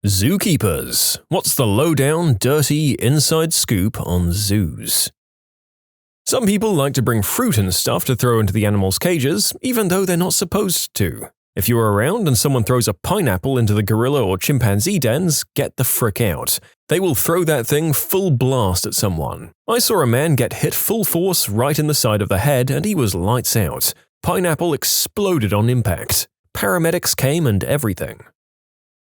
Zookeepers. What's the lowdown, dirty, inside scoop on zoos? Some people like to bring fruit and stuff to throw into the animals' cages, even though they're not supposed to. If you're around and someone throws a pineapple into the gorilla or chimpanzee dens, get the frick out. They will throw that thing full blast at someone. I saw a man get hit full force right in the side of the head and he was lights out. Pineapple exploded on impact. Paramedics came and everything.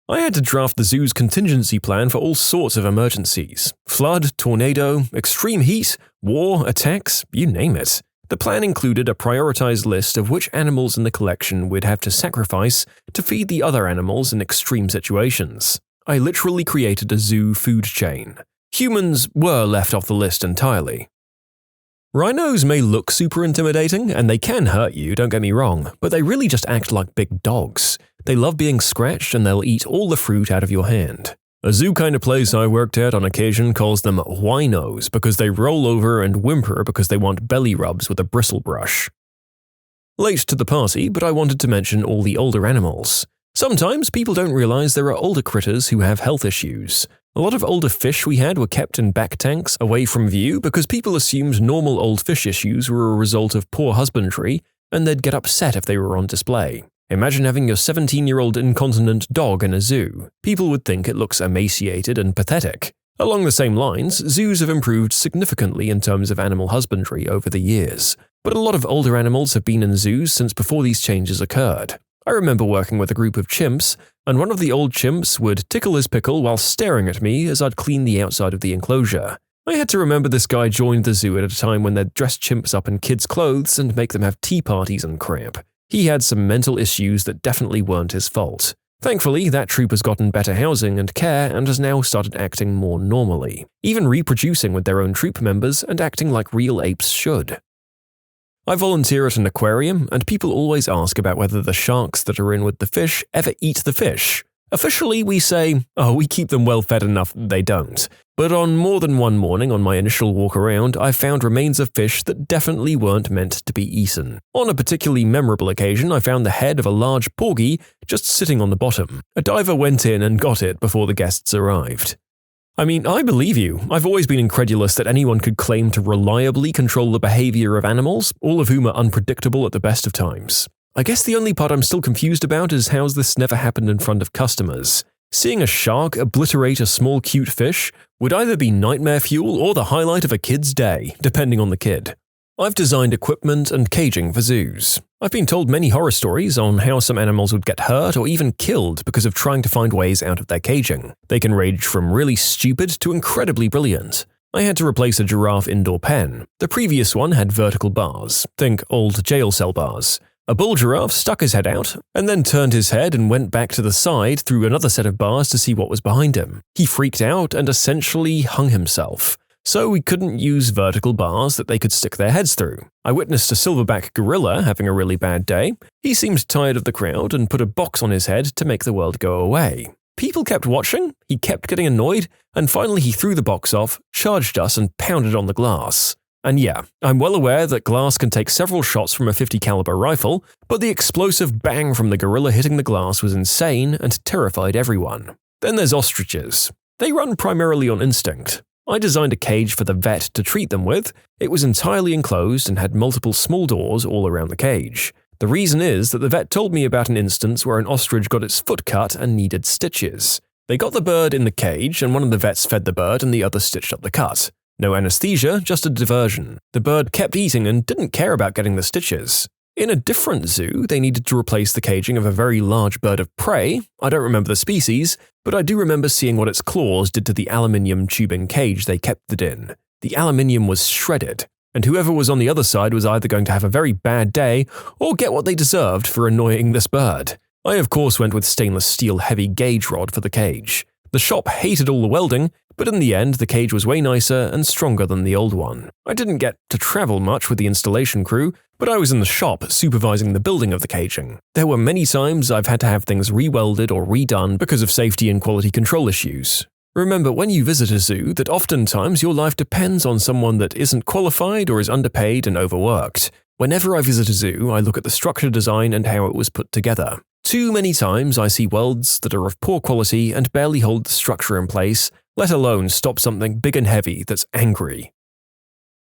I had to draft the zoo's contingency plan for all sorts of emergencies. Flood, tornado, extreme heat, war, attacks, you name it. The plan included a prioritized list of which animals in the collection we'd have to sacrifice to feed the other animals in extreme situations. I literally created a zoo food chain. Humans were left off the list entirely. Rhinos may look super intimidating, and they can hurt you, don't get me wrong, but they really just act like big dogs. They love being scratched and they'll eat all the fruit out of your hand. A zoo kind of place I worked at on occasion calls them rhinos because they roll over and whimper because they want belly rubs with a bristle brush. Late to the party, but I wanted to mention all the older animals. Sometimes people don't realize there are older critters who have health issues. A lot of older fish we had were kept in back tanks away from view because people assumed normal old fish issues were a result of poor husbandry and they'd get upset if they were on display. Imagine having your 17-year-old incontinent dog in a zoo. People would think it looks emaciated and pathetic. Along the same lines, zoos have improved significantly in terms of animal husbandry over the years, but a lot of older animals have been in zoos since before these changes occurred. I remember working with a group of chimps, and one of the old chimps would tickle his pickle while staring at me as I'd clean the outside of the enclosure. I had to remember this guy joined the zoo at a time when they'd dress chimps up in kids' clothes and make them have tea parties and crap. He had some mental issues that definitely weren't his fault. Thankfully, that troop has gotten better housing and care and has now started acting more normally, even reproducing with their own troop members and acting like real apes should. I volunteer at an aquarium, and people always ask about whether the sharks that are in with the fish ever eat the fish. Officially, we say, oh, we keep them well fed enough that they don't. But on more than one morning on my initial walk around, I found remains of fish that definitely weren't meant to be eaten. On a particularly memorable occasion, I found the head of a large porgy just sitting on the bottom. A diver went in and got it before the guests arrived. I mean, I believe you. I've always been incredulous that anyone could claim to reliably control the behavior of animals, all of whom are unpredictable at the best of times. I guess the only part I'm still confused about is how this never happened in front of customers. Seeing a shark obliterate a small cute fish would either be nightmare fuel or the highlight of a kid's day, depending on the kid. I've designed equipment and caging for zoos. I've been told many horror stories on how some animals would get hurt or even killed because of trying to find ways out of their caging. They can range from really stupid to incredibly brilliant. I had to replace a giraffe indoor pen. The previous one had vertical bars. Think old jail cell bars. A bull giraffe stuck his head out, and then turned his head and went back to the side through another set of bars to see what was behind him. He freaked out and essentially hung himself. So we couldn't use vertical bars that they could stick their heads through. I witnessed a silverback gorilla having a really bad day. He seemed tired of the crowd and put a box on his head to make the world go away. People kept watching, he kept getting annoyed, and finally he threw the box off, charged us, and pounded on the glass. And yeah, I'm well aware that glass can take several shots from a .50 caliber rifle, but the explosive bang from the gorilla hitting the glass was insane and terrified everyone. Then there's ostriches. They run primarily on instinct. I designed a cage for the vet to treat them with. It was entirely enclosed and had multiple small doors all around the cage. The reason is that the vet told me about an instance where an ostrich got its foot cut and needed stitches. They got the bird in the cage and one of the vets fed the bird and the other stitched up the cut. No anesthesia, just a diversion. The bird kept eating and didn't care about getting the stitches. In a different zoo, they needed to replace the caging of a very large bird of prey. I don't remember the species, but I do remember seeing what its claws did to the aluminium tubing cage they kept it in. The aluminium was shredded, and whoever was on the other side was either going to have a very bad day or get what they deserved for annoying this bird. I of course went with stainless steel heavy gauge rod for the cage. The shop hated all the welding, but in the end the cage was way nicer and stronger than the old one. I didn't get to travel much with the installation crew, but I was in the shop supervising the building of the caging. There were many times I've had to have things re-welded or redone because of safety and quality control issues. Remember when you visit a zoo that oftentimes your life depends on someone that isn't qualified or is underpaid and overworked. Whenever I visit a zoo, I look at the structure design and how it was put together. Too many times I see worlds that are of poor quality and barely hold the structure in place, let alone stop something big and heavy that's angry.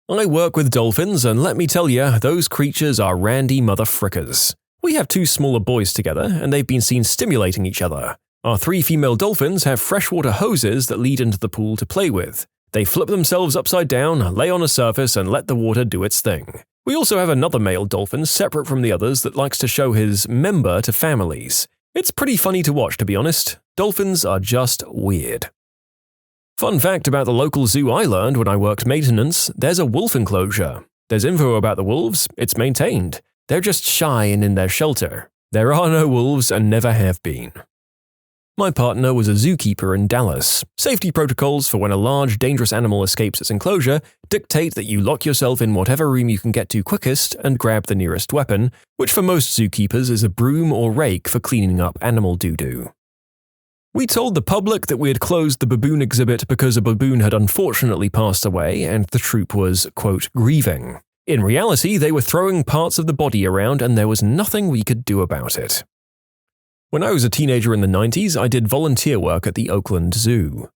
I work with dolphins, and let me tell you, those creatures are randy motherfrickers. We have 2 smaller boys together, and they've been seen stimulating each other. Our 3 female dolphins have freshwater hoses that lead into the pool to play with. They flip themselves upside down, lay on a surface, and let the water do its thing. We also have another male dolphin separate from the others that likes to show his member to families. It's pretty funny to watch, to be honest. Dolphins are just weird. Fun fact about the local zoo I learned when I worked maintenance, there's a wolf enclosure. There's info about the wolves, it's maintained. They're just shy and in their shelter. There are no wolves and never have been. My partner was a zookeeper in Dallas. Safety protocols for when a large, dangerous animal escapes its enclosure dictate that you lock yourself in whatever room you can get to quickest and grab the nearest weapon, which for most zookeepers is a broom or rake for cleaning up animal doo-doo. We told the public that we had closed the baboon exhibit because a baboon had unfortunately passed away and the troop was, quote, grieving. In reality, they were throwing parts of the body around and there was nothing we could do about it. When I was a teenager in the 90s, I did volunteer work at the Oakland Zoo.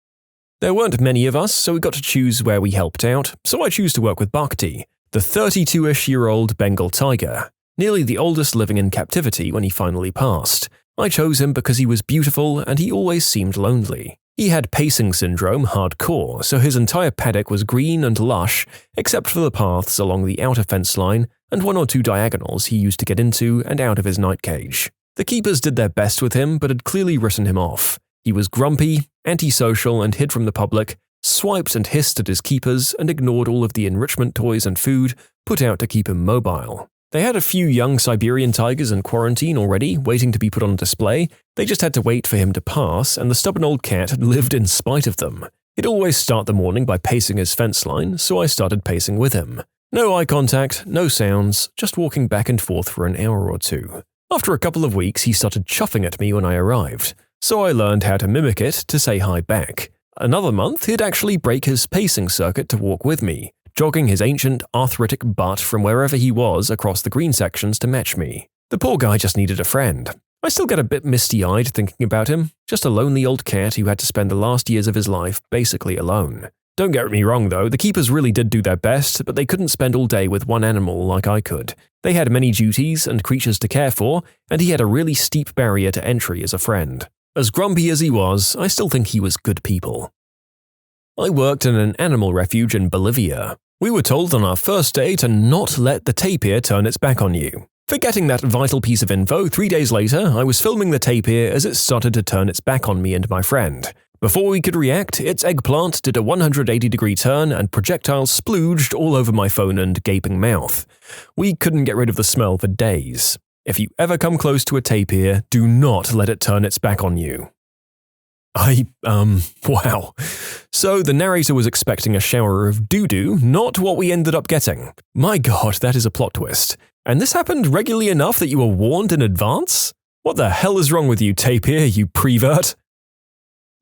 There weren't many of us, so we got to choose where we helped out, so I chose to work with Bhakti, the 32-ish-year-old Bengal tiger, nearly the oldest living in captivity when he finally passed. I chose him because he was beautiful and he always seemed lonely. He had pacing syndrome hardcore, so his entire paddock was green and lush, except for the paths along the outer fence line and 1 or 2 diagonals he used to get into and out of his night cage. The keepers did their best with him, but had clearly written him off. He was grumpy, antisocial, and hid from the public, swiped and hissed at his keepers, and ignored all of the enrichment toys and food put out to keep him mobile. They had a few young Siberian tigers in quarantine already, waiting to be put on display. They just had to wait for him to pass, and the stubborn old cat had lived in spite of them. He'd always start the morning by pacing his fence line, so I started pacing with him. No eye contact, no sounds, just walking back and forth for an hour or 2. After a couple of weeks, he started chuffing at me when I arrived, so I learned how to mimic it to say hi back. Another month, he'd actually break his pacing circuit to walk with me, jogging his ancient, arthritic butt from wherever he was across the green sections to match me. The poor guy just needed a friend. I still get a bit misty-eyed thinking about him, just a lonely old cat who had to spend the last years of his life basically alone. Don't get me wrong though, the keepers really did do their best, but they couldn't spend all day with one animal like I could. They had many duties and creatures to care for, and he had a really steep barrier to entry as a friend. As grumpy as he was, I still think he was good people. I worked in an animal refuge in Bolivia. We were told on our first day to not let the tapir turn its back on you. Forgetting that vital piece of info, 3 days later, I was filming the tapir as it started to turn its back on me and my friend. Before we could react, its eggplant did a 180-degree turn and projectiles splooged all over my phone and gaping mouth. We couldn't get rid of the smell for days. If you ever come close to a tapir, do not let it turn its back on you. Wow. So the narrator was expecting a shower of doo-doo, not what we ended up getting. My god, that is a plot twist. And this happened regularly enough that you were warned in advance? What the hell is wrong with you, tapir, you prevert?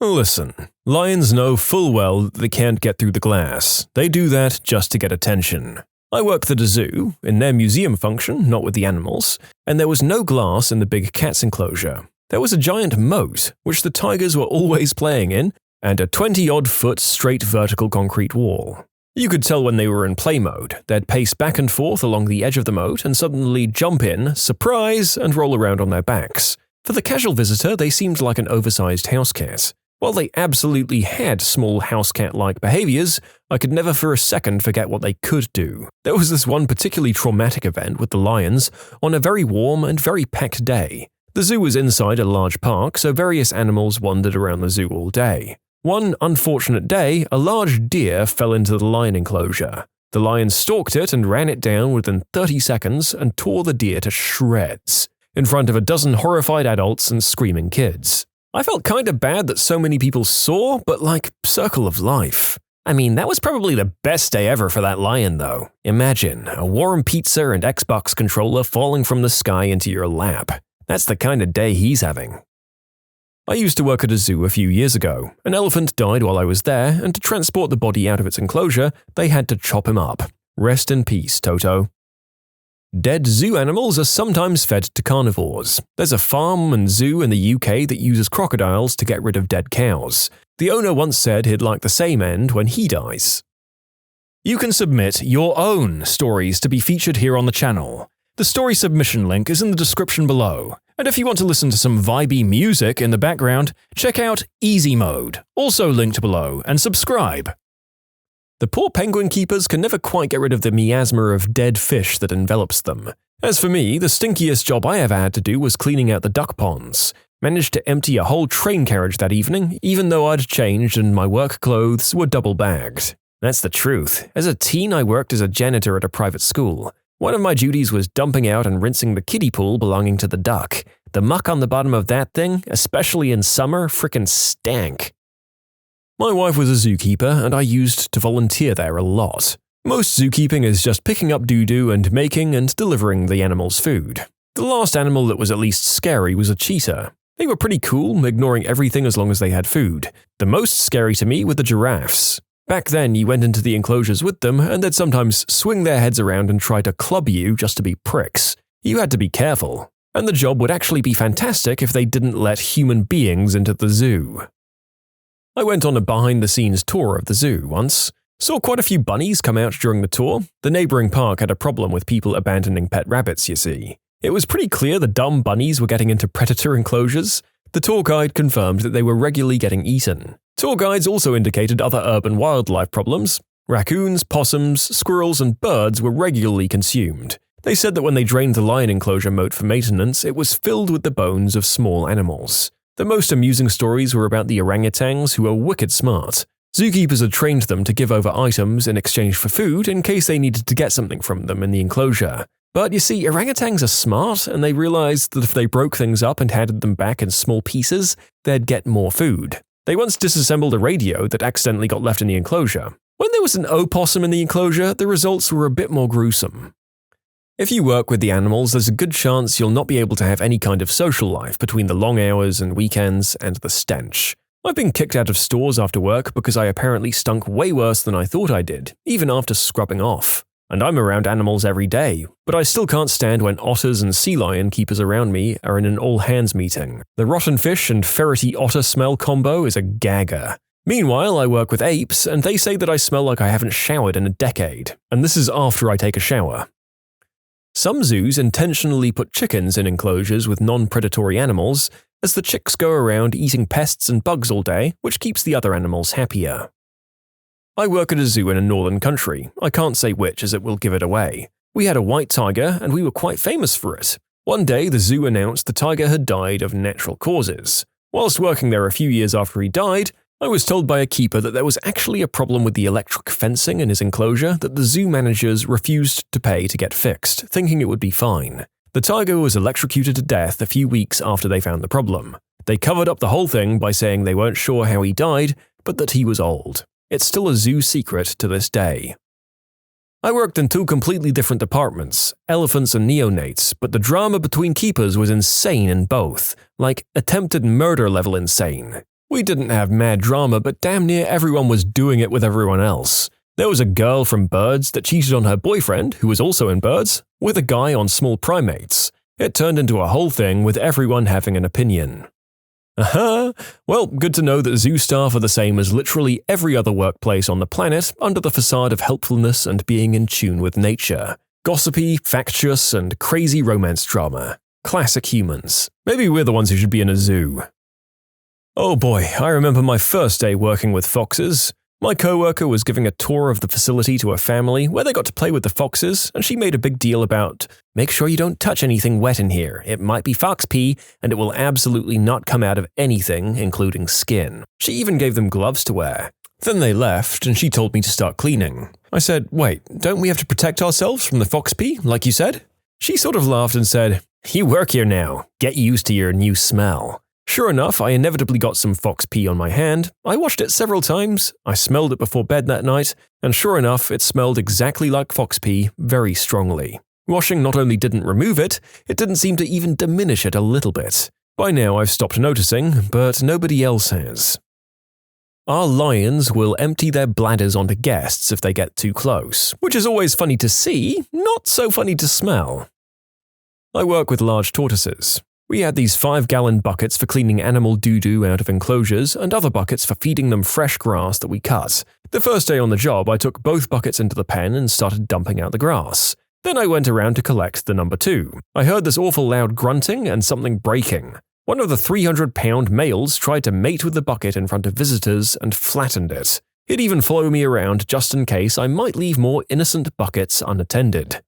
Listen, lions know full well that they can't get through the glass. They do that just to get attention. I worked at a zoo, in their museum function, not with the animals, and there was no glass in the big cat's enclosure. There was a giant moat, which the tigers were always playing in, and a 20-odd-foot straight vertical concrete wall. You could tell when they were in play mode. They'd pace back and forth along the edge of the moat and suddenly jump in, surprise, and roll around on their backs. For the casual visitor, they seemed like an oversized house cat. While they absolutely had small house cat-like behaviors, I could never for a second forget what they could do. There was this one particularly traumatic event with the lions on a very warm and very packed day. The zoo was inside a large park, so various animals wandered around the zoo all day. One unfortunate day, a large deer fell into the lion enclosure. The lion stalked it and ran it down within 30 seconds and tore the deer to shreds, in front of a dozen horrified adults and screaming kids. I felt kinda bad that so many people saw, but like, circle of life. I mean, that was probably the best day ever for that lion though. Imagine, a warm pizza and Xbox controller falling from the sky into your lap. That's the kind of day he's having. I used to work at a zoo a few years ago. An elephant died while I was there, and to transport the body out of its enclosure, they had to chop him up. Rest in peace, Toto. Dead zoo animals are sometimes fed to carnivores. There's a farm and zoo in the UK that uses crocodiles to get rid of dead cows. The owner once said he'd like the same end when he dies. You can submit your own stories to be featured here on the channel. The story submission link is in the description below. And if you want to listen to some vibey music in the background, check out easymode, also linked below, and subscribe. The poor penguin keepers can never quite get rid of the miasma of dead fish that envelops them. As for me, the stinkiest job I ever had to do was cleaning out the duck ponds. Managed to empty a whole train carriage that evening, even though I'd changed and my work clothes were double-bagged. That's the truth. As a teen, I worked as a janitor at a private school. One of my duties was dumping out and rinsing the kiddie pool belonging to the duck. The muck on the bottom of that thing, especially in summer, frickin' stank. My wife was a zookeeper, and I used to volunteer there a lot. Most zookeeping is just picking up doo-doo and making and delivering the animals food. The last animal that was at least scary was a cheetah. They were pretty cool, ignoring everything as long as they had food. The most scary to me were the giraffes. Back then, you went into the enclosures with them, and they'd sometimes swing their heads around and try to club you just to be pricks. You had to be careful. And the job would actually be fantastic if they didn't let human beings into the zoo. I went on a behind-the-scenes tour of the zoo once. Saw quite a few bunnies come out during the tour. The neighboring park had a problem with people abandoning pet rabbits, you see. It was pretty clear the dumb bunnies were getting into predator enclosures. The tour guide confirmed that they were regularly getting eaten. Tour guides also indicated other urban wildlife problems. Raccoons, possums, squirrels, and birds were regularly consumed. They said that when they drained the lion enclosure moat for maintenance, it was filled with the bones of small animals. The most amusing stories were about the orangutans, who were wicked smart. Zookeepers had trained them to give over items in exchange for food in case they needed to get something from them in the enclosure. But you see, orangutans are smart, and they realized that if they broke things up and handed them back in small pieces, they'd get more food. They once disassembled a radio that accidentally got left in the enclosure. When there was an opossum in the enclosure, the results were a bit more gruesome. If you work with the animals, there's a good chance you'll not be able to have any kind of social life between the long hours and weekends and the stench. I've been kicked out of stores after work because I apparently stunk way worse than I thought I did, even after scrubbing off. And I'm around animals every day, but I still can't stand when otters and sea lion keepers around me are in an all-hands meeting. The rotten fish and ferrety otter smell combo is a gagger. Meanwhile, I work with apes, and they say that I smell like I haven't showered in a decade, and this is after I take a shower. Some zoos intentionally put chickens in enclosures with non-predatory animals, as the chicks go around eating pests and bugs all day, which keeps the other animals happier. I work at a zoo in a northern country. I can't say which as it will give it away. We had a white tiger, and we were quite famous for it. One day, the zoo announced the tiger had died of natural causes. Whilst working there a few years after he died, I was told by a keeper that there was actually a problem with the electric fencing in his enclosure that the zoo managers refused to pay to get fixed, thinking it would be fine. The tiger was electrocuted to death a few weeks after they found the problem. They covered up the whole thing by saying they weren't sure how he died, but that he was old. It's still a zoo secret to this day. I worked in two completely different departments, elephants and neonates, but the drama between keepers was insane in both, like attempted murder level insane. We didn't have mad drama, but damn near everyone was doing it with everyone else. There was a girl from birds that cheated on her boyfriend, who was also in birds, with a guy on small primates. It turned into a whole thing with everyone having an opinion. Well, good to know that zoo staff are the same as literally every other workplace on the planet under the facade of helpfulness and being in tune with nature. Gossipy, factious, and crazy romance drama. Classic humans. Maybe we're the ones who should be in a zoo. Oh boy, I remember my first day working with foxes. My coworker was giving a tour of the facility to a family where they got to play with the foxes, and she made a big deal about, "Make sure you don't touch anything wet in here. It might be fox pee, and it will absolutely not come out of anything, including skin." She even gave them gloves to wear. Then they left, and she told me to start cleaning. I said, "Wait, don't we have to protect ourselves from the fox pee, like you said?" She sort of laughed and said, "You work here now. Get used to your new smell." Sure enough, I inevitably got some fox pee on my hand. I washed it several times, I smelled it before bed that night, and sure enough, it smelled exactly like fox pee, very strongly. Washing not only didn't remove it, it didn't seem to even diminish it a little bit. By now I've stopped noticing, but nobody else has. Our lions will empty their bladders onto guests if they get too close, which is always funny to see, not so funny to smell. I work with large tortoises. We had these 5-gallon buckets for cleaning animal doo-doo out of enclosures and other buckets for feeding them fresh grass that we cut. The first day on the job, I took both buckets into the pen and started dumping out the grass. Then I went around to collect the number 2. I heard this awful loud grunting and something breaking. One of the 300-pound males tried to mate with the bucket in front of visitors and flattened it. He'd even follow me around just in case I might leave more innocent buckets unattended.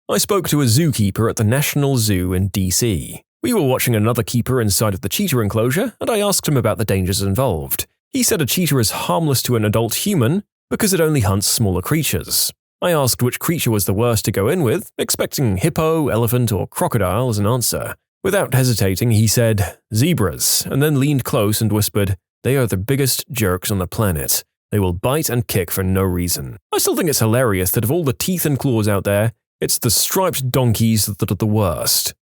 I spoke to a zookeeper at the National Zoo in DC. We were watching another keeper inside of the cheetah enclosure, and I asked him about the dangers involved. He said a cheetah is harmless to an adult human because it only hunts smaller creatures. I asked which creature was the worst to go in with, expecting hippo, elephant, or crocodile as an answer. Without hesitating, he said, "Zebras," and then leaned close and whispered, "They are the biggest jerks on the planet. They will bite and kick for no reason." I still think it's hilarious that of all the teeth and claws out there, it's the striped donkeys that are the worst.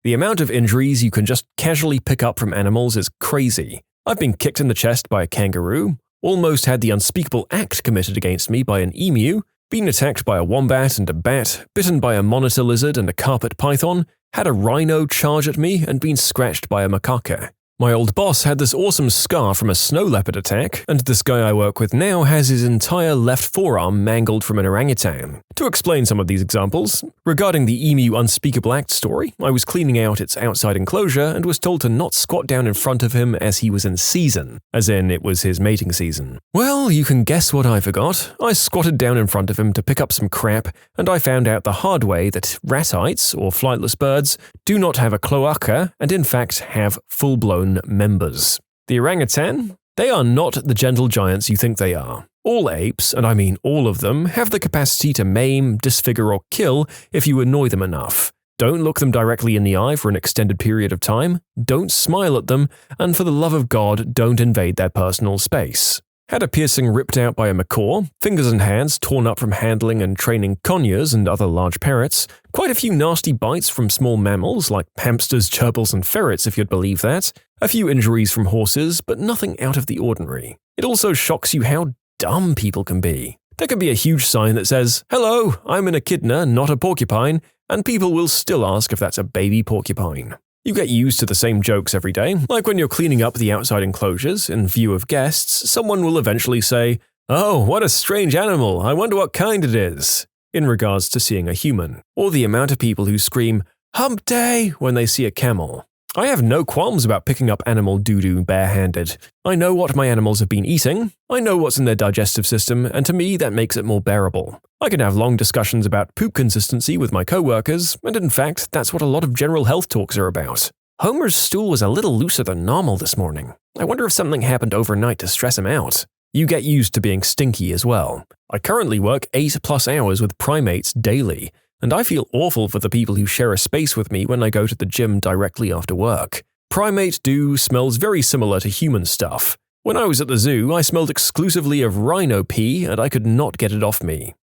The amount of injuries you can just casually pick up from animals is crazy. I've been kicked in the chest by a kangaroo, almost had the unspeakable act committed against me by an emu, been attacked by a wombat and a bat, bitten by a monitor lizard and a carpet python, had a rhino charge at me, and been scratched by a macaque. My old boss had this awesome scar from a snow leopard attack, and this guy I work with now has his entire left forearm mangled from an orangutan. To explain some of these examples, regarding the emu unspeakable act story, I was cleaning out its outside enclosure and was told to not squat down in front of him as he was in season, as in it was his mating season. Well, you can guess what I forgot. I squatted down in front of him to pick up some crap, and I found out the hard way that ratites, or flightless birds, do not have a cloaca and in fact have full-blown members. The orangutan? They are not the gentle giants you think they are. All apes, and I mean all of them, have the capacity to maim, disfigure, or kill if you annoy them enough. Don't look them directly in the eye for an extended period of time, don't smile at them, and for the love of God, don't invade their personal space. Had a piercing ripped out by a macaw, fingers and hands torn up from handling and training conures and other large parrots, quite a few nasty bites from small mammals like hamsters, gerbils, and ferrets if you'd believe that, a few injuries from horses, but nothing out of the ordinary. It also shocks you how dumb people can be. There could be a huge sign that says, "Hello, I'm an echidna, not a porcupine," and people will still ask if that's a baby porcupine. You get used to the same jokes every day, like when you're cleaning up the outside enclosures in view of guests, someone will eventually say, "Oh, what a strange animal, I wonder what kind it is," in regards to seeing a human, or the amount of people who scream, "Hump day," when they see a camel. I have no qualms about picking up animal doo-doo barehanded. I know what my animals have been eating, I know what's in their digestive system, and to me that makes it more bearable. I can have long discussions about poop consistency with my coworkers, and in fact, that's what a lot of general health talks are about. Homer's stool was a little looser than normal this morning. I wonder if something happened overnight to stress him out. You get used to being stinky as well. I currently work 8+ hours with primates daily, and I feel awful for the people who share a space with me when I go to the gym directly after work. Primate doo smells very similar to human stuff. When I was at the zoo, I smelled exclusively of rhino pee and I could not get it off me.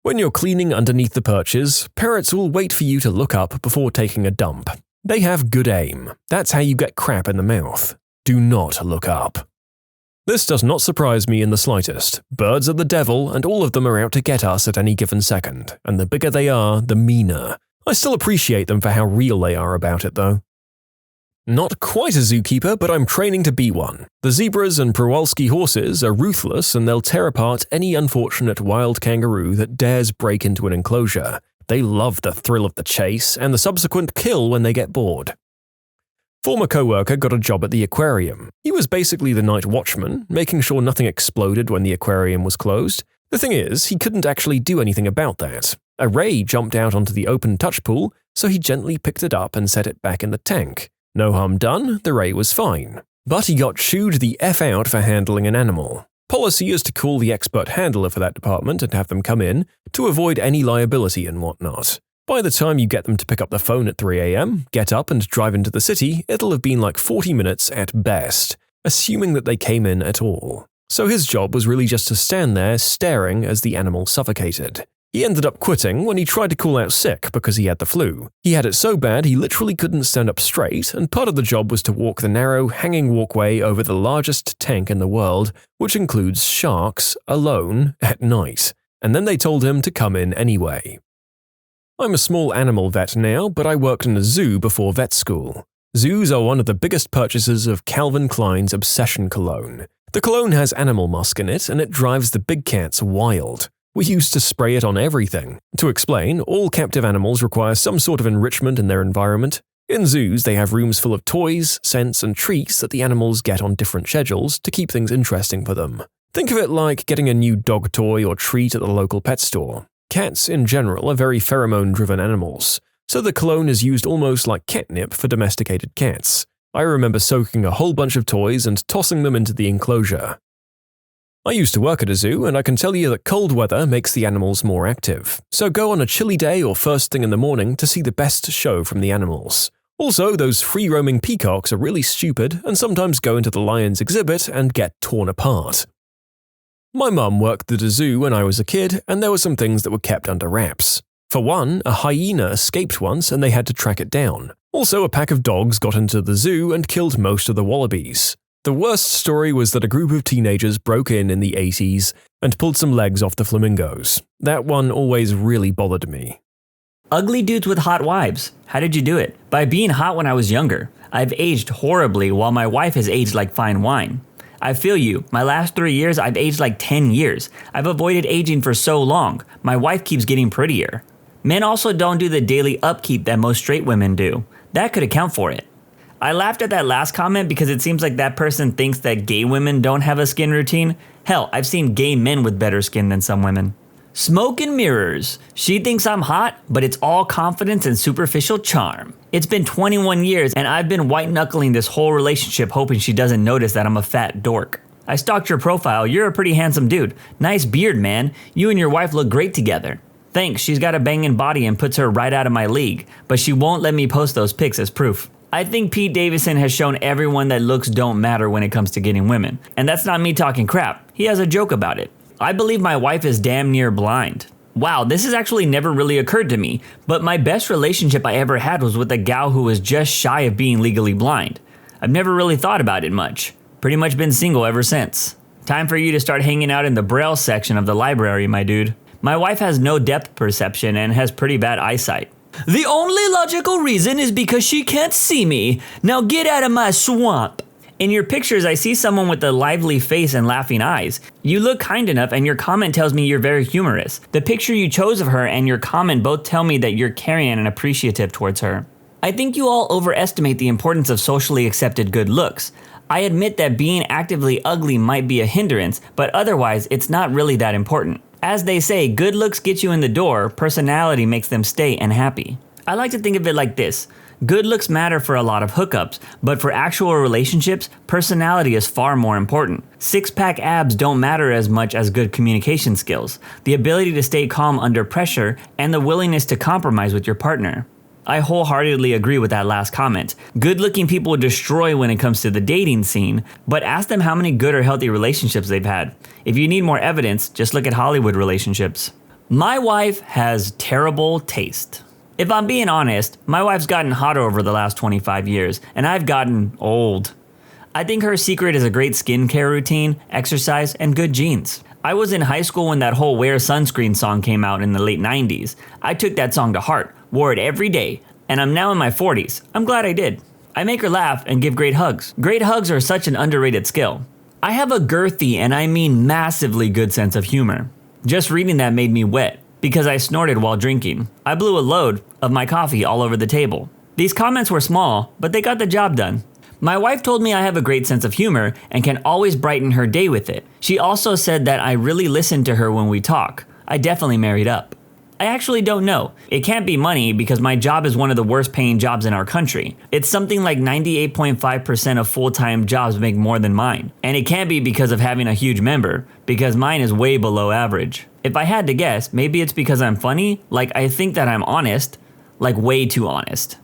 When you're cleaning underneath the perches, parrots will wait for you to look up before taking a dump. They have good aim. That's how you get crap in the mouth. Do not look up. This does not surprise me in the slightest. Birds are the devil, and all of them are out to get us at any given second, and the bigger they are, the meaner. I still appreciate them for how real they are about it, though. Not quite a zookeeper, but I'm training to be one. The zebras and Przewalski horses are ruthless, and they'll tear apart any unfortunate wild kangaroo that dares break into an enclosure. They love the thrill of the chase, and the subsequent kill when they get bored. Former coworker got a job at the aquarium. He was basically the night watchman, making sure nothing exploded when the aquarium was closed. The thing is, he couldn't actually do anything about that. A ray jumped out onto the open touch pool, so he gently picked it up and set it back in the tank. No harm done, the ray was fine. But he got chewed the F out for handling an animal. Policy is to call the expert handler for that department and have them come in to avoid any liability and whatnot. By the time you get them to pick up the phone at 3 a.m., get up and drive into the city, it'll have been like 40 minutes at best, assuming that they came in at all. So his job was really just to stand there staring as the animal suffocated. He ended up quitting when he tried to call out sick because he had the flu. He had it so bad he literally couldn't stand up straight, and part of the job was to walk the narrow, hanging walkway over the largest tank in the world, which includes sharks, alone, at night. And then they told him to come in anyway. I'm a small animal vet now, but I worked in a zoo before vet school. Zoos are one of the biggest purchasers of Calvin Klein's Obsession cologne. The cologne has animal musk in it, and it drives the big cats wild. We used to spray it on everything. To explain, all captive animals require some sort of enrichment in their environment. In zoos, they have rooms full of toys, scents, and treats that the animals get on different schedules to keep things interesting for them. Think of it like getting a new dog toy or treat at the local pet store. Cats, in general, are very pheromone-driven animals, so the cologne is used almost like catnip for domesticated cats. I remember soaking a whole bunch of toys and tossing them into the enclosure. I used to work at a zoo, and I can tell you that cold weather makes the animals more active, so go on a chilly day or first thing in the morning to see the best show from the animals. Also, those free-roaming peacocks are really stupid and sometimes go into the lion's exhibit and get torn apart. My mum worked at a zoo when I was a kid, and there were some things that were kept under wraps. For one, a hyena escaped once and they had to track it down. Also, a pack of dogs got into the zoo and killed most of the wallabies. The worst story was that a group of teenagers broke in the 80s and pulled some legs off the flamingos. That one always really bothered me. Ugly dudes with hot wives. How did you do it? By being hot when I was younger. I've aged horribly while my wife has aged like fine wine. I feel you. My last 3 years, I've aged like 10 years. I've avoided aging for so long. My wife keeps getting prettier. Men also don't do the daily upkeep that most straight women do. That could account for it. I laughed at that last comment because it seems like that person thinks that gay women don't have a skin routine. Hell, I've seen gay men with better skin than some women. Smoke and mirrors. She thinks I'm hot, but it's all confidence and superficial charm. It's been 21 years and I've been white-knuckling this whole relationship hoping she doesn't notice that I'm a fat dork. I stalked your profile. You're a pretty handsome dude. Nice beard, man. You and your wife look great together. Thanks, she's got a banging body and puts her right out of my league, but she won't let me post those pics as proof. I think Pete Davidson has shown everyone that looks don't matter when it comes to getting women. And that's not me talking crap. He has a joke about it. I believe my wife is damn near blind. Wow, this has actually never really occurred to me, but my best relationship I ever had was with a gal who was just shy of being legally blind. I've never really thought about it much. Pretty much been single ever since. Time for you to start hanging out in the Braille section of the library, my dude. My wife has no depth perception and has pretty bad eyesight. The only logical reason is because she can't see me. Now get out of my swamp. In your pictures, I see someone with a lively face and laughing eyes. You look kind enough and your comment tells me you're very humorous. The picture you chose of her and your comment both tell me that you're caring and appreciative towards her. I think you all overestimate the importance of socially accepted good looks. I admit that being actively ugly might be a hindrance, but otherwise it's not really that important. As they say, good looks get you in the door, personality makes them stay and happy. I like to think of it like this. Good looks matter for a lot of hookups, but for actual relationships, personality is far more important. Six-pack abs don't matter as much as good communication skills, the ability to stay calm under pressure, and the willingness to compromise with your partner. I wholeheartedly agree with that last comment. Good-looking people destroy when it comes to the dating scene, but ask them how many good or healthy relationships they've had. If you need more evidence, just look at Hollywood relationships. My wife has terrible taste. If I'm being honest, my wife's gotten hotter over the last 25 years, and I've gotten old. I think her secret is a great skincare routine, exercise, and good genes. I was in high school when that whole Wear Sunscreen song came out in the late 90s. I took that song to heart, wore it every day, and I'm now in my 40s. I'm glad I did. I make her laugh and give great hugs. Great hugs are such an underrated skill. I have a girthy, and I mean massively good sense of humor. Just reading that made me wet, because I snorted while drinking. I blew a load of my coffee all over the table. These comments were small, but they got the job done. My wife told me I have a great sense of humor and can always brighten her day with it. She also said that I really listen to her when we talk. I definitely married up. I actually don't know. It can't be money because my job is one of the worst paying jobs in our country. It's something like 98.5% of full-time jobs make more than mine. And it can't be because of having a huge member, because mine is way below average. If I had to guess, maybe it's because I'm funny, like I think that I'm honest, like way too honest.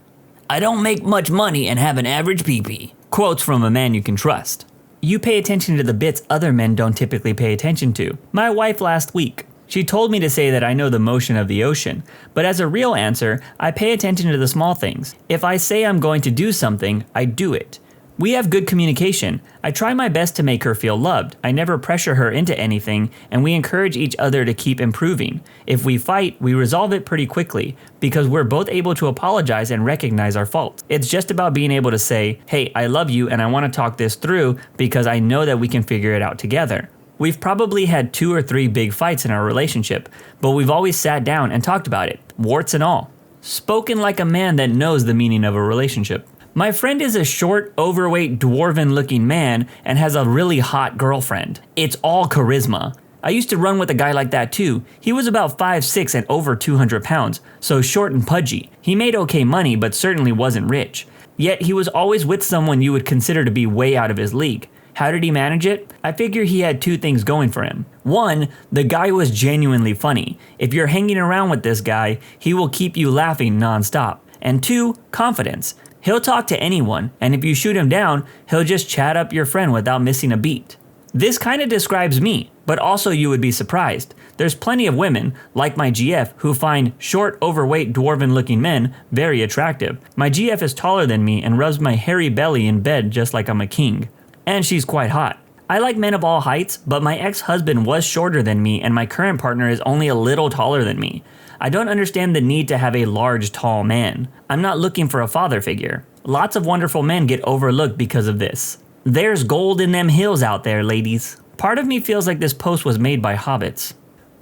I don't make much money and have an average pee-pee. Quotes from a man you can trust. You pay attention to the bits other men don't typically pay attention to. My wife last week. She told me to say that I know the motion of the ocean, but as a real answer, I pay attention to the small things. If I say I'm going to do something, I do it. We have good communication. I try my best to make her feel loved. I never pressure her into anything, and we encourage each other to keep improving. If we fight, we resolve it pretty quickly because we're both able to apologize and recognize our fault. It's just about being able to say, hey, I love you and I want to talk this through because I know that we can figure it out together. We've probably had 2 or 3 big fights in our relationship, but we've always sat down and talked about it, warts and all. Spoken like a man that knows the meaning of a relationship. My friend is a short, overweight, dwarven-looking man and has a really hot girlfriend. It's all charisma. I used to run with a guy like that too. He was about 5'6" and over 200 pounds, so short and pudgy. He made okay money, but certainly wasn't rich. Yet he was always with someone you would consider to be way out of his league. How did he manage it? I figure he had 2 things going for him. 1, the guy was genuinely funny. If you're hanging around with this guy, he will keep you laughing nonstop. And 2, confidence. He'll talk to anyone, and if you shoot him down, he'll just chat up your friend without missing a beat. This kind of describes me, but also you would be surprised. There's plenty of women, like my GF, who find short, overweight, dwarven-looking men very attractive. My GF is taller than me and rubs my hairy belly in bed just like I'm a king. And she's quite hot. I like men of all heights, but my ex-husband was shorter than me and my current partner is only a little taller than me. I don't understand the need to have a large, tall man. I'm not looking for a father figure. Lots of wonderful men get overlooked because of this. There's gold in them hills out there, ladies. Part of me feels like this post was made by hobbits.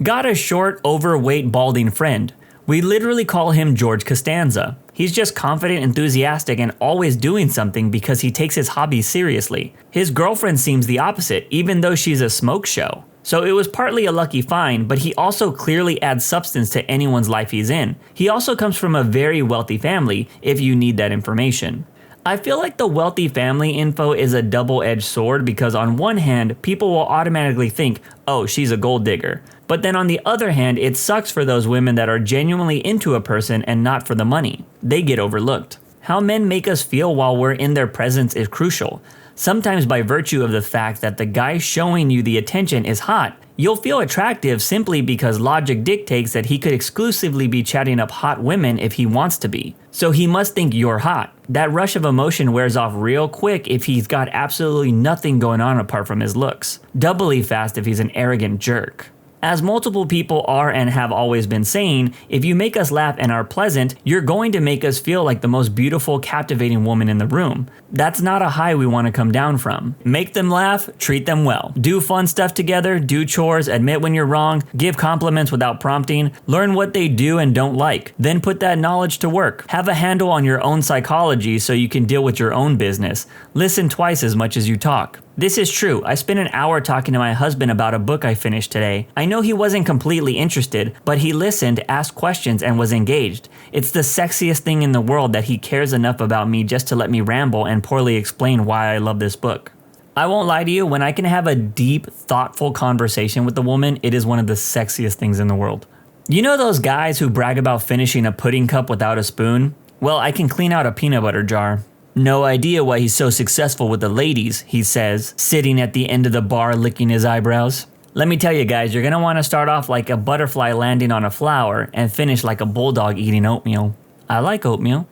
Got a short, overweight, balding friend. We literally call him George Costanza. He's just confident, enthusiastic, and always doing something because he takes his hobbies seriously. His girlfriend seems the opposite, even though she's a smoke show. So it was partly a lucky find, but he also clearly adds substance to anyone's life he's in. He also comes from a very wealthy family, if you need that information. I feel like the wealthy family info is a double-edged sword because on one hand, people will automatically think, oh, she's a gold digger. But then on the other hand, it sucks for those women that are genuinely into a person and not for the money. They get overlooked. How men make us feel while we're in their presence is crucial. Sometimes by virtue of the fact that the guy showing you the attention is hot, you'll feel attractive simply because logic dictates that he could exclusively be chatting up hot women if he wants to be. So he must think you're hot. That rush of emotion wears off real quick if he's got absolutely nothing going on apart from his looks. Doubly fast if he's an arrogant jerk. As multiple people are and have always been saying, if you make us laugh and are pleasant, you're going to make us feel like the most beautiful, captivating woman in the room. That's not a high we want to come down from. Make them laugh, treat them well. Do fun stuff together, do chores, admit when you're wrong, give compliments without prompting, learn what they do and don't like, then put that knowledge to work. Have a handle on your own psychology so you can deal with your own business. Listen twice as much as you talk. This is true. I spent an hour talking to my husband about a book I finished today. I know he wasn't completely interested, but he listened, asked questions, and was engaged. It's the sexiest thing in the world that he cares enough about me just to let me ramble and poorly explain why I love this book. I won't lie to you, when I can have a deep, thoughtful conversation with a woman, it is one of the sexiest things in the world. You know those guys who brag about finishing a pudding cup without a spoon? Well, I can clean out a peanut butter jar. No idea why he's so successful with the ladies, he says, sitting at the end of the bar licking his eyebrows. Let me tell you guys, you're gonna wanna start off like a butterfly landing on a flower and finish like a bulldog eating oatmeal. I like oatmeal.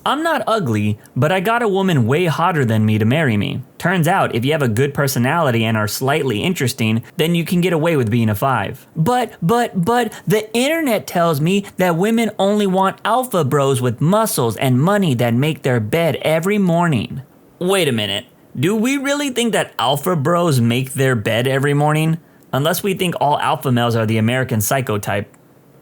I'm not ugly, but I got a woman way hotter than me to marry me. Turns out, if you have a good personality and are slightly interesting, then you can get away with being a 5. But, the internet tells me that women only want alpha bros with muscles and money that make their bed every morning. Wait a minute. Do we really think that alpha bros make their bed every morning? Unless we think all alpha males are the American Psycho type.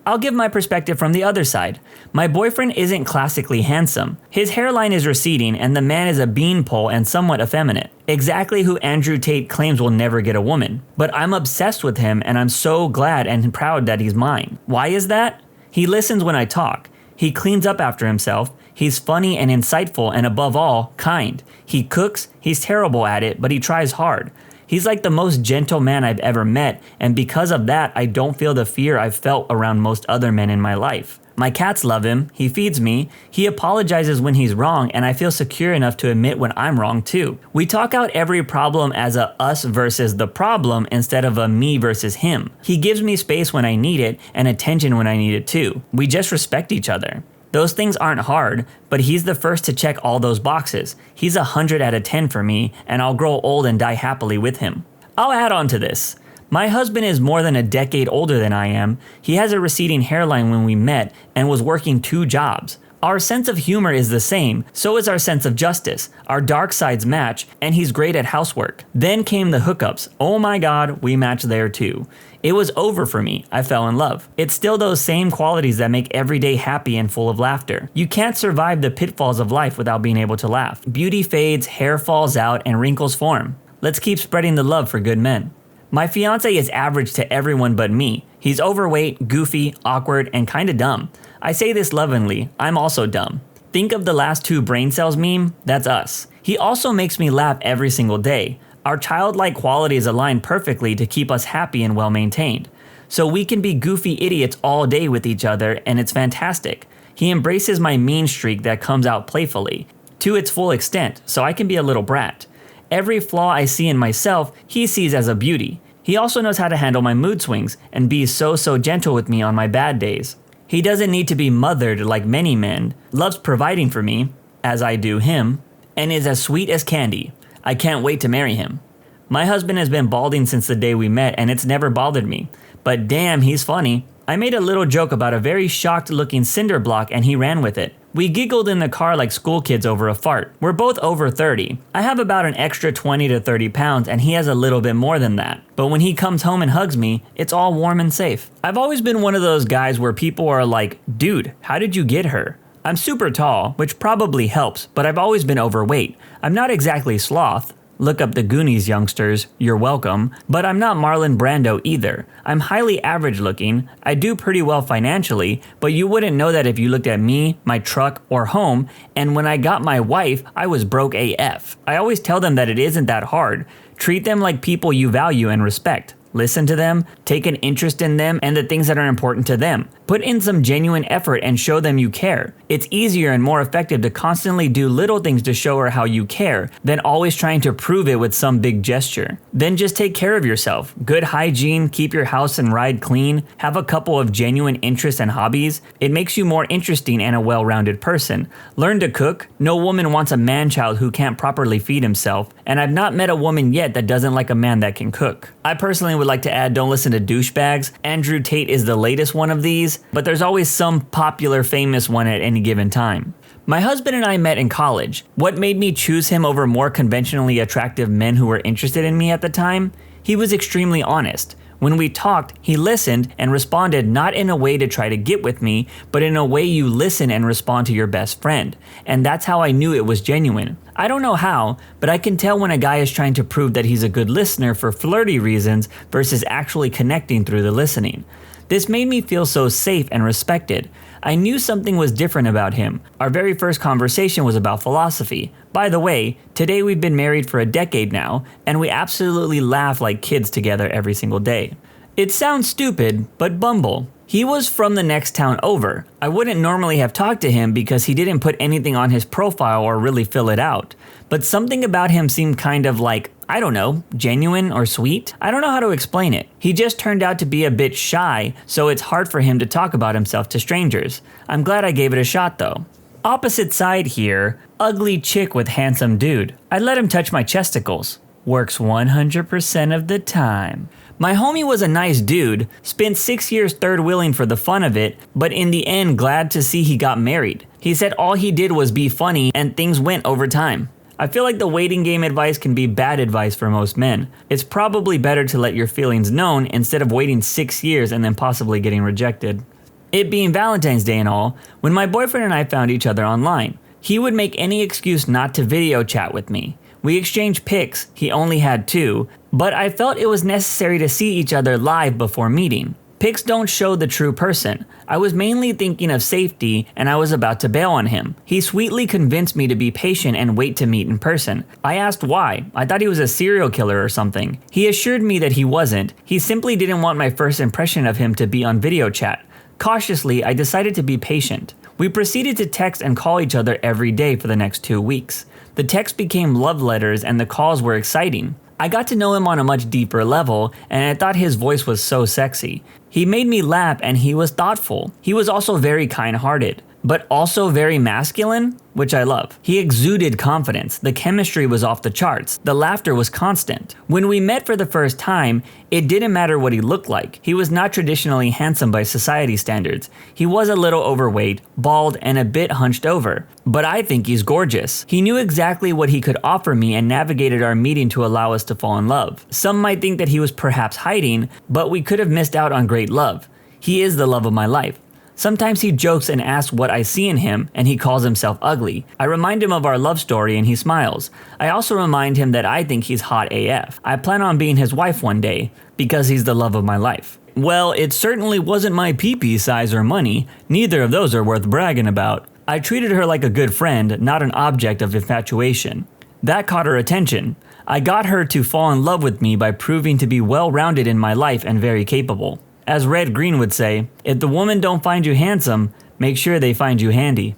I'll give my perspective from the other side. My boyfriend isn't classically handsome. His hairline is receding and the man is a beanpole and somewhat effeminate. Exactly who Andrew Tate claims will never get a woman. But I'm obsessed with him and I'm so glad and proud that he's mine. Why is that? He listens when I talk. He cleans up after himself. He's funny and insightful and above all, kind. He cooks, he's terrible at it, but he tries hard. He's like the most gentle man I've ever met, and because of that, I don't feel the fear I've felt around most other men in my life. My cats love him, he feeds me, he apologizes when he's wrong, and I feel secure enough to admit when I'm wrong too. We talk out every problem as a us versus the problem instead of a me versus him. He gives me space when I need it and attention when I need it too. We just respect each other. Those things aren't hard, but he's the first to check all those boxes. He's 100 out of 10 for me, and I'll grow old and die happily with him. I'll add on to this. My husband is more than a decade older than I am. He has a receding hairline when we met and was working 2 jobs. Our sense of humor is the same, so is our sense of justice. Our dark sides match, and he's great at housework. Then came the hookups. Oh my god, we matched there too. It was over for me. I fell in love. It's still those same qualities that make every day happy and full of laughter. You can't survive the pitfalls of life without being able to laugh. Beauty fades, hair falls out, and wrinkles form. Let's keep spreading the love for good men. My fiance is average to everyone but me. He's overweight, goofy, awkward, and kinda dumb. I say this lovingly, I'm also dumb. Think of the last 2 brain cells meme? That's us. He also makes me laugh every single day. Our childlike qualities align perfectly to keep us happy and well maintained. So we can be goofy idiots all day with each other, and it's fantastic. He embraces my mean streak that comes out playfully, to its full extent, so I can be a little brat. Every flaw I see in myself, he sees as a beauty. He also knows how to handle my mood swings and be so gentle with me on my bad days. He doesn't need to be mothered like many men, loves providing for me, as I do him, and is as sweet as candy. I can't wait to marry him. My husband has been balding since the day we met and it's never bothered me. But damn, he's funny. I made a little joke about a very shocked looking cinder block and he ran with it. We giggled in the car like school kids over a fart. We're both over 30. I have about an extra 20 to 30 pounds and he has a little bit more than that. But when he comes home and hugs me, it's all warm and safe. I've always been one of those guys where people are like, dude, how did you get her? I'm super tall, which probably helps, but I've always been overweight. I'm not exactly sloth. Look up the Goonies, youngsters, you're welcome. But I'm not Marlon Brando either. I'm highly average looking, I do pretty well financially, but you wouldn't know that if you looked at me, my truck, or home, and when I got my wife, I was broke AF. I always tell them that it isn't that hard. Treat them like people you value and respect. Listen to them, take an interest in them and the things that are important to them. Put in some genuine effort and show them you care. It's easier and more effective to constantly do little things to show her how you care than always trying to prove it with some big gesture. Then just take care of yourself. Good hygiene, keep your house and ride clean, have a couple of genuine interests and hobbies. It makes you more interesting and a well-rounded person. Learn to cook. No woman wants a man-child who can't properly feed himself, and I've not met a woman yet that doesn't like a man that can cook. I personally would like to add, don't listen to douchebags. Andrew Tate is the latest one of these, but there's always some popular famous one at any given time. My husband and I met in college. What made me choose him over more conventionally attractive men who were interested in me at the time? He was extremely honest. When we talked, he listened and responded not in a way to try to get with me, but in a way you listen and respond to your best friend. And that's how I knew it was genuine. I don't know how, but I can tell when a guy is trying to prove that he's a good listener for flirty reasons versus actually connecting through the listening. This made me feel so safe and respected. I knew something was different about him. Our very first conversation was about philosophy. By the way, today we've been married for a decade now, and we absolutely laugh like kids together every single day. It sounds stupid, but Bumble. He was from the next town over. I wouldn't normally have talked to him because he didn't put anything on his profile or really fill it out. But something about him seemed kind of like, I don't know, genuine or sweet? I don't know how to explain it. He just turned out to be a bit shy, so it's hard for him to talk about himself to strangers. I'm glad I gave it a shot though. Opposite side here, ugly chick with handsome dude. I let him touch my chesticles. Works 100% of the time. My homie was a nice dude, spent 6 years third wheeling for the fun of it, but in the end glad to see he got married. He said all he did was be funny and things went over time. I feel like the waiting game advice can be bad advice for most men. It's probably better to let your feelings known instead of waiting 6 years and then possibly getting rejected. It being Valentine's Day and all, when my boyfriend and I found each other online, he would make any excuse not to video chat with me. We exchanged pics, he only had 2, but I felt it was necessary to see each other live before meeting. Pics don't show the true person. I was mainly thinking of safety and I was about to bail on him. He sweetly convinced me to be patient and wait to meet in person. I asked why. I thought he was a serial killer or something. He assured me that he wasn't. He simply didn't want my first impression of him to be on video chat. Cautiously, I decided to be patient. We proceeded to text and call each other every day for the next 2 weeks. The texts became love letters and the calls were exciting. I got to know him on a much deeper level, and I thought his voice was so sexy. He made me laugh and he was thoughtful. He was also very kind-hearted, but also very masculine, which I love. He exuded confidence. The chemistry was off the charts. The laughter was constant. When we met for the first time, it didn't matter what he looked like. He was not traditionally handsome by society standards. He was a little overweight, bald, and a bit hunched over. But I think he's gorgeous. He knew exactly what he could offer me and navigated our meeting to allow us to fall in love. Some might think that he was perhaps hiding, but we could have missed out on great love. He is the love of my life. Sometimes he jokes and asks what I see in him, and he calls himself ugly. I remind him of our love story and he smiles. I also remind him that I think he's hot AF. I plan on being his wife one day, because he's the love of my life. Well, it certainly wasn't my pee-pee size or money. Neither of those are worth bragging about. I treated her like a good friend, not an object of infatuation. That caught her attention. I got her to fall in love with me by proving to be well-rounded in my life and very capable. As Red Green would say, if the woman don't find you handsome, make sure they find you handy.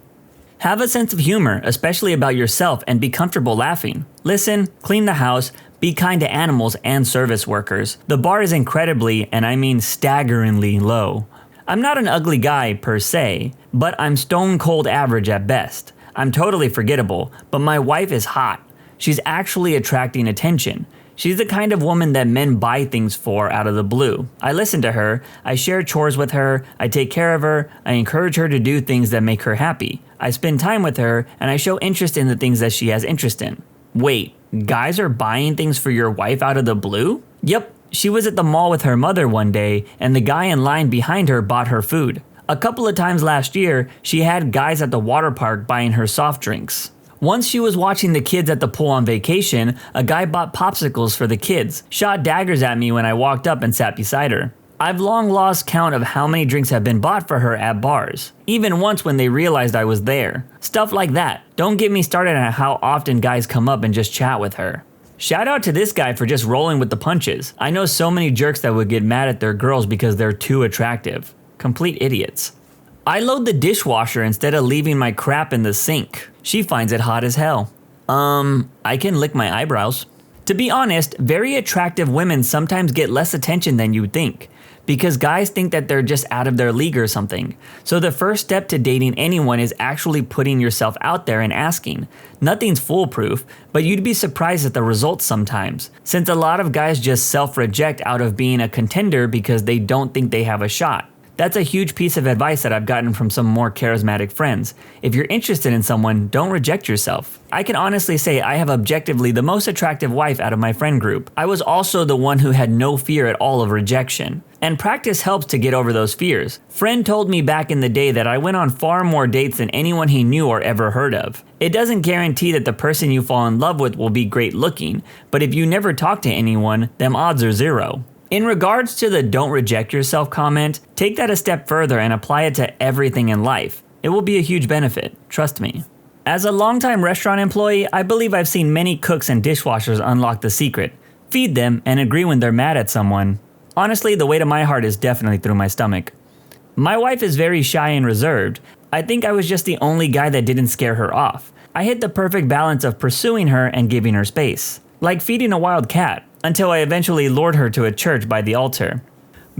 Have a sense of humor, especially about yourself, and be comfortable laughing. Listen, clean the house, be kind to animals and service workers. The bar is incredibly, and I mean staggeringly, low. I'm not an ugly guy per se, but I'm stone cold average at best. I'm totally forgettable, but my wife is hot. She's actually attracting attention. She's the kind of woman that men buy things for out of the blue. I listen to her, I share chores with her, I take care of her, I encourage her to do things that make her happy. I spend time with her, and I show interest in the things that she has interest in. Wait, guys are buying things for your wife out of the blue? Yep, she was at the mall with her mother one day, and the guy in line behind her bought her food. A couple of times last year, she had guys at the water park buying her soft drinks. Once she was watching the kids at the pool on vacation, a guy bought popsicles for the kids, shot daggers at me when I walked up and sat beside her. I've long lost count of how many drinks have been bought for her at bars, even once when they realized I was there. Stuff like that. Don't get me started on how often guys come up and just chat with her. Shout out to this guy for just rolling with the punches. I know so many jerks that would get mad at their girls because they're too attractive. Complete idiots. I load the dishwasher instead of leaving my crap in the sink. She finds it hot as hell. I can lick my eyebrows. To be honest, very attractive women sometimes get less attention than you'd think, because guys think that they're just out of their league or something. So the first step to dating anyone is actually putting yourself out there and asking. Nothing's foolproof, but you'd be surprised at the results sometimes, since a lot of guys just self-reject out of being a contender because they don't think they have a shot. That's a huge piece of advice that I've gotten from some more charismatic friends. If you're interested in someone, don't reject yourself. I can honestly say I have objectively the most attractive wife out of my friend group. I was also the one who had no fear at all of rejection. And practice helps to get over those fears. Friend told me back in the day that I went on far more dates than anyone he knew or ever heard of. It doesn't guarantee that the person you fall in love with will be great looking, but if you never talk to anyone, them odds are zero. In regards to the don't reject yourself comment, take that a step further and apply it to everything in life. It will be a huge benefit, trust me. As a longtime restaurant employee, I believe I've seen many cooks and dishwashers unlock the secret. Feed them and agree when they're mad at someone. Honestly, the weight of my heart is definitely through my stomach. My wife is very shy and reserved. I think I was just the only guy that didn't scare her off. I hit the perfect balance of pursuing her and giving her space. Like feeding a wild cat. Until I eventually lured her to a church by the altar.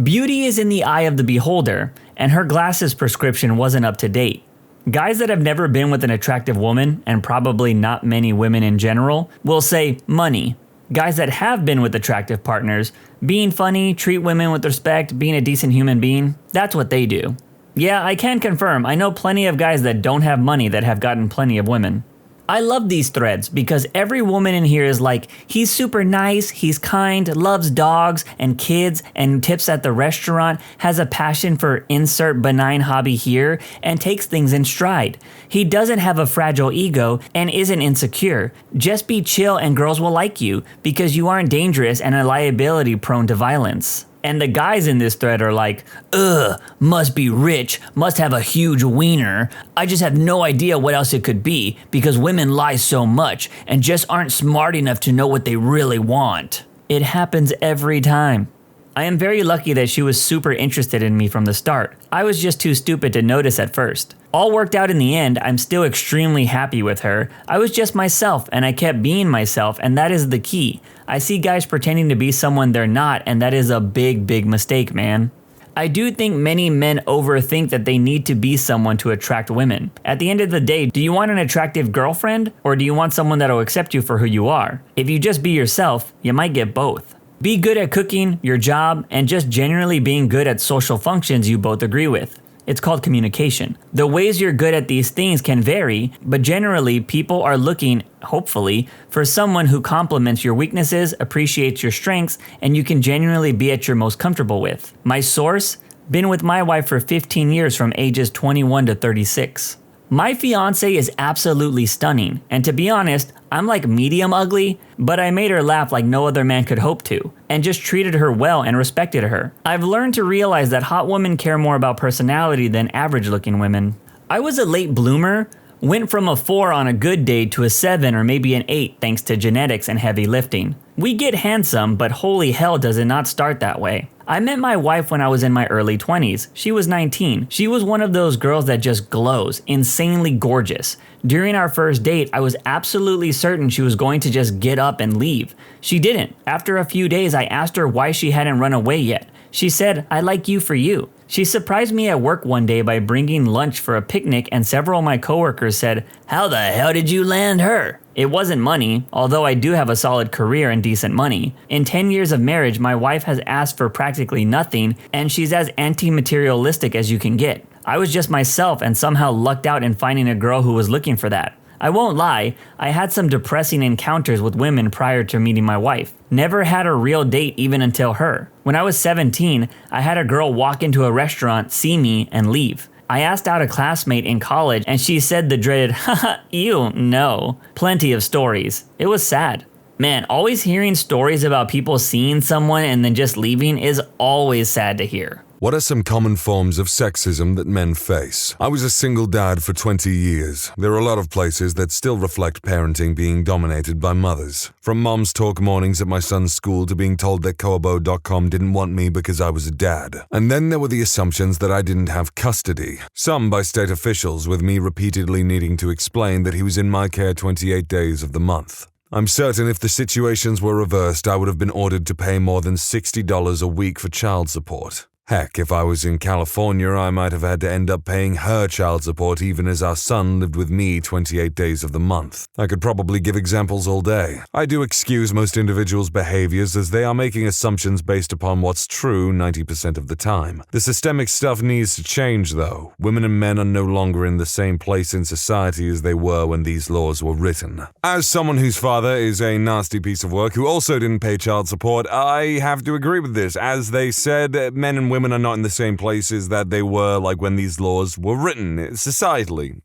Beauty is in the eye of the beholder, and her glasses prescription wasn't up to date. Guys that have never been with an attractive woman, and probably not many women in general, will say money. Guys that have been with attractive partners, being funny, treat women with respect, being a decent human being, that's what they do. Yeah, I can confirm, I know plenty of guys that don't have money that have gotten plenty of women. I love these threads because every woman in here is like, he's super nice, he's kind, loves dogs and kids and tips at the restaurant, has a passion for insert benign hobby here, and takes things in stride. He doesn't have a fragile ego and isn't insecure. Just be chill and girls will like you because you aren't dangerous and a liability prone to violence. And the guys in this thread are like, ugh, must be rich, must have a huge wiener. I just have no idea what else it could be because women lie so much and just aren't smart enough to know what they really want. It happens every time. I am very lucky that she was super interested in me from the start. I was just too stupid to notice at first. All worked out in the end. I'm still extremely happy with her. I was just myself and I kept being myself, and that is the key. I see guys pretending to be someone they're not, and that is a big mistake, man. I do think many men overthink that they need to be someone to attract women. At the end of the day, do you want an attractive girlfriend, or do you want someone that'll accept you for who you are? If you just be yourself, you might get both. Be good at cooking, your job, and just generally being good at social functions you both agree with. It's called communication. The ways you're good at these things can vary, but generally people are looking, hopefully, for someone who complements your weaknesses, appreciates your strengths, and you can genuinely be at your most comfortable with. My source? Been with my wife for 15 years from ages 21 to 36. My fiance is absolutely stunning, and to be honest, I'm like medium ugly, but I made her laugh like no other man could hope to, and just treated her well and respected her. I've learned to realize that hot women care more about personality than average looking women. I was a late bloomer, went from a 4 on a good day to a 7 or maybe an 8 thanks to genetics and heavy lifting. We get handsome, but holy hell does it not start that way. I met my wife when I was in my early 20s. She was 19. She was one of those girls that just glows, insanely gorgeous. During our first date, I was absolutely certain she was going to just get up and leave. She didn't. After a few days, I asked her why she hadn't run away yet. She said, "I like you for you." She surprised me at work one day by bringing lunch for a picnic, and several of my coworkers said, "How the hell did you land her?" It wasn't money, although I do have a solid career and decent money. In 10 years of marriage, my wife has asked for practically nothing, and she's as anti-materialistic as you can get. I was just myself and somehow lucked out in finding a girl who was looking for that. I won't lie, I had some depressing encounters with women prior to meeting my wife. Never had a real date even until her. When I was 17, I had a girl walk into a restaurant, see me, and leave. I asked out a classmate in college and she said the dreaded, haha, ew, no. Plenty of stories. It was sad. Man, always hearing stories about people seeing someone and then just leaving is always sad to hear. What are some common forms of sexism that men face? I was a single dad for 20 years. There are a lot of places that still reflect parenting being dominated by mothers. From mom's talk mornings at my son's school to being told that Kobo.com didn't want me because I was a dad. And then there were the assumptions that I didn't have custody. Some by state officials, with me repeatedly needing to explain that he was in my care 28 days of the month. I'm certain if the situations were reversed, I would have been ordered to pay more than $60 a week for child support. Heck, if I was in California, I might have had to end up paying her child support even as our son lived with me 28 days of the month. I could probably give examples all day. I do excuse most individuals' behaviors as they are making assumptions based upon what's true 90% of the time. The systemic stuff needs to change though. Women and men are no longer in the same place in society as they were when these laws were written. As someone whose father is a nasty piece of work who also didn't pay child support, I have to agree with this. As they said, men and women are not in the same places that they were like when these laws were written, societally,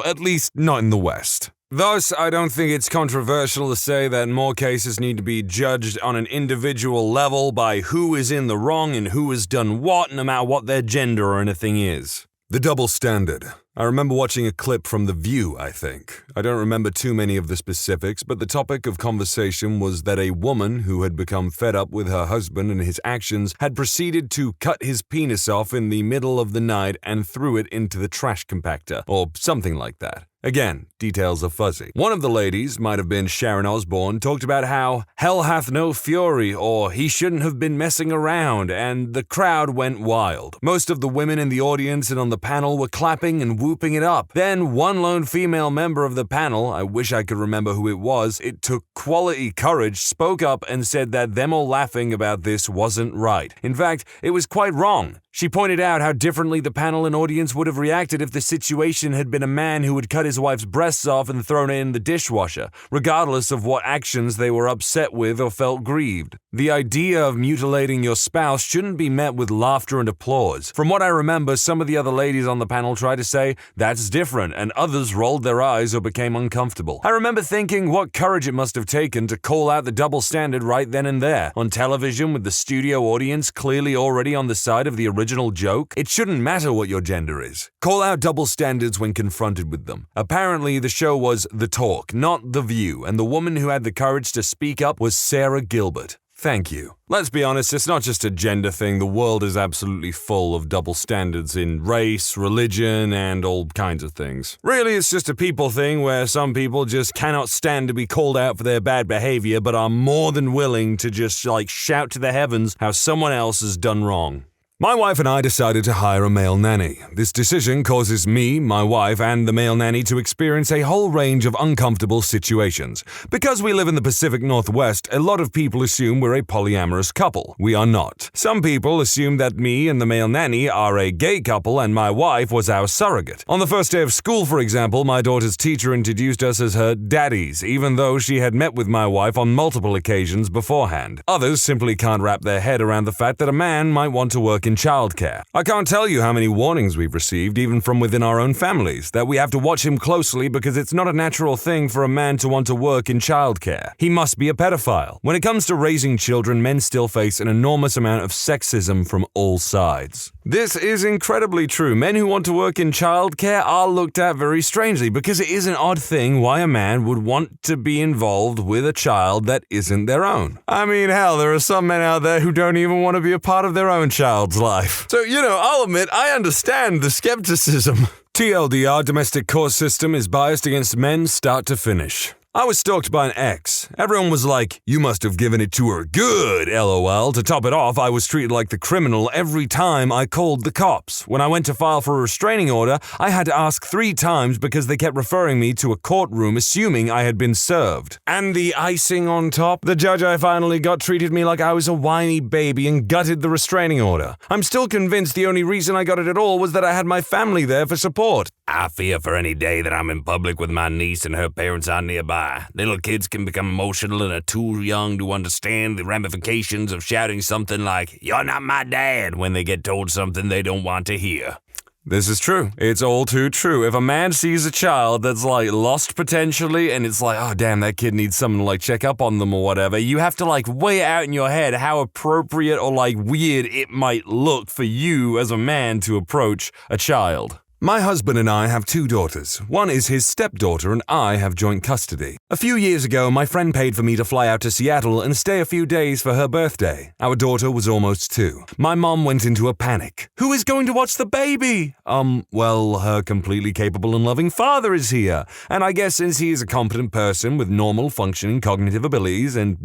at least not in the West. Thus, I don't think it's controversial to say that more cases need to be judged on an individual level by who is in the wrong and who has done what, no matter what their gender or anything is. The double standard. I remember watching a clip from The View, I think. I don't remember too many of the specifics, but the topic of conversation was that a woman who had become fed up with her husband and his actions had proceeded to cut his penis off in the middle of the night and threw it into the trash compactor, or something like that. Again, details are fuzzy. One of the ladies, might have been Sharon Osbourne, talked about how hell hath no fury or he shouldn't have been messing around, and the crowd went wild. Most of the women in the audience and on the panel were clapping and whooping it up. Then one lone female member of the panel, I wish I could remember who it was, it took quality courage, spoke up and said that them all laughing about this wasn't right. In fact, it was quite wrong. She pointed out how differently the panel and audience would have reacted if the situation had been a man who had cut his wife's breasts off and thrown it in the dishwasher, regardless of what actions they were upset with or felt grieved. The idea of mutilating your spouse shouldn't be met with laughter and applause. From what I remember, some of the other ladies on the panel tried to say, that's different, and others rolled their eyes or became uncomfortable. I remember thinking what courage it must have taken to call out the double standard right then and there, on television with the studio audience clearly already on the side of the original joke. It shouldn't matter what your gender is. Call out double standards when confronted with them. Apparently, the show was The Talk, not The View, and the woman who had the courage to speak up was Sarah Gilbert. Thank you. Let's be honest, it's not just a gender thing. The world is absolutely full of double standards in race, religion, and all kinds of things. Really, it's just a people thing where some people just cannot stand to be called out for their bad behavior, but are more than willing to just, shout to the heavens how someone else has done wrong. My wife and I decided to hire a male nanny. This decision causes me, my wife, and the male nanny to experience a whole range of uncomfortable situations. Because we live in the Pacific Northwest, a lot of people assume we're a polyamorous couple. We are not. Some people assume that me and the male nanny are a gay couple and my wife was our surrogate. On the first day of school, for example, my daughter's teacher introduced us as her daddies, even though she had met with my wife on multiple occasions beforehand. Others simply can't wrap their head around the fact that a man might want to work in childcare. I can't tell you how many warnings we've received, even from within our own families, that we have to watch him closely because it's not a natural thing for a man to want to work in childcare. He must be a pedophile. When it comes to raising children, men still face an enormous amount of sexism from all sides. This is incredibly true. Men who want to work in childcare are looked at very strangely because it is an odd thing why a man would want to be involved with a child that isn't their own. I mean, hell, there are some men out there who don't even want to be a part of their own child's life. So, I'll admit, I understand the skepticism. TLDR, domestic court system is biased against men start to finish. I was stalked by an ex. Everyone was like, "You must have given it to her good, LOL." To top it off, I was treated like the criminal every time I called the cops. When I went to file for a restraining order, I had to ask 3 times because they kept referring me to a courtroom assuming I had been served. And the icing on top, the judge I finally got treated me like I was a whiny baby and gutted the restraining order. I'm still convinced the only reason I got it at all was that I had my family there for support. I fear for any day that I'm in public with my niece and her parents are nearby. Little kids can become emotional and are too young to understand the ramifications of shouting something like, "You're not my dad," when they get told something they don't want to hear. This is true. It's all too true. If a man sees a child that's lost potentially and it's like, oh damn, that kid needs someone to check up on them or whatever, you have to weigh it out in your head how appropriate or weird it might look for you as a man to approach a child. My husband and I have 2 daughters. One is his stepdaughter and I have joint custody. A few years ago, my friend paid for me to fly out to Seattle and stay a few days for her birthday. Our daughter was almost 2. My mom went into a panic. Who is going to watch the baby? Well, her completely capable and loving father is here. And I guess since he is a competent person with normal functioning cognitive abilities and,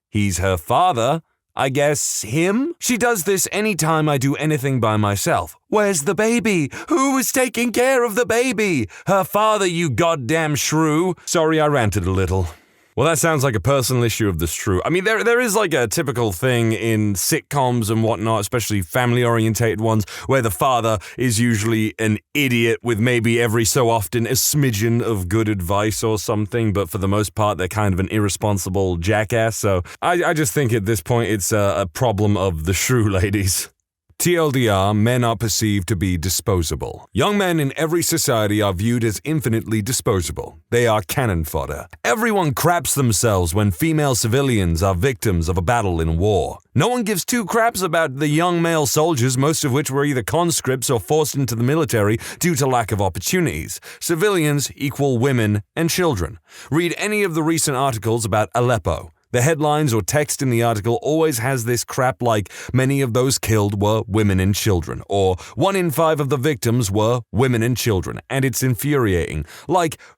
he's her father, I guess him? She does this anytime I do anything by myself. Where's the baby? Who is taking care of the baby? Her father, you goddamn shrew. Sorry, I ranted a little. Well, that sounds like a personal issue of the shrew. I mean, there is a typical thing in sitcoms and whatnot, especially family-orientated ones, where the father is usually an idiot with maybe every so often a smidgen of good advice or something, but for the most part, they're kind of an irresponsible jackass. So I just think at this point it's a problem of the shrew ladies. TLDR, men are perceived to be disposable. Young men in every society are viewed as infinitely disposable. They are cannon fodder. Everyone craps themselves when female civilians are victims of a battle in war. No one gives 2 craps about the young male soldiers, most of which were either conscripts or forced into the military due to lack of opportunities. Civilians equal women and children. Read any of the recent articles about Aleppo. The headlines or text in the article always has this crap like, many of those killed were women and children, or 1 in 5 of the victims were women and children, and it's infuriating.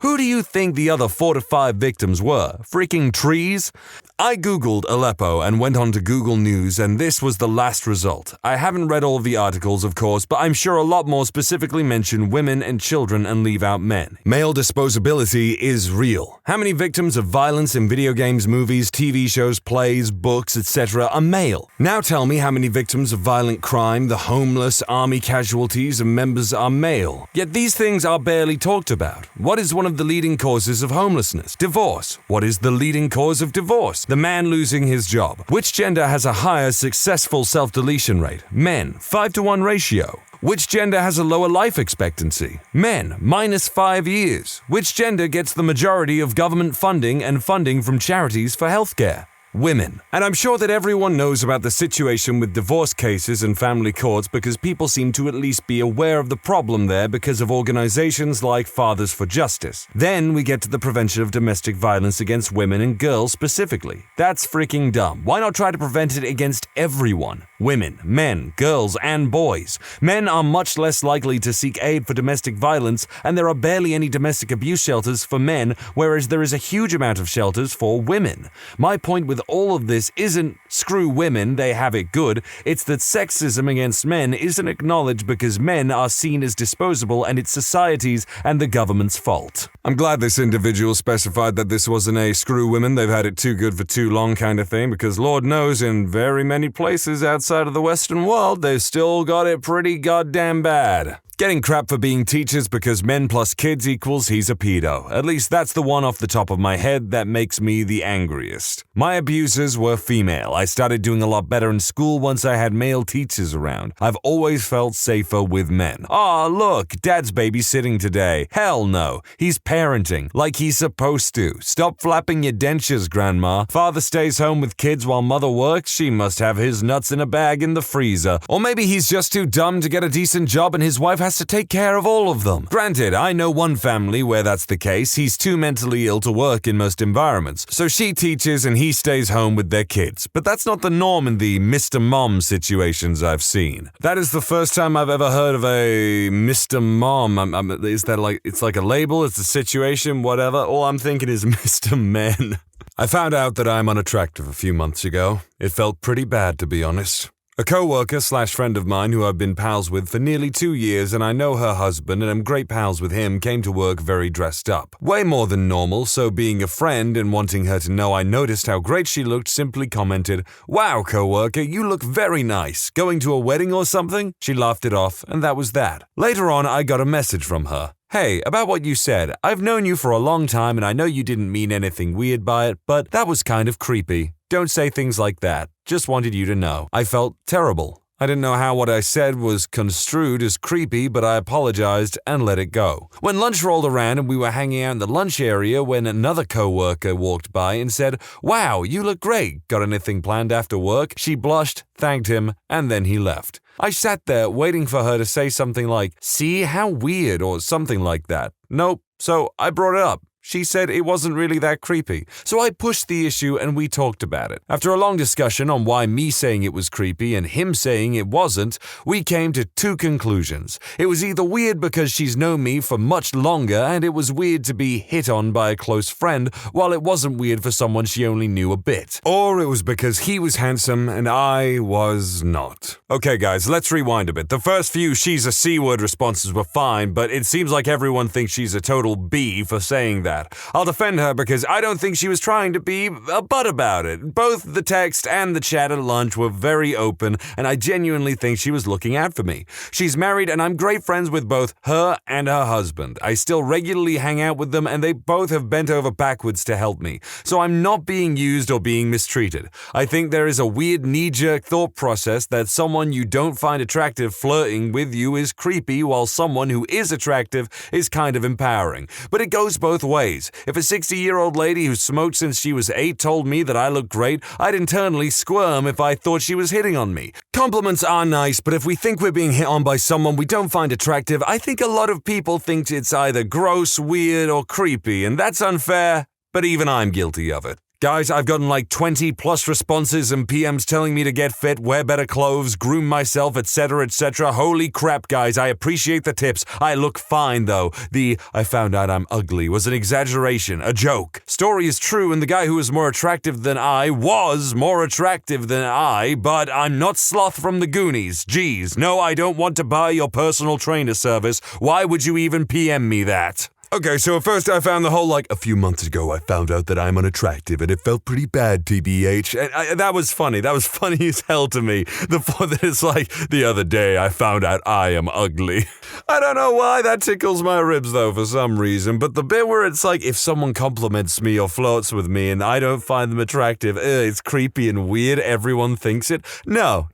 Who do you think the other 4 to 5 victims were? Freaking trees? I googled Aleppo and went on to Google News, and this was the last result. I haven't read all of the articles, of course, but I'm sure a lot more specifically mention women and children and leave out men. Male disposability is real. How many victims of violence in video games, movies, TV shows, plays, books, etc. are male? Now tell me how many victims of violent crime, the homeless, army casualties, and members are male. Yet these things are barely talked about. What is one of the leading causes of homelessness? Divorce. What is the leading cause of divorce? The man losing his job. Which gender has a higher successful self-deletion rate? Men, 5-to-1 ratio. Which gender has a lower life expectancy? Men, -5 years. Which gender gets the majority of government funding and funding from charities for healthcare? Women. And I'm sure that everyone knows about the situation with divorce cases and family courts because people seem to at least be aware of the problem there because of organizations like Fathers for Justice. Then we get to the prevention of domestic violence against women and girls specifically. That's freaking dumb. Why not try to prevent it against everyone? Women, men, girls, and boys. Men are much less likely to seek aid for domestic violence, and there are barely any domestic abuse shelters for men, whereas there is a huge amount of shelters for women. My point with all of this isn't screw women, they have it good. It's that sexism against men isn't acknowledged because men are seen as disposable, and it's society's and the government's fault. I'm glad this individual specified that this wasn't a screw women, they've had it too good for too long kind of thing, because Lord knows in very many places outside of the Western world, they've still got it pretty goddamn bad. Getting crap for being teachers because men plus kids equals he's a pedo. At least that's the one off the top of my head that makes me the angriest. My abusers were female. I started doing a lot better in school once I had male teachers around. I've always felt safer with men. Aw, look, Dad's babysitting today. Hell no. He's parenting, like he's supposed to. Stop flapping your dentures, Grandma. Father stays home with kids while Mother works. She must have his nuts in a bag in the freezer. Or maybe he's just too dumb to get a decent job and his wife has to take care of all of them. Granted, I know one family where that's the case. He's too mentally ill to work in most environments, so she teaches and he stays home with their kids. But that's not the norm in the Mr. Mom situations I've seen. That is the first time I've ever heard of a Mr. Mom. Is that like, it's like a label, it's a situation, whatever? All I'm thinking is Mr. Men. I found out that I'm unattractive a few months ago. It felt pretty bad, to be honest. A co-worker/friend of mine who I've been pals with for nearly 2 years, and I know her husband and am great pals with him, came to work very dressed up. Way more than normal, so being a friend and wanting her to know I noticed how great she looked, simply commented, "Wow, co-worker, you look very nice. Going to a wedding or something?" She laughed it off, and that was that. Later on, I got a message from her. "Hey, about what you said, I've known you for a long time and I know you didn't mean anything weird by it, but that was kind of creepy. Don't say things like that. Just wanted you to know." I felt terrible. I didn't know how what I said was construed as creepy, but I apologized and let it go. When lunch rolled around and we were hanging out in the lunch area when another co-worker walked by and said, "Wow, you look great. Got anything planned after work?" She blushed, thanked him, and then he left. I sat there waiting for her to say something like, "See, how weird," or something like that. Nope, so I brought it up. She said it wasn't really that creepy, so I pushed the issue and we talked about it. After a long discussion on why me saying it was creepy and him saying it wasn't, we came to two conclusions. It was either weird because she's known me for much longer and it was weird to be hit on by a close friend, while it wasn't weird for someone she only knew a bit. Or it was because he was handsome and I was not. Okay guys, let's rewind a bit. The first few "she's a C-word" responses were fine, but it seems like everyone thinks she's a total B for saying that. I'll defend her because I don't think she was trying to be a butt about it. Both the text and the chat at lunch were very open, and I genuinely think she was looking out for me. She's married, and I'm great friends with both her and her husband. I still regularly hang out with them, and they both have bent over backwards to help me. So I'm not being used or being mistreated. I think there is a weird knee-jerk thought process that someone you don't find attractive flirting with you is creepy, while someone who is attractive is kind of empowering. But it goes both ways. If a 60-year-old lady who smoked since she was 8 told me that I looked great, I'd internally squirm if I thought she was hitting on me. Compliments are nice, but if we think we're being hit on by someone we don't find attractive, I think a lot of people think it's either gross, weird, or creepy, and that's unfair, but even I'm guilty of it. Guys, I've gotten like 20 plus responses and PMs telling me to get fit, wear better clothes, groom myself, etc., etc. Holy crap, guys, I appreciate the tips. I look fine, though. The "I found out I'm ugly" was an exaggeration, a joke. Story is true, and the guy who was more attractive than I was more attractive than I, but I'm not Sloth from the Goonies. Geez, no, I don't want to buy your personal trainer service. Why would you even PM me that? Okay, so at first I found the whole, like, "a few months ago I found out that I'm unattractive and it felt pretty bad, TBH. And that was funny. That was funny as hell to me. The part that it's like, "The other day I found out I am ugly." I don't know why that tickles my ribs, though, for some reason. But the bit where it's like, if someone compliments me or flirts with me and I don't find them attractive, it's creepy and weird, everyone thinks it. No,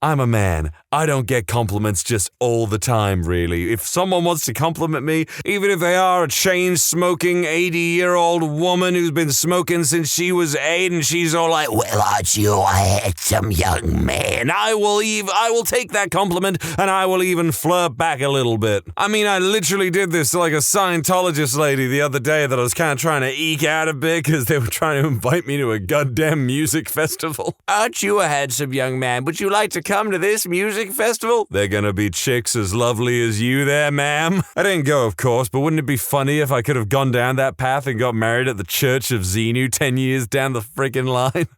I'm a man. I don't get compliments just all the time, really. If someone wants to compliment me, even if they are, a chain-smoking 80-year-old woman who's been smoking since she was 8, and she's all like, well, aren't you a handsome young man? I will take that compliment, and I will even flirt back a little bit. I mean, I literally did this to like a Scientologist lady the other day that I was kind of trying to eke out a bit because they were trying to invite me to a goddamn music festival. Aren't you a handsome young man? Would you like to come to this music festival? They're gonna be chicks as lovely as you there, ma'am. I didn't go, of course, but wouldn't it be funny if I could have gone down that path and got married at the Church of Xenu 10 years down the friggin' line?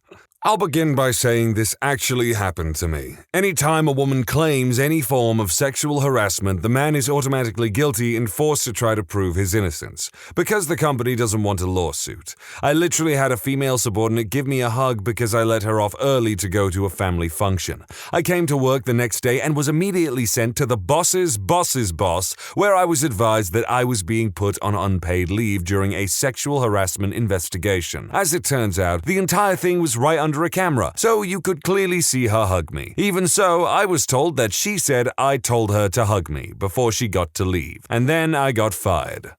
I'll begin by saying this actually happened to me. Anytime a woman claims any form of sexual harassment, the man is automatically guilty and forced to try to prove his innocence, because the company doesn't want a lawsuit. I literally had a female subordinate give me a hug because I let her off early to go to a family function. I came to work the next day and was immediately sent to the boss's boss's boss, where I was advised that I was being put on unpaid leave during a sexual harassment investigation. As it turns out, the entire thing was right under a camera, so you could clearly see her hug me. Even so, I was told that she said I told her to hug me before she got to leave, and then I got fired.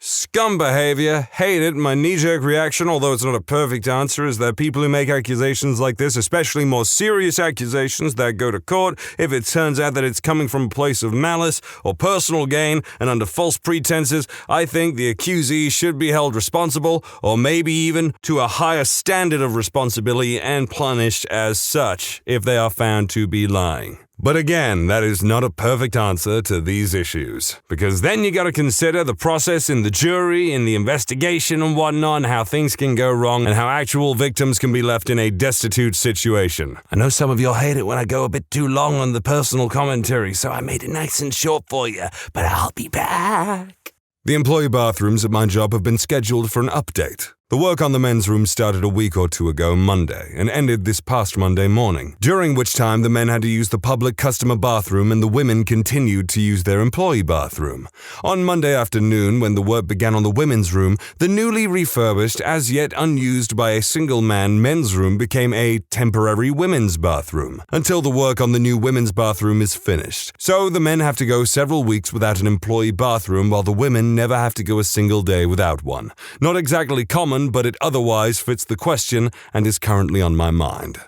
Scum behavior, hate it. My knee-jerk reaction, although it's not a perfect answer, is that people who make accusations like this, especially more serious accusations that go to court, if it turns out that it's coming from a place of malice or personal gain and under false pretenses, I think the accusee should be held responsible, or maybe even to a higher standard of responsibility and punished as such if they are found to be lying. But again, that is not a perfect answer to these issues, because then you gotta consider the process in the jury, in the investigation and whatnot, and how things can go wrong, and how actual victims can be left in a destitute situation. I know some of y'all hate it when I go a bit too long on the personal commentary, so I made it nice and short for you, but I'll be back. The employee bathrooms at my job have been scheduled for an update. The work on the men's room started a week or two ago Monday and ended this past Monday morning, during which time the men had to use the public customer bathroom and the women continued to use their employee bathroom. On Monday afternoon, when the work began on the women's room, the newly refurbished, as yet unused by a single man men's room became a temporary women's bathroom, until the work on the new women's bathroom is finished. So the men have to go several weeks without an employee bathroom while the women never have to go a single day without one. Not exactly common, but it otherwise fits the question and is currently on my mind.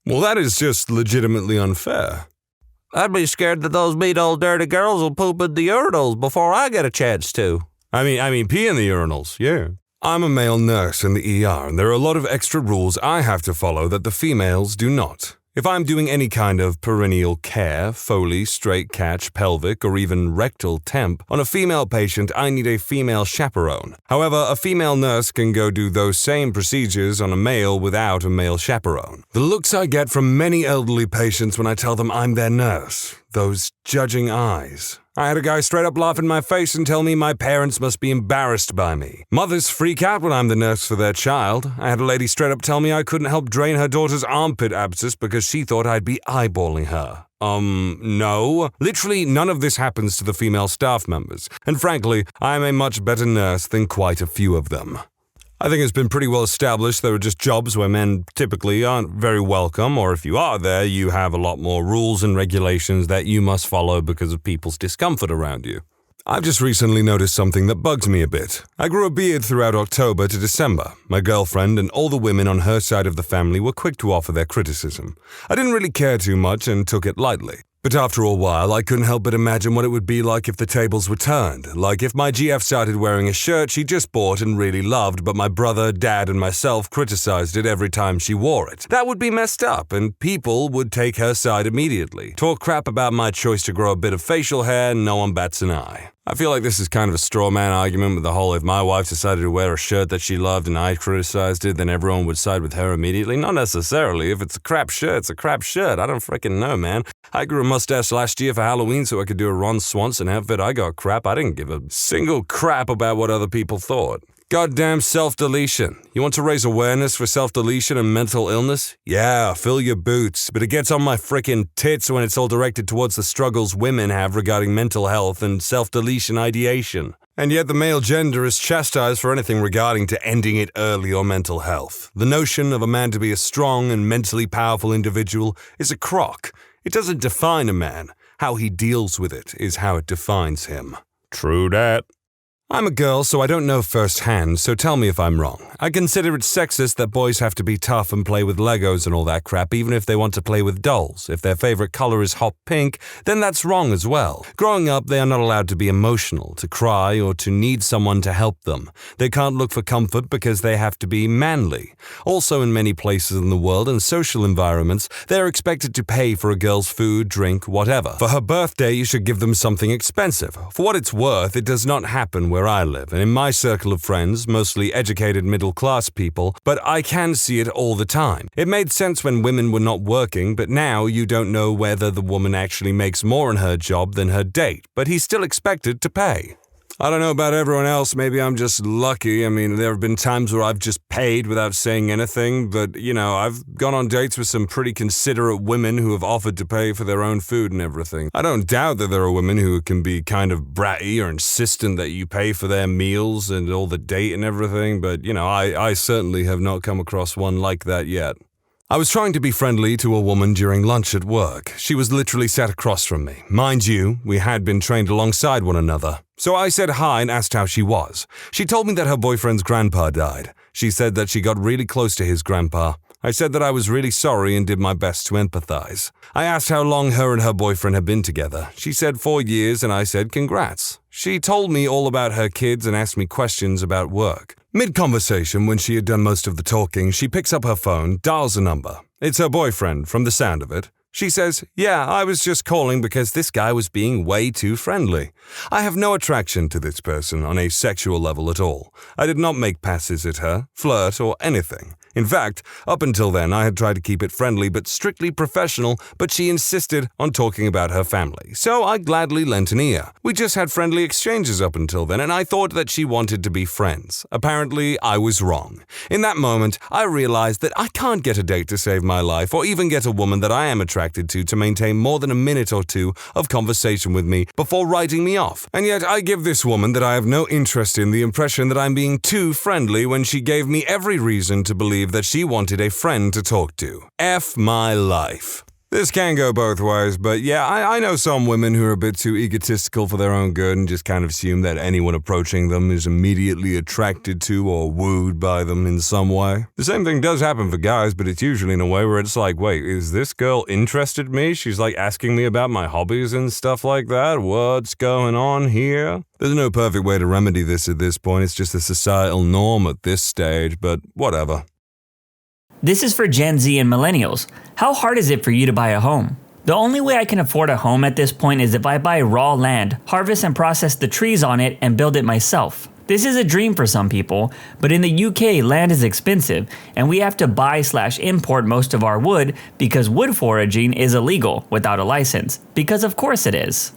Well, that is just legitimately unfair. I'd be scared that those mean old dirty girls will poop in the urinals before I get a chance to. I mean pee in the urinals, yeah. I'm a male nurse in the ER, and there are a lot of extra rules I have to follow that the females do not. If I'm doing any kind of perineal care, Foley, straight catch, pelvic, or even rectal temp, on a female patient, I need a female chaperone. However, a female nurse can go do those same procedures on a male without a male chaperone. The looks I get from many elderly patients when I tell them I'm their nurse, those judging eyes. I had a guy straight up laugh in my face and tell me my parents must be embarrassed by me. Mothers freak out when I'm the nurse for their child. I had a lady straight up tell me I couldn't help drain her daughter's armpit abscess because she thought I'd be eyeballing her. No. Literally none of this happens to the female staff members. And frankly, I'm a much better nurse than quite a few of them. I think it's been pretty well established there are just jobs where men typically aren't very welcome, or if you are there, you have a lot more rules and regulations that you must follow because of people's discomfort around you. I've just recently noticed something that bugs me a bit. I grew a beard throughout October to December. My girlfriend and all the women on her side of the family were quick to offer their criticism. I didn't really care too much and took it lightly. But after a while, I couldn't help but imagine what it would be like if the tables were turned. Like if my GF started wearing a shirt she just bought and really loved, but my brother, dad, and myself criticized it every time she wore it. That would be messed up, and people would take her side immediately. Talk crap about my choice to grow a bit of facial hair, and no one bats an eye. I feel like this is kind of a straw man argument with the whole if my wife decided to wear a shirt that she loved and I criticized it, then everyone would side with her immediately. Not necessarily. If it's a crap shirt, it's a crap shirt. I don't freaking know, man. I grew a mustache last year for Halloween so I could do a Ron Swanson outfit. I got crap. I didn't give a single crap about what other people thought. Goddamn self-deletion. You want to raise awareness for self-deletion and mental illness? Yeah, fill your boots. But it gets on my frickin' tits when it's all directed towards the struggles women have regarding mental health and self-deletion ideation. And yet the male gender is chastised for anything regarding to ending it early or mental health. The notion of a man to be a strong and mentally powerful individual is a crock. It doesn't define a man. How he deals with it is how it defines him. True dat. I'm a girl, so I don't know firsthand, so tell me if I'm wrong. I consider it sexist that boys have to be tough and play with Legos and all that crap, even if they want to play with dolls. If their favorite color is hot pink, then that's wrong as well. Growing up, they are not allowed to be emotional, to cry, or to need someone to help them. They can't look for comfort because they have to be manly. Also, in many places in the world and social environments, they are expected to pay for a girl's food, drink, whatever. For her birthday, you should give them something expensive. For what it's worth, it does not happen where I live, and in my circle of friends, mostly educated middle-class people, but I can see it all the time. It made sense when women were not working, but now you don't know whether the woman actually makes more in her job than her date, but he's still expected to pay. I don't know about everyone else, maybe I'm just lucky. I mean, there have been times where I've just paid without saying anything, but, I've gone on dates with some pretty considerate women who have offered to pay for their own food and everything. I don't doubt that there are women who can be kind of bratty or insistent that you pay for their meals and all the date and everything, but, I certainly have not come across one like that yet. I was trying to be friendly to a woman during lunch at work. She was literally sat across from me. Mind you, we had been trained alongside one another. So I said hi and asked how she was. She told me that her boyfriend's grandpa died. She said that she got really close to his grandpa. I said that I was really sorry and did my best to empathize. I asked how long her and her boyfriend had been together. She said 4 years and I said congrats. She told me all about her kids and asked me questions about work. Mid-conversation, when she had done most of the talking, she picks up her phone, dials a number. It's her boyfriend, from the sound of it. She says, "Yeah, I was just calling because this guy was being way too friendly. I have no attraction to this person on a sexual level at all. I did not make passes at her, flirt, or anything. In fact, up until then, I had tried to keep it friendly but strictly professional, but she insisted on talking about her family, so I gladly lent an ear. We just had friendly exchanges up until then, and I thought that she wanted to be friends. Apparently, I was wrong. In that moment, I realized that I can't get a date to save my life, or even get a woman that I am attracted to maintain more than a minute or two of conversation with me before writing me off. And yet, I give this woman that I have no interest in the impression that I'm being too friendly when she gave me every reason to believe that she wanted a friend to talk to. F my life. This can go both ways, but yeah, I know some women who are a bit too egotistical for their own good and just kind of assume that anyone approaching them is immediately attracted to or wooed by them in some way. The same thing does happen for guys, but it's usually in a way where it's like, wait, is this girl interested in me? She's like asking me about my hobbies and stuff like that? What's going on here? There's no perfect way to remedy this at this point, it's just a societal norm at this stage, but whatever. This is for Gen Z and millennials. How hard is it for you to buy a home? The only way I can afford a home at this point is if I buy raw land, harvest and process the trees on it, and build it myself. This is a dream for some people, but in the UK, land is expensive, and we have to buy/import most of our wood because wood foraging is illegal without a license, because of course it is.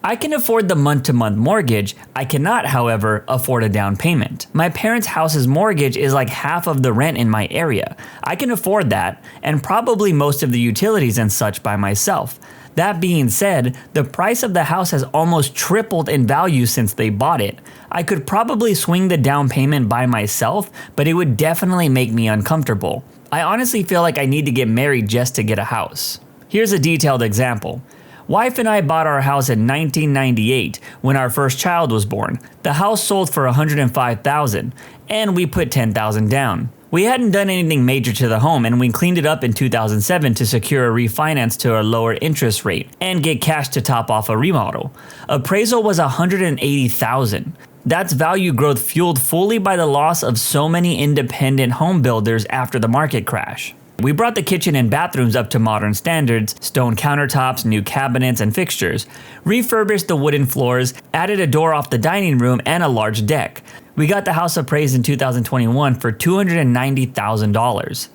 I can afford the month-to-month mortgage. I cannot, however, afford a down payment. My parents' house's mortgage is like half of the rent in my area. I can afford that, and probably most of the utilities and such by myself. That being said, the price of the house has almost tripled in value since they bought it. I could probably swing the down payment by myself, but it would definitely make me uncomfortable. I honestly feel like I need to get married just to get a house. Here's a detailed example. Wife and I bought our house in 1998 when our first child was born. The house sold for $105,000 and we put $10,000 down. We hadn't done anything major to the home and we cleaned it up in 2007 to secure a refinance to a lower interest rate and get cash to top off a remodel. Appraisal was $180,000. That's value growth fueled fully by the loss of so many independent home builders after the market crash. We brought the kitchen and bathrooms up to modern standards, stone countertops, new cabinets and fixtures, refurbished the wooden floors, added a door off the dining room and a large deck. We got the house appraised in 2021 for $290,000.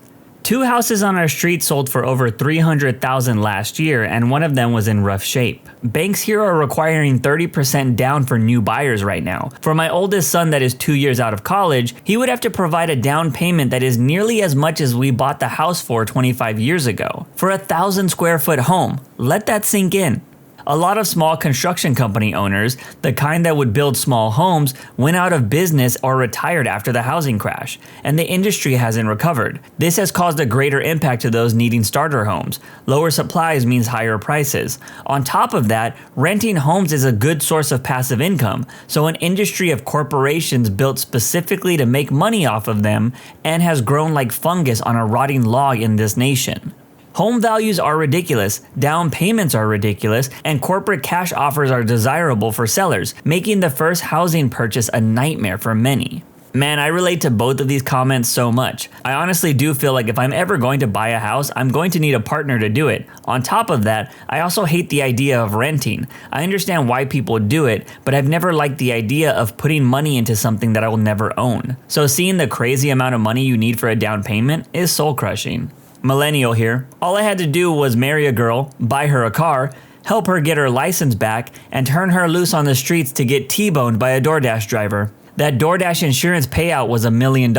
2 houses on our street sold for over $300,000 last year, and one of them was in rough shape. Banks here are requiring 30% down for new buyers right now. For my oldest son that is 2 years out of college, he would have to provide a down payment that is nearly as much as we bought the house for 25 years ago. For a 1,000 square foot home. Let that sink in. A lot of small construction company owners, the kind that would build small homes, went out of business or retired after the housing crash, and the industry hasn't recovered. This has caused a greater impact to those needing starter homes. Lower supplies means higher prices. On top of that, renting homes is a good source of passive income, so an industry of corporations built specifically to make money off of them and has grown like fungus on a rotting log in this nation. Home values are ridiculous, down payments are ridiculous, and corporate cash offers are desirable for sellers, making the first housing purchase a nightmare for many. Man, I relate to both of these comments so much. I honestly do feel like if I'm ever going to buy a house, I'm going to need a partner to do it. On top of that, I also hate the idea of renting. I understand why people do it, but I've never liked the idea of putting money into something that I will never own. So seeing the crazy amount of money you need for a down payment is soul crushing. Millennial here. All I had to do was marry a girl, buy her a car, help her get her license back, and turn her loose on the streets to get T-boned by a DoorDash driver. That DoorDash insurance payout was $1 million.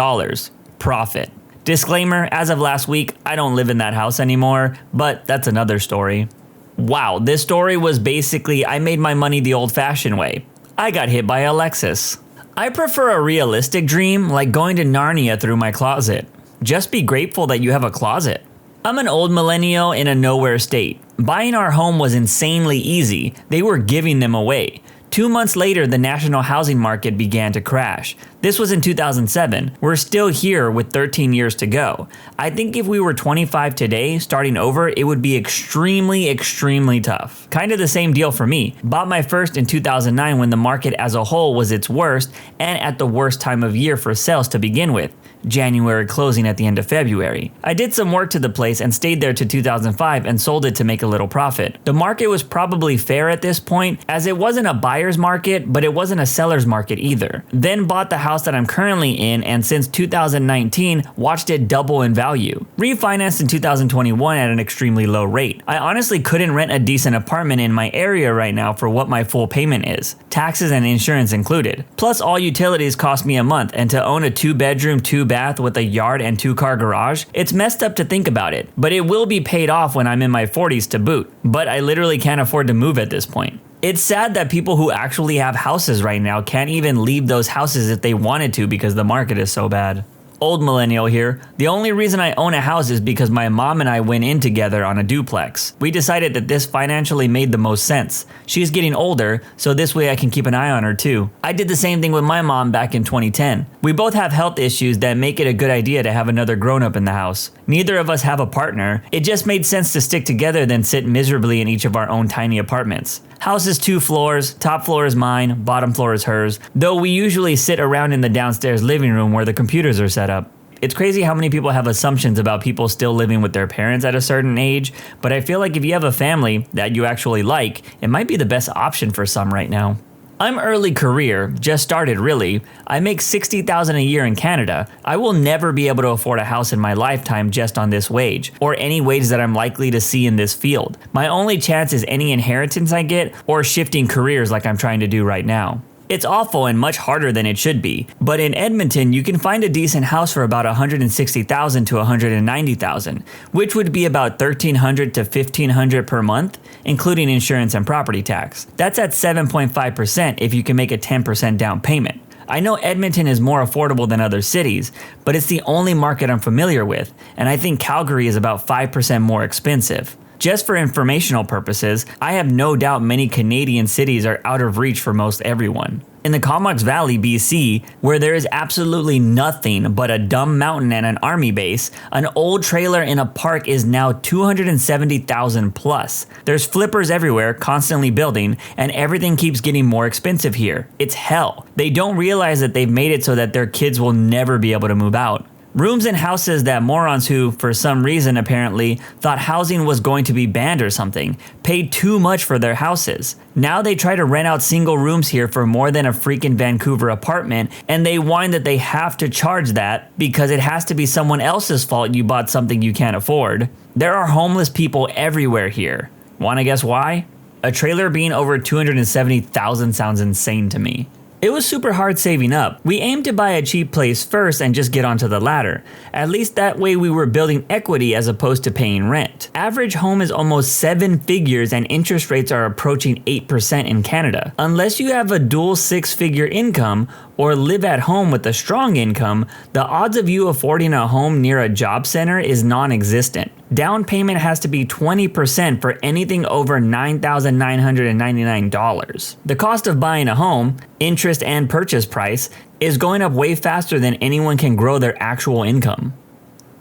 Profit. Disclaimer, as of last week, I don't live in that house anymore, but that's another story. Wow, this story was basically I made my money the old-fashioned way. I got hit by a Lexus. I prefer a realistic dream, like going to Narnia through my closet. Just be grateful that you have a closet. I'm an old millennial in a nowhere state. Buying our home was insanely easy. They were giving them away. 2 months later, the national housing market began to crash. This was in 2007. We're still here with 13 years to go. I think if we were 25 today, starting over, it would be extremely tough. Kind of the same deal for me. Bought my first in 2009 when the market as a whole was its worst and at the worst time of year for sales to begin with. January closing at the end of February. I did some work to the place and stayed there to 2005 and sold it to make a little profit. The market was probably fair at this point, as it wasn't a buyer's market, but it wasn't a seller's market either. Then bought the house that I'm currently in, and since 2019, watched it double in value. Refinanced in 2021 at an extremely low rate. I honestly couldn't rent a decent apartment in my area right now for what my full payment is. Taxes and insurance included. Plus all utilities cost me a month, and to own a 2-bedroom, 2-bath with a yard and 2-car garage, it's messed up to think about it, but it will be paid off when I'm in my 40s to boot. But I literally can't afford to move at this point. It's sad that people who actually have houses right now can't even leave those houses if they wanted to because the market is so bad. Old millennial here. The only reason I own a house is because my mom and I went in together on a duplex. We decided that this financially made the most sense. She's getting older, so this way I can keep an eye on her too. I did the same thing with my mom back in 2010. We both have health issues that make it a good idea to have another grown-up in the house. Neither of us have a partner. It just made sense to stick together than sit miserably in each of our own tiny apartments. House is 2 floors, top floor is mine, bottom floor is hers, though we usually sit around in the downstairs living room where the computers are set up. It's crazy how many people have assumptions about people still living with their parents at a certain age, but I feel like if you have a family that you actually like, it might be the best option for some right now. I'm early career, just started really. I make $60,000 a year in Canada. I will never be able to afford a house in my lifetime just on this wage, or any wage that I'm likely to see in this field. My only chance is any inheritance I get, or shifting careers like I'm trying to do right now. It's awful and much harder than it should be, but in Edmonton you can find a decent house for about $160,000 to $190,000, which would be about $1,300 to $1,500 per month, including insurance and property tax. That's at 7.5% if you can make a 10% down payment. I know Edmonton is more affordable than other cities, but it's the only market I'm familiar with, and I think Calgary is about 5% more expensive. Just for informational purposes, I have no doubt many Canadian cities are out of reach for most everyone. In the Comox Valley, BC, where there is absolutely nothing but a dumb mountain and an army base, an old trailer in a park is now $270,000 plus. There's flippers everywhere, constantly building, and everything keeps getting more expensive here. It's hell. They don't realize that they've made it so that their kids will never be able to move out. Rooms in houses that morons who, for some reason apparently, thought housing was going to be banned or something, paid too much for their houses. Now they try to rent out single rooms here for more than a freaking Vancouver apartment, and they whine that they have to charge that because it has to be someone else's fault you bought something you can't afford. There are homeless people everywhere here. Wanna guess why? A trailer being over $270,000 sounds insane to me. It was super hard saving up. We aimed to buy a cheap place first and just get onto the ladder. At least that way we were building equity as opposed to paying rent. Average home is almost 7 figures and interest rates are approaching 8% in Canada. Unless you have a dual 6-figure income or live at home with a strong income, the odds of you affording a home near a job center is non-existent. Down payment has to be 20% for anything over $9,999. The cost of buying a home, interest and purchase price, is going up way faster than anyone can grow their actual income.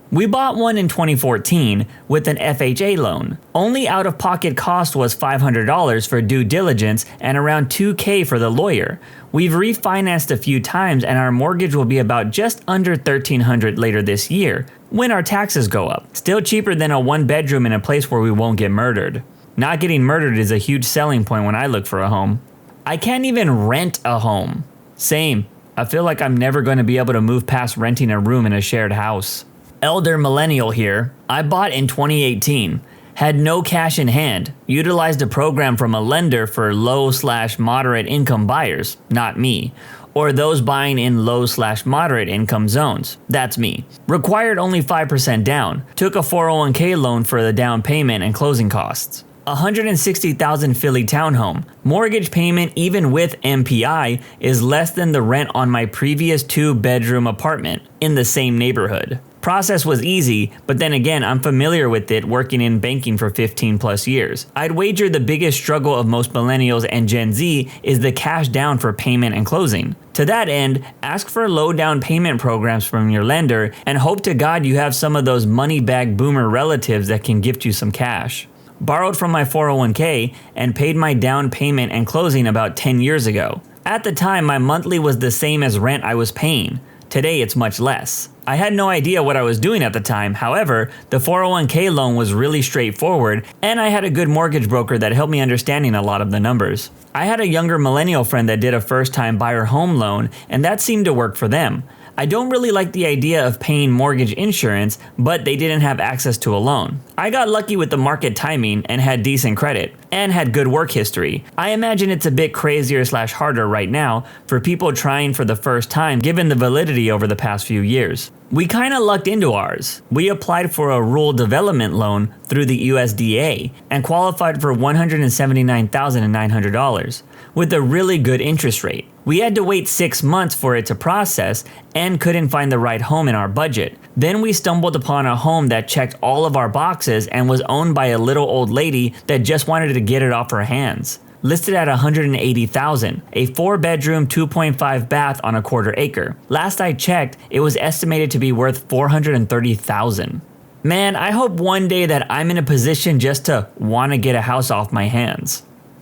We bought one in 2014 with an FHA loan. Only out-of-pocket cost was $500 for due diligence and around $2,000 for the lawyer. We've refinanced a few times and our mortgage will be about just under $1,300 later this year, when our taxes go up. Still cheaper than a 1-bedroom in a place where we won't get murdered. Not getting murdered is a huge selling point when I look for a home. I can't even rent a home. Same. I feel like I'm never going to be able to move past renting a room in a shared house. Elder millennial here. I bought in 2018. Had no cash in hand. Utilized a program from a lender for low/moderate income buyers. Not me. Or those buying in low/moderate income zones. That's me. Required only 5% down. Took a 401k loan for the down payment and closing costs. $160,000 Philly townhome. Mortgage payment even with MPI is less than the rent on my previous 2-bedroom apartment in the same neighborhood. Process was easy, but then again, I'm familiar with it working in banking for 15 plus years. I'd wager the biggest struggle of most millennials and Gen Z is the cash down for payment and closing. To that end, ask for low down payment programs from your lender and hope to God you have some of those money bag boomer relatives that can gift you some cash. Borrowed from my 401k and paid my down payment and closing about 10 years ago. At the time, my monthly was the same as rent I was paying. Today, it's much less. I had no idea what I was doing at the time. However, the 401k loan was really straightforward, and I had a good mortgage broker that helped me understanding a lot of the numbers. I had a younger millennial friend that did a first-time buyer home loan, and that seemed to work for them. I don't really like the idea of paying mortgage insurance, but they didn't have access to a loan. I got lucky with the market timing and had decent credit, and had good work history. I imagine it's a bit crazier/harder right now for people trying for the first time given the validity over the past few years. We kinda lucked into ours. We applied for a rural development loan through the USDA and qualified for $179,900 with a really good interest rate. We had to wait 6 months for it to process and couldn't find the right home in our budget. Then we stumbled upon a home that checked all of our boxes and was owned by a little old lady that just wanted to get it off her hands. Listed at $180,000, a 4-bedroom, 2.5 bath on a 1/4 acre. Last I checked, it was estimated to be worth $430,000. Man, I hope one day that I'm in a position just to want to get a house off my hands.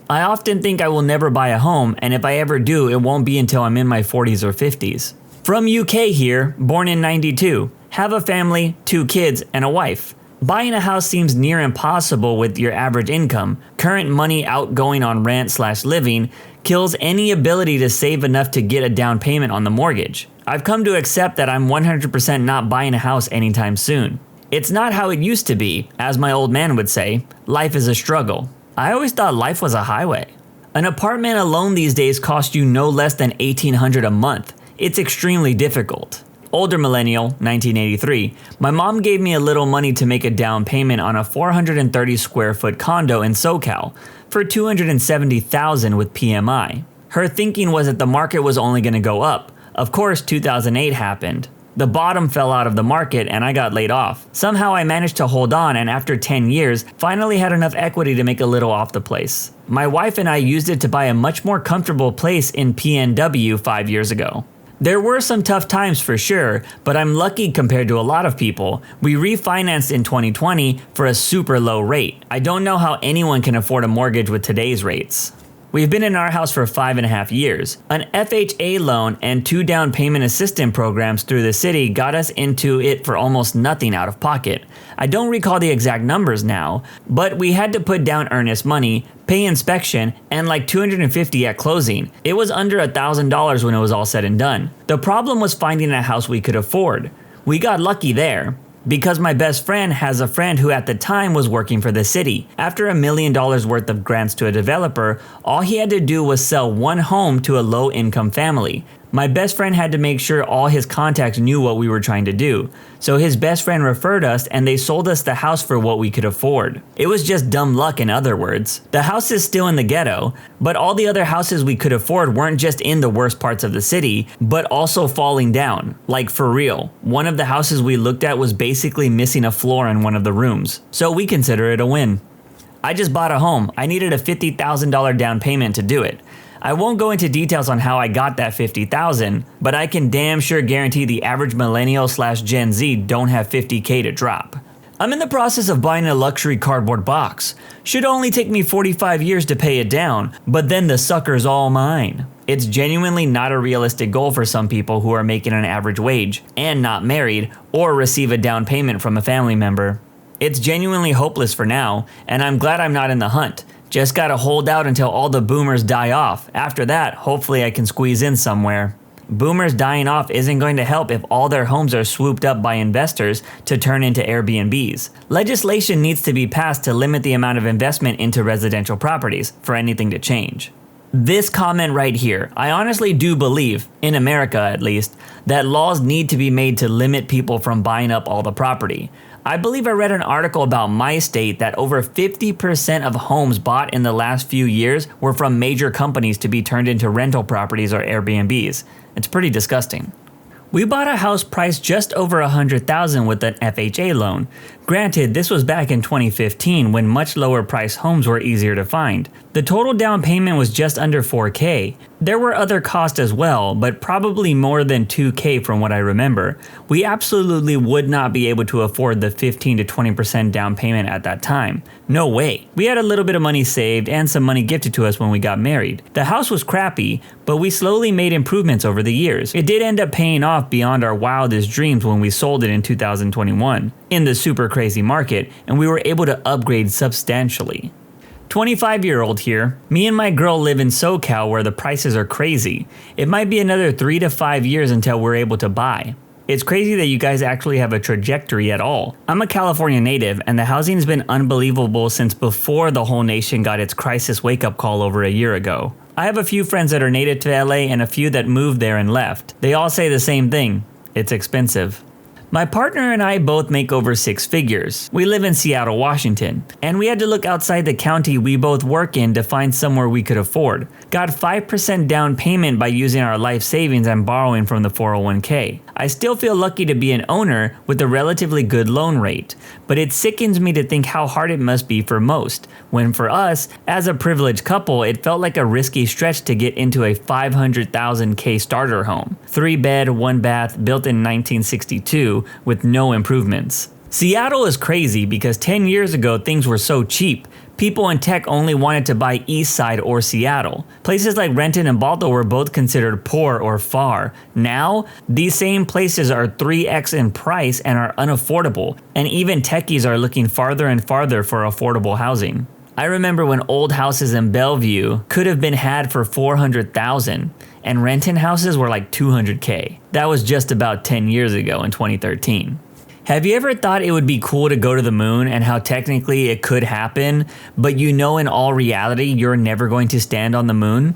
I often think I will never buy a home, and if I ever do, it won't be until I'm in my 40s or 50s. From UK here, born in 92, have a family, 2 kids, and a wife. Buying a house seems near impossible with your average income. Current money outgoing on rent/living kills any ability to save enough to get a down payment on the mortgage. I've come to accept that I'm 100% not buying a house anytime soon. It's not how it used to be. As my old man would say, life is a struggle. I always thought life was a highway. An apartment alone these days costs you no less than $1,800 a month. It's extremely difficult. Older millennial, 1983, my mom gave me a little money to make a down payment on a 430 square foot condo in SoCal for $270,000 with PMI. Her thinking was that the market was only going to go up. Of course, 2008 happened. The bottom fell out of the market and I got laid off. Somehow I managed to hold on and after 10 years, finally had enough equity to make a little off the place. My wife and I used it to buy a much more comfortable place in PNW 5 years ago. There were some tough times for sure, but I'm lucky compared to a lot of people. We refinanced in 2020 for a super low rate. I don't know how anyone can afford a mortgage with today's rates. We've been in our house for 5.5 years. An FHA loan and 2 down payment assistance programs through the city got us into it for almost nothing out of pocket. I don't recall the exact numbers now, but we had to put down earnest money, pay inspection, and like $250 at closing. It was under $1,000 when it was all said and done. The problem was finding a house we could afford. We got lucky there. Because my best friend has a friend who at the time was working for the city. After $1 million worth of grants to a developer, all he had to do was sell one home to a low-income family. My best friend had to make sure all his contacts knew what we were trying to do. So his best friend referred us and they sold us the house for what we could afford. It was just dumb luck, in other words. The house is still in the ghetto, but all the other houses we could afford weren't just in the worst parts of the city, but also falling down. Like for real. One of the houses we looked at was basically missing a floor in one of the rooms. So we consider it a win. I just bought a home. I needed a $50,000 down payment to do it. I won't go into details on how I got that $50,000, but I can damn sure guarantee the average millennial/Gen Z don't have $50K to drop. I'm in the process of buying a luxury cardboard box. Should only take me 45 years to pay it down, but then the sucker's all mine. It's genuinely not a realistic goal for some people who are making an average wage, and not married, or receive a down payment from a family member. It's genuinely hopeless for now, and I'm glad I'm not in the hunt. Just gotta hold out until all the boomers die off. After that, hopefully I can squeeze in somewhere. Boomers dying off isn't going to help if all their homes are swooped up by investors to turn into Airbnbs. Legislation needs to be passed to limit the amount of investment into residential properties for anything to change. This comment right here, I honestly do believe, in America at least, that laws need to be made to limit people from buying up all the property. I believe I read an article about my state that over 50% of homes bought in the last few years were from major companies to be turned into rental properties or Airbnbs. It's pretty disgusting. We bought a house priced just over $100,000 with an FHA loan. Granted, this was back in 2015 when much lower priced homes were easier to find. The total down payment was just under $4K. There were other costs as well, but probably more than $2K from what I remember. We absolutely would not be able to afford the 15 to 20% down payment at that time. No way. We had a little bit of money saved and some money gifted to us when we got married. The house was crappy, but we slowly made improvements over the years. It did end up paying off beyond our wildest dreams when we sold it in 2021 in the super crazy market, and we were able to upgrade substantially. 25-year-old here. Me and my girl live in SoCal where the prices are crazy. It might be another 3 to 5 years until we're able to buy. It's crazy that you guys actually have a trajectory at all. I'm a California native, and the housing's been unbelievable since before the whole nation got its crisis wake-up call over a year ago. I have a few friends that are native to LA and a few that moved there and left. They all say the same thing. It's expensive. My partner and I both make over 6 figures. We live in Seattle, Washington, and we had to look outside the county we both work in to find somewhere we could afford. Got 5% down payment by using our life savings and borrowing from the 401k. I still feel lucky to be an owner with a relatively good loan rate, but it sickens me to think how hard it must be for most, when for us, as a privileged couple, it felt like a risky stretch to get into a $500,000K starter home. 3-bed, 1-bath, built in 1962, with no improvements. Seattle is crazy because 10 years ago things were so cheap. People in tech only wanted to buy East Side or Seattle. Places like Renton and Baltimore were both considered poor or far. Now, these same places are 3x in price and are unaffordable, and even techies are looking farther and farther for affordable housing. I remember when old houses in Bellevue could have been had for $400,000, and Renton houses were like $200K. That was just about 10 years ago in 2013. Have you ever thought it would be cool to go to the moon and how technically it could happen, but you know in all reality you're never going to stand on the moon?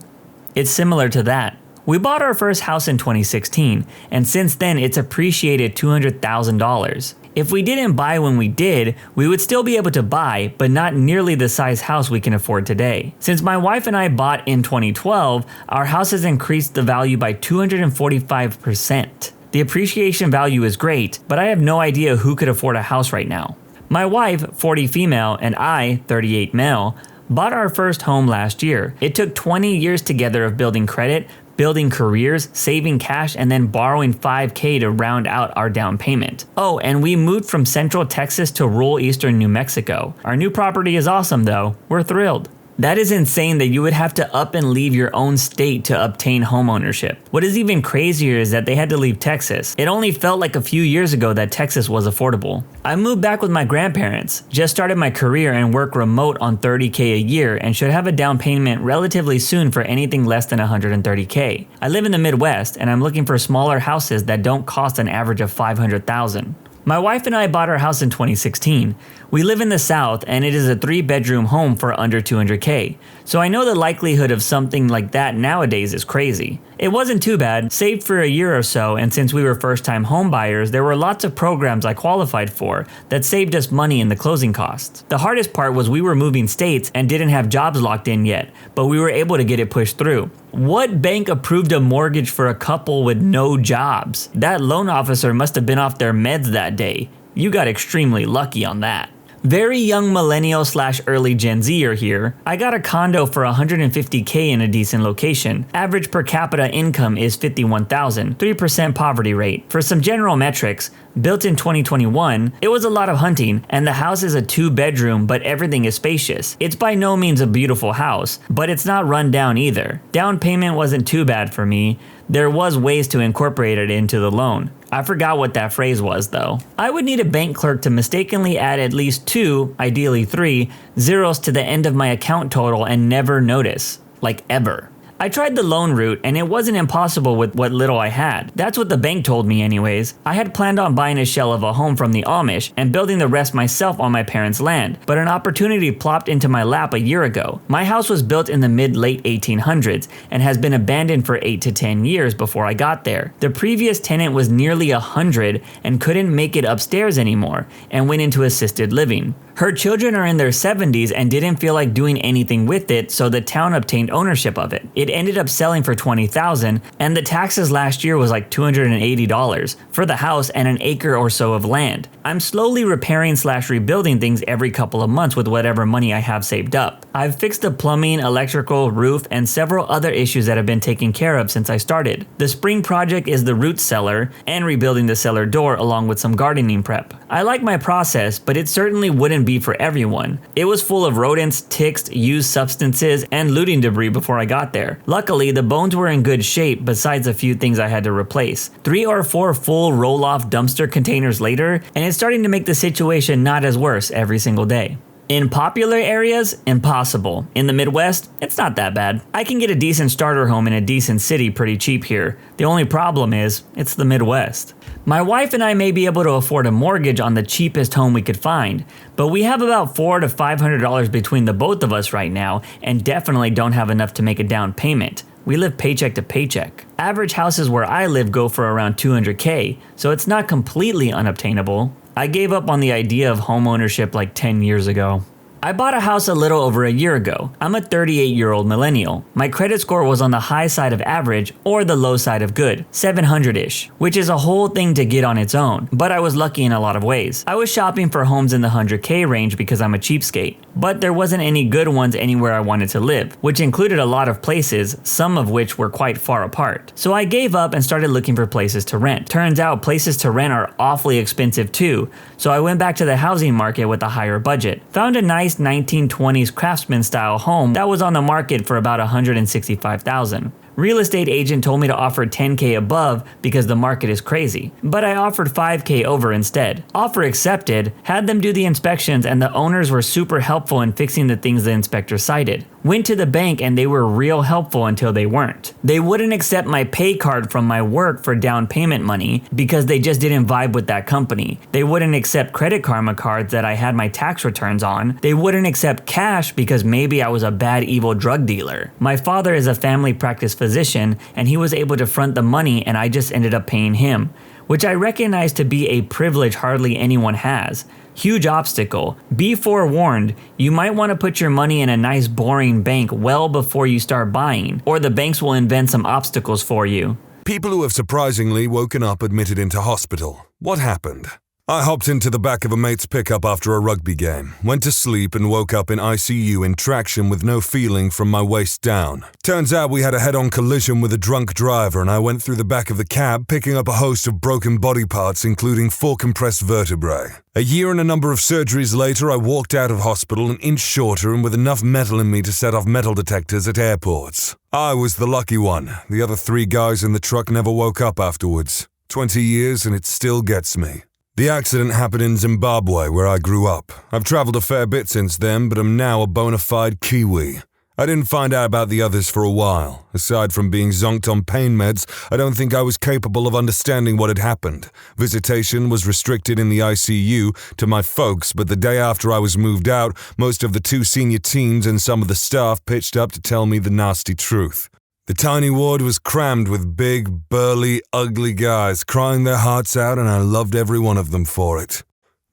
It's similar to that. We bought our first house in 2016, and since then it's appreciated $200,000. If we didn't buy when we did, we would still be able to buy, but not nearly the size house we can afford today. Since my wife and I bought in 2012, our house has increased the value by 245%. The appreciation value is great, but I have no idea who could afford a house right now. My wife, 40 female, and I, 38 male, bought our first home last year. It took 20 years together of building credit, building careers, saving cash, and then borrowing $5K to round out our down payment. Oh, and we moved from central Texas to rural eastern New Mexico. Our new property is awesome though. We're thrilled. That is insane that you would have to up and leave your own state to obtain homeownership. What is even crazier is that they had to leave Texas. It only felt like a few years ago that Texas was affordable. I moved back with my grandparents, just started my career and work remote on $30K a year and should have a down payment relatively soon for anything less than $130K. I live in the Midwest and I'm looking for smaller houses that don't cost an average of $500,000. My wife and I bought our house in 2016. We live in the South and it is a 3-bedroom home for under $200K. So I know the likelihood of something like that nowadays is crazy. It wasn't too bad, saved for a year or so, and since we were first-time home buyers, there were lots of programs I qualified for that saved us money in the closing costs. The hardest part was we were moving states and didn't have jobs locked in yet, but we were able to get it pushed through. What bank approved a mortgage for a couple with no jobs? That loan officer must have been off their meds that day. You got extremely lucky on that. Very young millennial/early Gen Zer here. I got a condo for $150K in a decent location. Average per capita income is $51,000, 3% poverty rate. For some general metrics, built in 2021, it was a lot of hunting, and the house is a 2-bedroom, but everything is spacious. It's by no means a beautiful house, but it's not run down either. Down payment wasn't too bad for me. There was ways to incorporate it into the loan. I forgot what that phrase was though. I would need a bank clerk to mistakenly add at least 2, ideally 3, zeros to the end of my account total and never notice. Like ever. I tried the loan route and it wasn't impossible with what little I had. That's what the bank told me anyways. I had planned on buying a shell of a home from the Amish and building the rest myself on my parents' land, but an opportunity plopped into my lap a year ago. My house was built in the mid-late 1800s and has been abandoned for 8 to 10 years before I got there. The previous tenant was nearly 100 and couldn't make it upstairs anymore and went into assisted living. Her children are in their 70s and didn't feel like doing anything with it, so the town obtained ownership of it. It ended up selling for $20,000, and the taxes last year was like $280 for the house and an acre or so of land. I'm slowly repairing/rebuilding things every couple of months with whatever money I have saved up. I've fixed the plumbing, electrical, roof, and several other issues that have been taken care of since I started. The spring project is the root cellar and rebuilding the cellar door along with some gardening prep. I like my process, but it certainly wouldn't be for everyone. It was full of rodents, ticks, used substances, and looting debris before I got there. Luckily, the bones were in good shape besides a few things I had to replace. 3 or 4 full roll-off dumpster containers later, and it's starting to make the situation not as worse every single day. In popular areas, impossible. In the Midwest, it's not that bad. I can get a decent starter home in a decent city pretty cheap here. The only problem is, it's the Midwest. My wife and I may be able to afford a mortgage on the cheapest home we could find, but we have about $400 to $500 between the both of us right now and definitely don't have enough to make a down payment. We live paycheck to paycheck. Average houses where I live go for around $200K, so it's not completely unobtainable. I gave up on the idea of homeownership like 10 years ago. I bought a house a little over a year ago. I'm a 38-year-old millennial. My credit score was on the high side of average or the low side of good, 700-ish, which is a whole thing to get on its own, but I was lucky in a lot of ways. I was shopping for homes in the 100K range because I'm a cheapskate, but there wasn't any good ones anywhere I wanted to live, which included a lot of places, some of which were quite far apart. So I gave up and started looking for places to rent. Turns out places to rent are awfully expensive too, so I went back to the housing market with a higher budget. Found a nice 1920s craftsman style home that was on the market for about $165,000. Real estate agent told me to offer $10K above because the market is crazy, but I offered $5K over instead. Offer accepted, had them do the inspections, and the owners were super helpful in fixing the things the inspector cited. Went to the bank and they were real helpful until they weren't. They wouldn't accept my pay card from my work for down payment money because they just didn't vibe with that company. They wouldn't accept Credit Karma cards that I had my tax returns on. They wouldn't accept cash because maybe I was a bad evil drug dealer. My father is a family practice physician and he was able to front the money and I just ended up paying him, which I recognize to be a privilege hardly anyone has. Huge obstacle. Be forewarned, you might want to put your money in a nice boring bank well before you start buying, or the banks will invent some obstacles for you. People who have surprisingly woken up admitted into hospital. What happened? I hopped into the back of a mate's pickup after a rugby game, went to sleep and woke up in ICU in traction with no feeling from my waist down. Turns out we had a head-on collision with a drunk driver and I went through the back of the cab picking up a host of broken body parts including 4 compressed vertebrae. A year and a number of surgeries later, I walked out of hospital an inch shorter and with enough metal in me to set off metal detectors at airports. I was the lucky one. The other 3 guys in the truck never woke up afterwards. 20 years and it still gets me. The accident happened in Zimbabwe, where I grew up. I've traveled a fair bit since then, but am now a bona fide Kiwi. I didn't find out about the others for a while. Aside from being zonked on pain meds, I don't think I was capable of understanding what had happened. Visitation was restricted in the ICU to my folks, but the day after I was moved out, most of the 2 senior teams and some of the staff pitched up to tell me the nasty truth. The tiny ward was crammed with big, burly, ugly guys crying their hearts out, and I loved every one of them for it.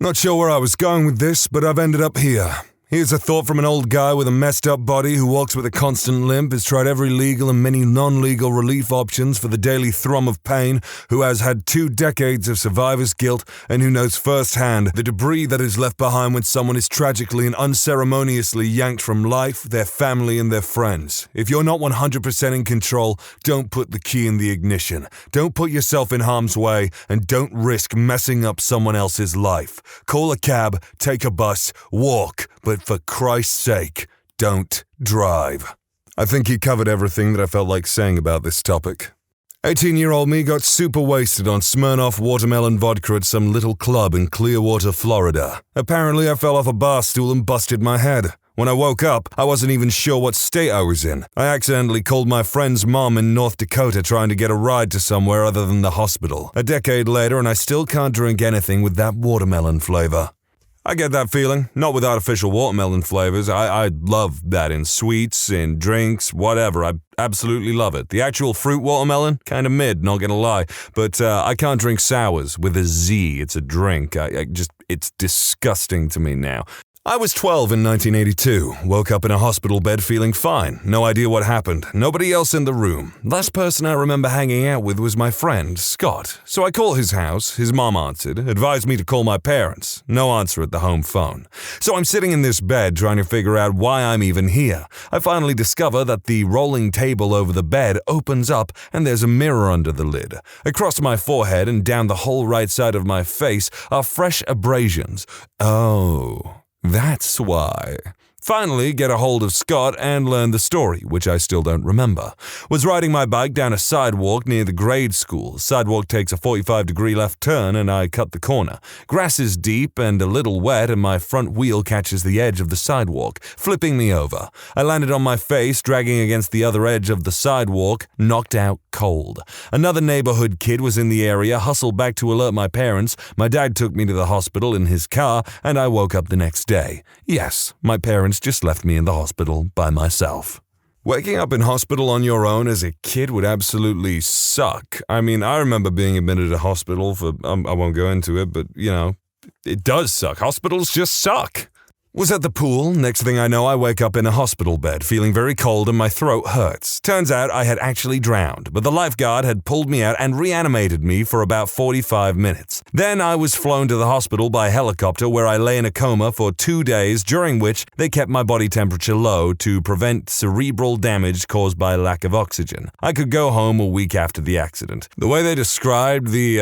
Not sure where I was going with this, but I've ended up here. Here's a thought from an old guy with a messed up body who walks with a constant limp, has tried every legal and many non-legal relief options for the daily thrum of pain, who has had 2 decades of survivor's guilt, and who knows firsthand the debris that is left behind when someone is tragically and unceremoniously yanked from life, their family, and their friends. If you're not 100% in control, don't put the key in the ignition. Don't put yourself in harm's way, and don't risk messing up someone else's life. Call a cab, take a bus, walk, but for Christ's sake, don't drive. I think he covered everything that I felt like saying about this topic. 18-year-old me got super wasted on Smirnoff watermelon vodka at some little club in Clearwater, Florida. Apparently, I fell off a bar stool and busted my head. When I woke up, I wasn't even sure what state I was in. I accidentally called my friend's mom in North Dakota trying to get a ride to somewhere other than the hospital. A decade later, and I still can't drink anything with that watermelon flavor. I get that feeling, not with artificial watermelon flavors. I love that in sweets, in drinks, whatever. I absolutely love it. The actual fruit watermelon, kind of mid, not gonna lie. But I can't drink sours with a Z. It's a drink. It's disgusting to me now. I was 12 in 1982, woke up in a hospital bed feeling fine, no idea what happened, nobody else in the room. Last person I remember hanging out with was my friend, Scott. So I call his house, his mom answered, advised me to call my parents. No answer at the home phone. So I'm sitting in this bed trying to figure out why I'm even here. I finally discover that the rolling table over the bed opens up and there's a mirror under the lid. Across my forehead and down the whole right side of my face are fresh abrasions. Oh. That's why. Finally, get a hold of Scott and learn the story, which I still don't remember. Was riding my bike down a sidewalk near the grade school. Sidewalk takes a 45-degree left turn and I cut the corner. Grass is deep and a little wet and my front wheel catches the edge of the sidewalk, flipping me over. I landed on my face, dragging against the other edge of the sidewalk, knocked out cold. Another neighborhood kid was in the area, hustled back to alert my parents. My dad took me to the hospital in his car and I woke up the next day. Yes, my parents just left me in the hospital by myself. Waking up in hospital on your own as a kid would absolutely suck. I mean, I remember being admitted to hospital for, I won't go into it, but, it does suck. Hospitals just suck. Was at the pool. Next thing I know, I wake up in a hospital bed, feeling very cold and my throat hurts. Turns out I had actually drowned, but the lifeguard had pulled me out and reanimated me for about 45 minutes. Then I was flown to the hospital by helicopter where I lay in a coma for 2 days, during which they kept my body temperature low to prevent cerebral damage caused by lack of oxygen. I could go home a week after the accident. The way they described the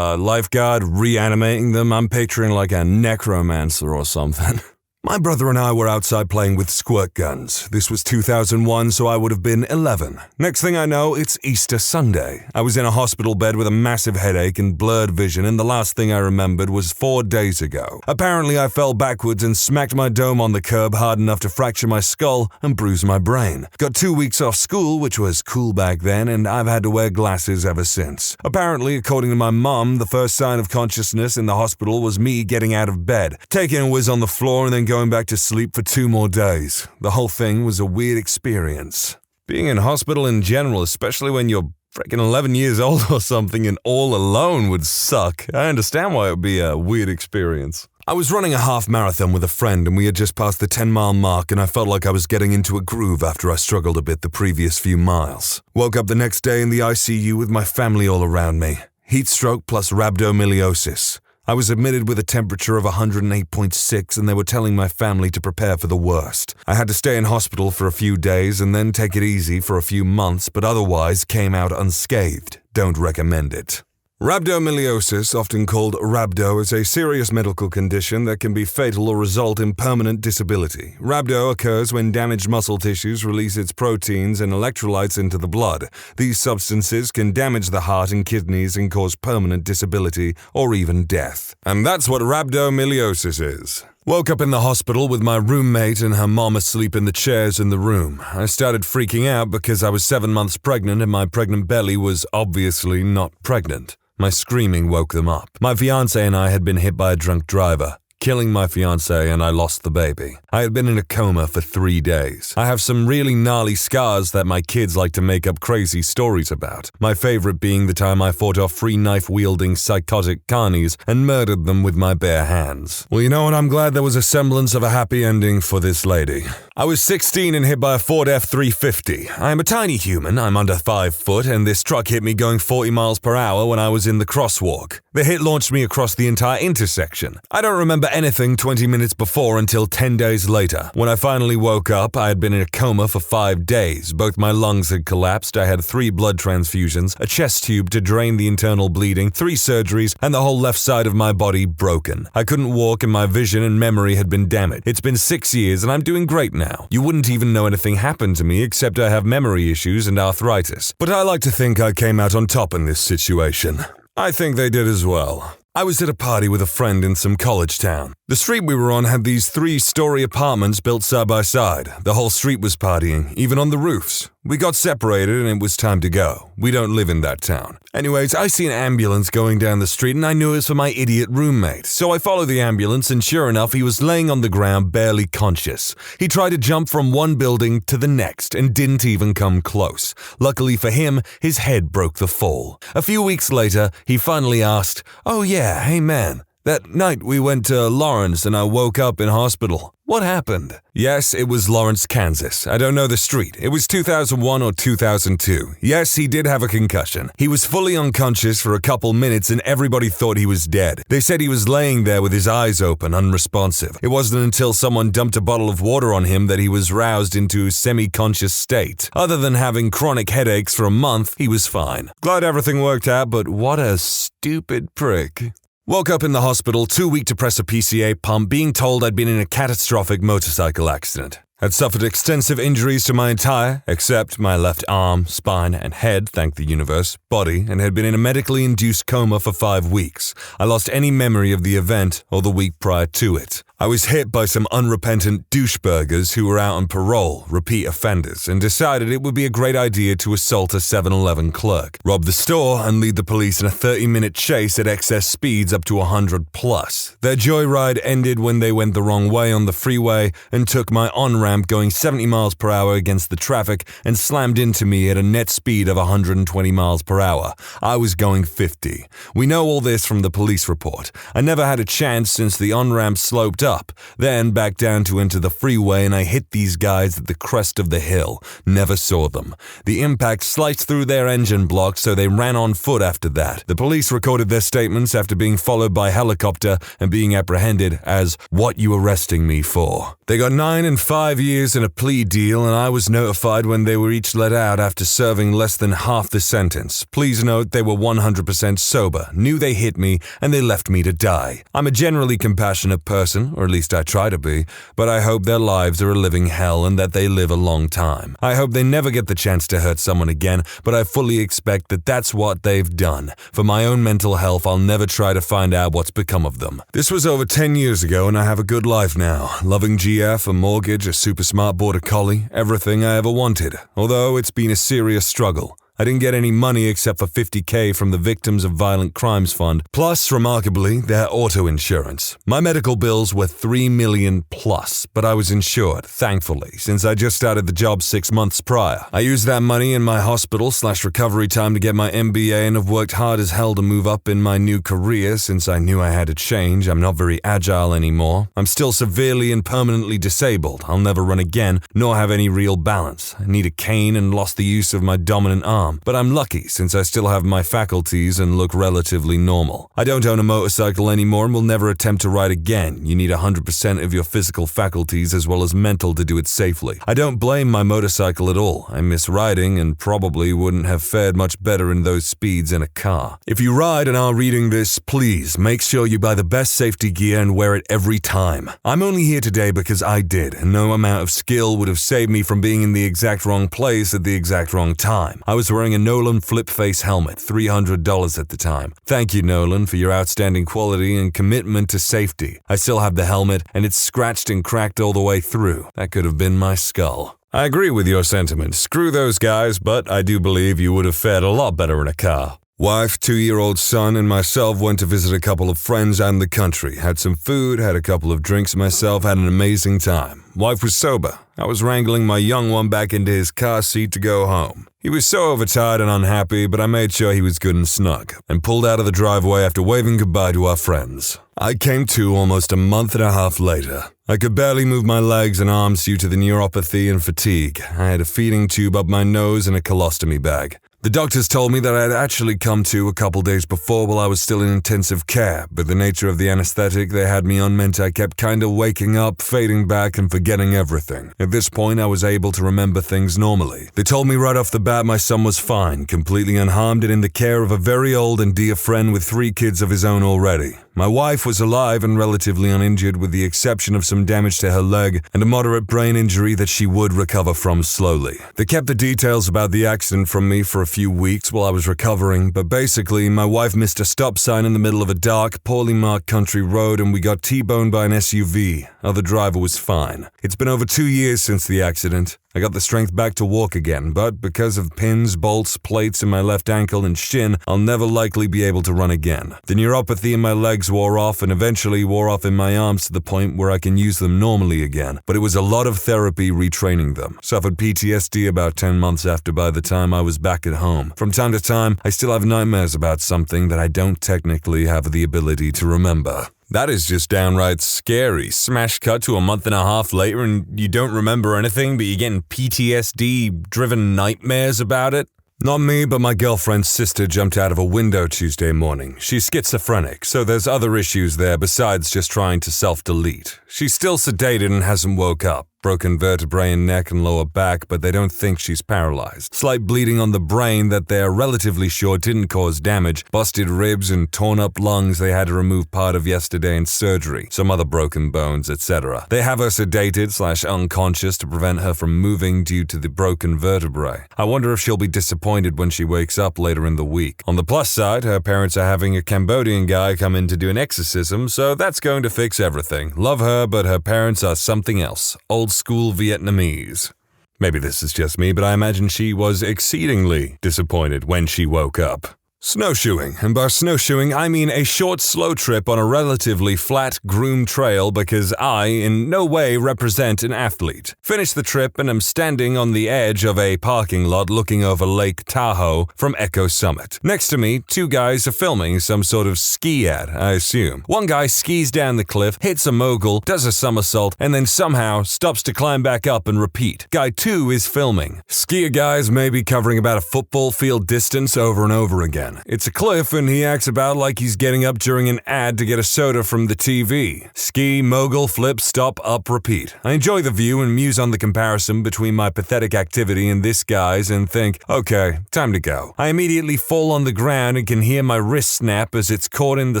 lifeguard reanimating them, I'm picturing like a necromancer or something. My brother and I were outside playing with squirt guns. This was 2001, so I would have been 11. Next thing I know, it's Easter Sunday. I was in a hospital bed with a massive headache and blurred vision, and the last thing I remembered was 4 days ago. Apparently, I fell backwards and smacked my dome on the curb hard enough to fracture my skull and bruise my brain. Got 2 weeks off school, which was cool back then, and I've had to wear glasses ever since. Apparently, according to my mom, the first sign of consciousness in the hospital was me getting out of bed, taking a whiz on the floor, and then going back to sleep for 2 more days. The whole thing was a weird experience. Being in hospital in general, especially when you're freaking 11 years old or something and all alone, would suck. I understand why it would be a weird experience. I was running a half marathon with a friend and we had just passed the 10-mile mark and I felt like I was getting into a groove after I struggled a bit the previous few miles. Woke up the next day in the ICU with my family all around me. Heat stroke plus rhabdomyolysis. I was admitted with a temperature of 108.6 and they were telling my family to prepare for the worst. I had to stay in hospital for a few days and then take it easy for a few months, but otherwise came out unscathed. Don't recommend it. Rhabdomyolysis, often called rhabdo, is a serious medical condition that can be fatal or result in permanent disability. Rhabdo occurs when damaged muscle tissues release its proteins and electrolytes into the blood. These substances can damage the heart and kidneys and cause permanent disability or even death. And that's what rhabdomyolysis is. Woke up in the hospital with my roommate and her mom asleep in the chairs in the room. I started freaking out because I was 7 months pregnant and my pregnant belly was obviously not pregnant. My screaming woke them up. My fiancé and I had been hit by a drunk driver, killing my fiancé, and I lost the baby. I had been in a coma for 3 days. I have some really gnarly scars that my kids like to make up crazy stories about. My favorite being the time I fought off 3 knife-wielding psychotic carnies and murdered them with my bare hands. Well, you know what? I'm glad there was a semblance of a happy ending for this lady. I was 16 and hit by a Ford F-350. I am a tiny human, I'm under 5 foot, and this truck hit me going 40 miles per hour when I was in the crosswalk. The hit launched me across the entire intersection. I don't remember anything 20 minutes before until 10 days later. When I finally woke up, I had been in a coma for 5 days. Both my lungs had collapsed, I had 3 blood transfusions, a chest tube to drain the internal bleeding, 3 surgeries, and the whole left side of my body broken. I couldn't walk and my vision and memory had been damaged. It's been 6 years and I'm doing great now. You wouldn't even know anything happened to me except I have memory issues and arthritis. But I like to think I came out on top in this situation. I think they did as well. I was at a party with a friend in some college town. The street we were on had these 3-story apartments built side by side. The whole street was partying, even on the roofs. We got separated and it was time to go. We don't live in that town. Anyways, I see an ambulance going down the street and I knew it was for my idiot roommate. So I followed the ambulance and sure enough, he was laying on the ground barely conscious. He tried to jump from one building to the next and didn't even come close. Luckily for him, his head broke the fall. A few weeks later, he finally asked, "Oh yeah, hey man, that night we went to Lawrence and I woke up in hospital. What happened?" Yes, it was Lawrence, Kansas. I don't know the street. It was 2001 or 2002. Yes, he did have a concussion. He was fully unconscious for a couple minutes and everybody thought he was dead. They said he was laying there with his eyes open, unresponsive. It wasn't until someone dumped a bottle of water on him that he was roused into a semi-conscious state. Other than having chronic headaches for a month, he was fine. Glad everything worked out, but what a stupid prick. Woke up in the hospital, too weak to press a PCA pump, being told I'd been in a catastrophic motorcycle accident. Had suffered extensive injuries to my entire, except my left arm, spine, and head, thank the universe, body, and had been in a medically induced coma for 5 weeks. I lost any memory of the event or the week prior to it. I was hit by some unrepentant doucheburgers who were out on parole, repeat offenders, and decided it would be a great idea to assault a 7-Eleven clerk, rob the store, and lead the police in a 30-minute chase at excess speeds up to 100 plus. Their joyride ended when they went the wrong way on the freeway and took my on-ramp going 70 miles per hour against the traffic and slammed into me at a net speed of 120 miles per hour. I was going 50. We know all this from the police report. I never had a chance since the on-ramp sloped up, then back down to enter the freeway and I hit these guys at the crest of the hill. Never saw them. The impact sliced through their engine block, so they ran on foot after that. The police recorded their statements after being followed by helicopter and being apprehended as, "What you arresting me for?" They got 9 and 5 years in a plea deal and I was notified when they were each let out after serving less than half the sentence. Please note they were 100% sober, knew they hit me, and they left me to die. I'm a generally compassionate person, or at least I try to be, but I hope their lives are a living hell and that they live a long time. I hope they never get the chance to hurt someone again, but I fully expect that that's what they've done. For my own mental health, I'll never try to find out what's become of them. This was over 10 years ago and I have a good life now. Loving GF, a mortgage, a super smart border collie, everything I ever wanted, although it's been a serious struggle. I didn't get any money except for $50K from the Victims of Violent Crimes Fund, plus, remarkably, their auto insurance. My medical bills were $3 million plus, but I was insured, thankfully, since I just started the job 6 months prior. I used that money in my hospital/recovery time to get my MBA and have worked hard as hell to move up in my new career since I knew I had to change. I'm not very agile anymore. I'm still severely and permanently disabled. I'll never run again, nor have any real balance. I need a cane and lost the use of my dominant arm. But I'm lucky since I still have my faculties and look relatively normal. I don't own a motorcycle anymore and will never attempt to ride again. You need 100% of your physical faculties as well as mental to do it safely. I don't blame my motorcycle at all. I miss riding and probably wouldn't have fared much better in those speeds in a car. If you ride and are reading this, please make sure you buy the best safety gear and wear it every time. I'm only here today because I did, and no amount of skill would have saved me from being in the exact wrong place at the exact wrong time. I was wearing a Nolan flip-face helmet, $300 at the time. Thank you, Nolan, for your outstanding quality and commitment to safety. I still have the helmet, and it's scratched and cracked all the way through. That could have been my skull. I agree with your sentiment. Screw those guys, but I do believe you would have fared a lot better in a car. Wife, 2-year-old son, and myself went to visit a couple of friends out in the country. Had some food, had a couple of drinks myself, had an amazing time. Wife was sober. I was wrangling my young one back into his car seat to go home. He was so overtired and unhappy, but I made sure he was good and snug, and pulled out of the driveway after waving goodbye to our friends. I came to almost a month and a half later. I could barely move my legs and arms due to the neuropathy and fatigue. I had a feeding tube up my nose and a colostomy bag. The doctors told me that I had actually come to a couple days before while I was still in intensive care, but the nature of the anesthetic they had me on meant I kept kinda waking up, fading back, and forgetting everything. At this point, I was able to remember things normally. They told me right off the bat my son was fine, completely unharmed and in the care of a very old and dear friend with 3 kids of his own already. My wife was alive and relatively uninjured with the exception of some damage to her leg and a moderate brain injury that she would recover from slowly. They kept the details about the accident from me for a few weeks while I was recovering, but basically my wife missed a stop sign in the middle of a dark, poorly marked country road and we got T-boned by an SUV. Other driver was fine. It's been over 2 years since the accident. I got the strength back to walk again, but because of pins, bolts, plates in my left ankle and shin, I'll never likely be able to run again. The neuropathy in my legs wore off and eventually wore off in my arms to the point where I can use them normally again, but it was a lot of therapy retraining them. Suffered PTSD about 10 months after by the time I was back at home. From time to time, I still have nightmares about something that I don't technically have the ability to remember. That is just downright scary. Smash cut to a month and a half later and you don't remember anything, but you're getting PTSD-driven nightmares about it? Not me, but my girlfriend's sister jumped out of a window Tuesday morning. She's schizophrenic, so there's other issues there besides just trying to self-delete. She's still sedated and hasn't woke up. Broken vertebrae in neck and lower back, but they don't think she's paralyzed. Slight bleeding on the brain that they're relatively sure didn't cause damage. Busted ribs and torn up lungs they had to remove part of yesterday in surgery. Some other broken bones, etc. They have her sedated/unconscious to prevent her from moving due to the broken vertebrae. I wonder if she'll be disappointed when she wakes up later in the week. On the plus side, her parents are having a Cambodian guy come in to do an exorcism, so that's going to fix everything. Love her, but her parents are something else. Old school Vietnamese. Maybe this is just me, but I imagine she was exceedingly disappointed when she woke up. Snowshoeing, and by snowshoeing I mean a short, slow trip on a relatively flat, groomed trail because I in no way represent an athlete. Finished the trip and am standing on the edge of a parking lot looking over Lake Tahoe from Echo Summit. Next to me, 2 guys are filming some sort of ski ad, I assume. One guy skis down the cliff, hits a mogul, does a somersault, and then somehow stops to climb back up and repeat. Guy 2 is filming. Skier guys may be covering about a football field distance over and over again. It's a cliff and he acts about like he's getting up during an ad to get a soda from the TV. Ski, mogul, flip, stop, up, repeat. I enjoy the view and muse on the comparison between my pathetic activity and this guy's and think, okay, time to go. I immediately fall on the ground and can hear my wrist snap as it's caught in the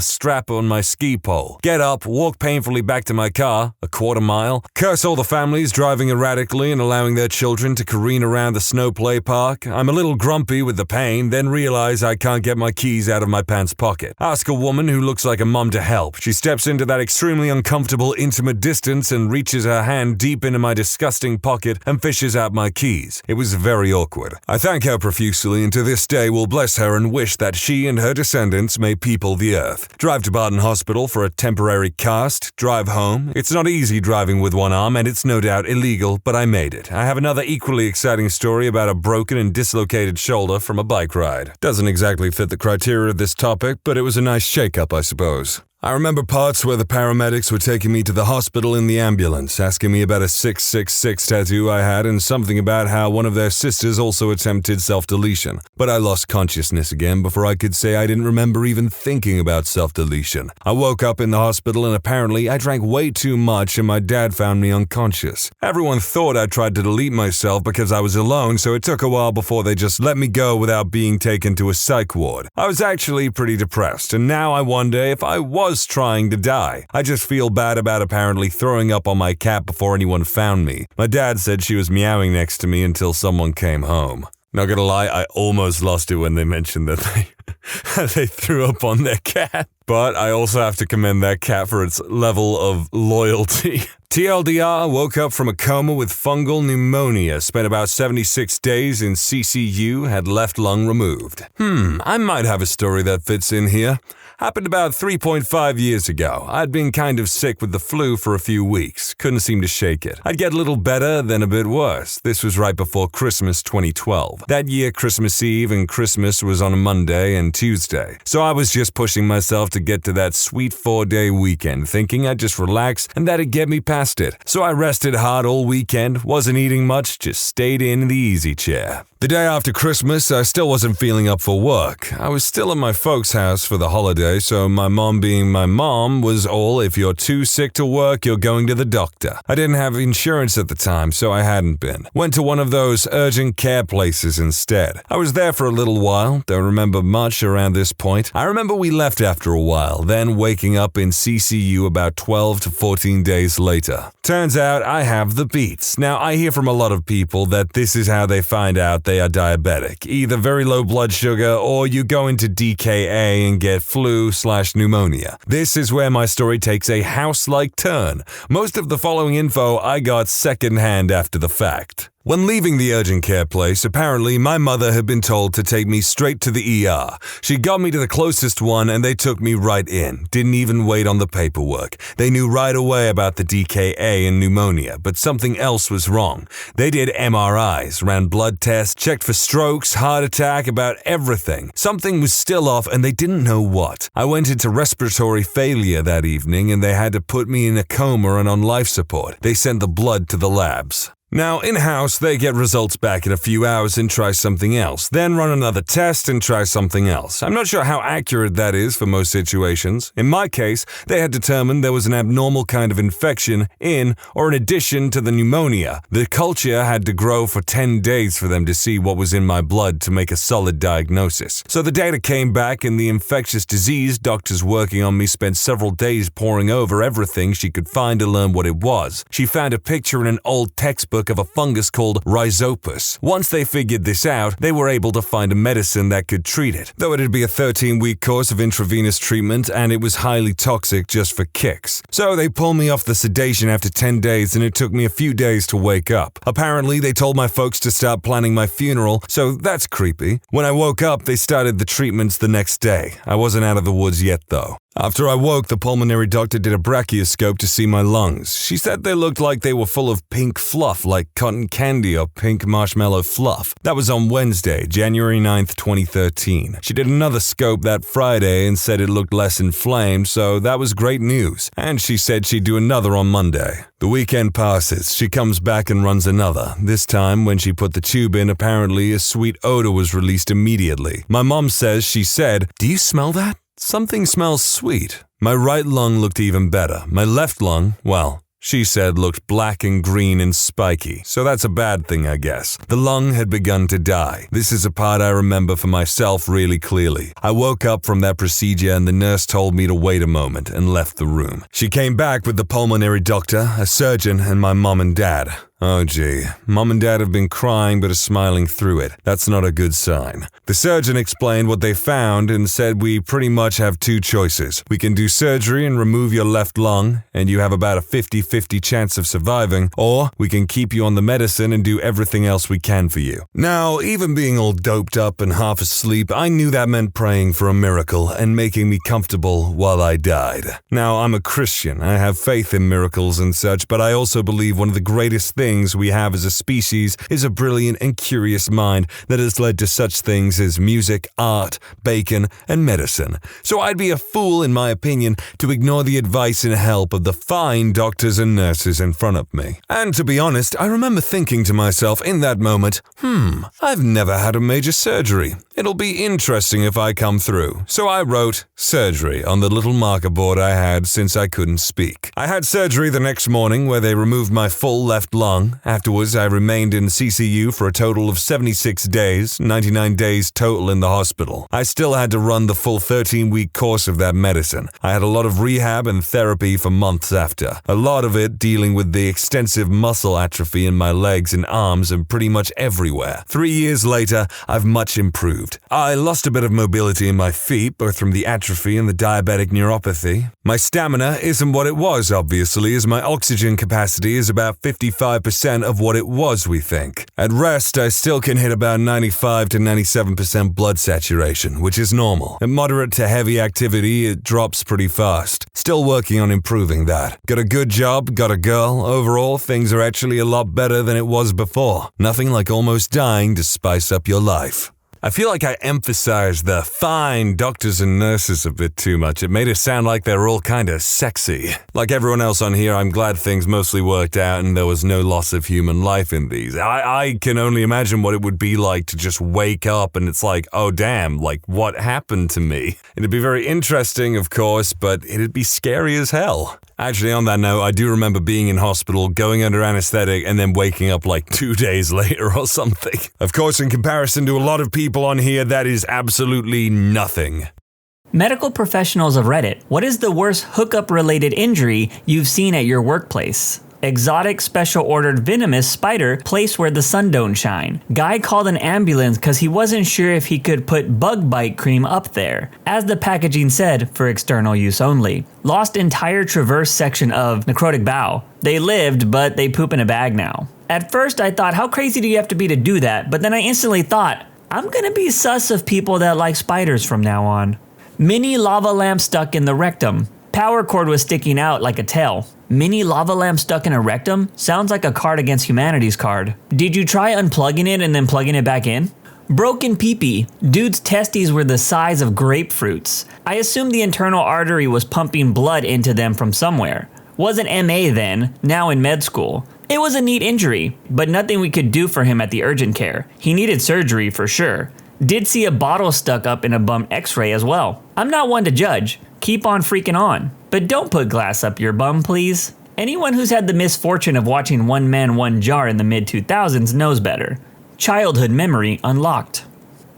strap on my ski pole. Get up, walk painfully back to my car, a quarter mile, curse all the families driving erratically and allowing their children to careen around the snow play park. I'm a little grumpy with the pain, then realize I can't get my keys out of my pants pocket. Ask a woman who looks like a mum to help. She steps into that extremely uncomfortable, intimate distance and reaches her hand deep into my disgusting pocket and fishes out my keys. It was very awkward. I thank her profusely and to this day will bless her and wish that she and her descendants may people the earth. Drive to Barton Hospital for a temporary cast. Drive home. It's not easy driving with one arm and it's no doubt illegal, but I made it. I have another equally exciting story about a broken and dislocated shoulder from a bike ride. Doesn't exactly fit the criteria of this topic, but it was a nice shake-up, I suppose. I remember parts where the paramedics were taking me to the hospital in the ambulance, asking me about a 666 tattoo I had and something about how one of their sisters also attempted self-deletion. But I lost consciousness again before I could say I didn't remember even thinking about self-deletion. I woke up in the hospital and apparently I drank way too much and my dad found me unconscious. Everyone thought I tried to delete myself because I was alone, so it took a while before they just let me go without being taken to a psych ward. I was actually pretty depressed, and now I wonder if I was trying to die. I just feel bad about apparently throwing up on my cat before anyone found me. My dad said she was meowing next to me until someone came home. Not gonna lie, I almost lost it when they mentioned that they threw up on their cat. But I also have to commend that cat for its level of loyalty. TLDR, woke up from a coma with fungal pneumonia, spent about 76 days in CCU, had left lung removed. I might have a story that fits in here. Happened about 3.5 years ago. I'd been kind of sick with the flu for a few weeks. Couldn't seem to shake it. I'd get a little better, then a bit worse. This was right before Christmas 2012. That year, Christmas Eve and Christmas was on a Monday and Tuesday. So I was just pushing myself to get to that sweet 4-day weekend, thinking I'd just relax and that'd get me past it. So I rested hard all weekend, wasn't eating much, just stayed in the easy chair. The day after Christmas, I still wasn't feeling up for work. I was still at my folks' house for the holiday, so my mom being my mom was all, if you're too sick to work, you're going to the doctor. I didn't have insurance at the time, so I hadn't been. Went to one of those urgent care places instead. I was there for a little while, don't remember much around this point. I remember we left after a while, then waking up in CCU about 12 to 14 days later. Turns out I have the beats. Now, I hear from a lot of people that this is how they find out they are diabetic, either very low blood sugar or you go into DKA and get flu/pneumonia. This is where my story takes a house-like turn. Most of the following info I got secondhand after the fact. When leaving the urgent care place, apparently my mother had been told to take me straight to the ER. She got me to the closest one and they took me right in. Didn't even wait on the paperwork. They knew right away about the DKA and pneumonia, but something else was wrong. They did MRIs, ran blood tests, checked for strokes, heart attack, about everything. Something was still off and they didn't know what. I went into respiratory failure that evening and they had to put me in a coma and on life support. They sent the blood to the labs. Now, in-house, they get results back in a few hours and try something else, then run another test and try something else. I'm not sure how accurate that is for most situations. In my case, they had determined there was an abnormal kind of infection in or in addition to the pneumonia. The culture had to grow for 10 days for them to see what was in my blood to make a solid diagnosis. So the data came back and the infectious disease doctors working on me spent several days poring over everything she could find to learn what it was. She found a picture in an old textbook of a fungus called rhizopus. Once they figured this out, they were able to find a medicine that could treat it, though it'd be a 13-week course of intravenous treatment and it was highly toxic just for kicks. So they pulled me off the sedation after 10 days and it took me a few days to wake up. Apparently, they told my folks to start planning my funeral, so that's creepy. When I woke up, they started the treatments the next day. I wasn't out of the woods yet though. After I woke, the pulmonary doctor did a brachioscope to see my lungs. She said they looked like they were full of pink fluff, like cotton candy or pink marshmallow fluff. That was on Wednesday, January 9th, 2013. She did another scope that Friday and said it looked less inflamed, so that was great news. And she said she'd do another on Monday. The weekend passes. She comes back and runs another. This time, when she put the tube in, apparently a sweet odor was released immediately. My mom says she said, "Do you smell that? Something smells sweet." My right lung looked even better. My left lung, well, she said looked black and green and spiky, so that's a bad thing, I guess. The lung had begun to die. This is a part I remember for myself really clearly. I woke up from that procedure and the nurse told me to wait a moment and left the room. She came back with the pulmonary doctor, a surgeon, and my mom and dad. Oh gee, mom and dad have been crying but are smiling through it. That's not a good sign. The surgeon explained what they found and said we pretty much have two choices. We can do surgery and remove your left lung, and you have about a 50-50 chance of surviving, or we can keep you on the medicine and do everything else we can for you. Now, even being all doped up and half asleep, I knew that meant praying for a miracle and making me comfortable while I died. Now, I'm a Christian. I have faith in miracles and such, but I also believe one of the greatest things we have as a species is a brilliant and curious mind that has led to such things as music, art, bacon, and medicine. So I'd be a fool, in my opinion, to ignore the advice and help of the fine doctors and nurses in front of me. And to be honest, I remember thinking to myself in that moment, I've never had a major surgery. It'll be interesting if I come through. So I wrote surgery on the little marker board I had since I couldn't speak. I had surgery the next morning where they removed my full left lung. Afterwards, I remained in CCU for a total of 76 days, 99 days total in the hospital. I still had to run the full 13-week course of that medicine. I had a lot of rehab and therapy for months after. A lot of it dealing with the extensive muscle atrophy in my legs and arms and pretty much everywhere. 3 years later, I've much improved. I lost a bit of mobility in my feet, both from the atrophy and the diabetic neuropathy. My stamina isn't what it was, obviously, as my oxygen capacity is about 55% of what it was, we think. At rest, I still can hit about 95 to 97% blood saturation, which is normal. At moderate to heavy activity, it drops pretty fast. Still working on improving that. Got a good job, got a girl. Overall, things are actually a lot better than it was before. Nothing like almost dying to spice up your life. I feel like I emphasized the fine doctors and nurses a bit too much. It made it sound like they were all kind of sexy. Like everyone else on here, I'm glad things mostly worked out and there was no loss of human life in these. I can only imagine what it would be like to just wake up and it's like, oh damn, like what happened to me? It'd be very interesting, of course, but it'd be scary as hell. Actually, on that note, I do remember being in hospital, going under anesthetic, and then waking up like 2 days later or something. Of course, in comparison to a lot of people on here, that is absolutely nothing. Medical professionals of Reddit, what is the worst hookup-related injury you've seen at your workplace? Exotic special ordered venomous spider placed where the sun don't shine. Guy called an ambulance because he wasn't sure if he could put bug bite cream up there. As the packaging said, for external use only. Lost entire traverse section of necrotic bowel. They lived, but they poop in a bag now. At first I thought, how crazy do you have to be to do that? But then I instantly thought, I'm gonna be sus of people that like spiders from now on. Mini lava lamp stuck in the rectum. Power cord was sticking out like a tail. Mini lava lamp stuck in a rectum? Sounds like a Card Against Humanity's card. Did you try unplugging it and then plugging it back in? Broken pee-pee. Dude's testes were the size of grapefruits. I assumed the internal artery was pumping blood into them from somewhere. Wasn't MA then, now in med school. It was a neat injury, but nothing we could do for him at the urgent care. He needed surgery for sure. Did see a bottle stuck up in a bum x-ray as well. I'm not one to judge. Keep on freaking on. But don't put glass up your bum, please. Anyone who's had the misfortune of watching One Man, One Jar in the mid-2000s knows better. Childhood memory unlocked.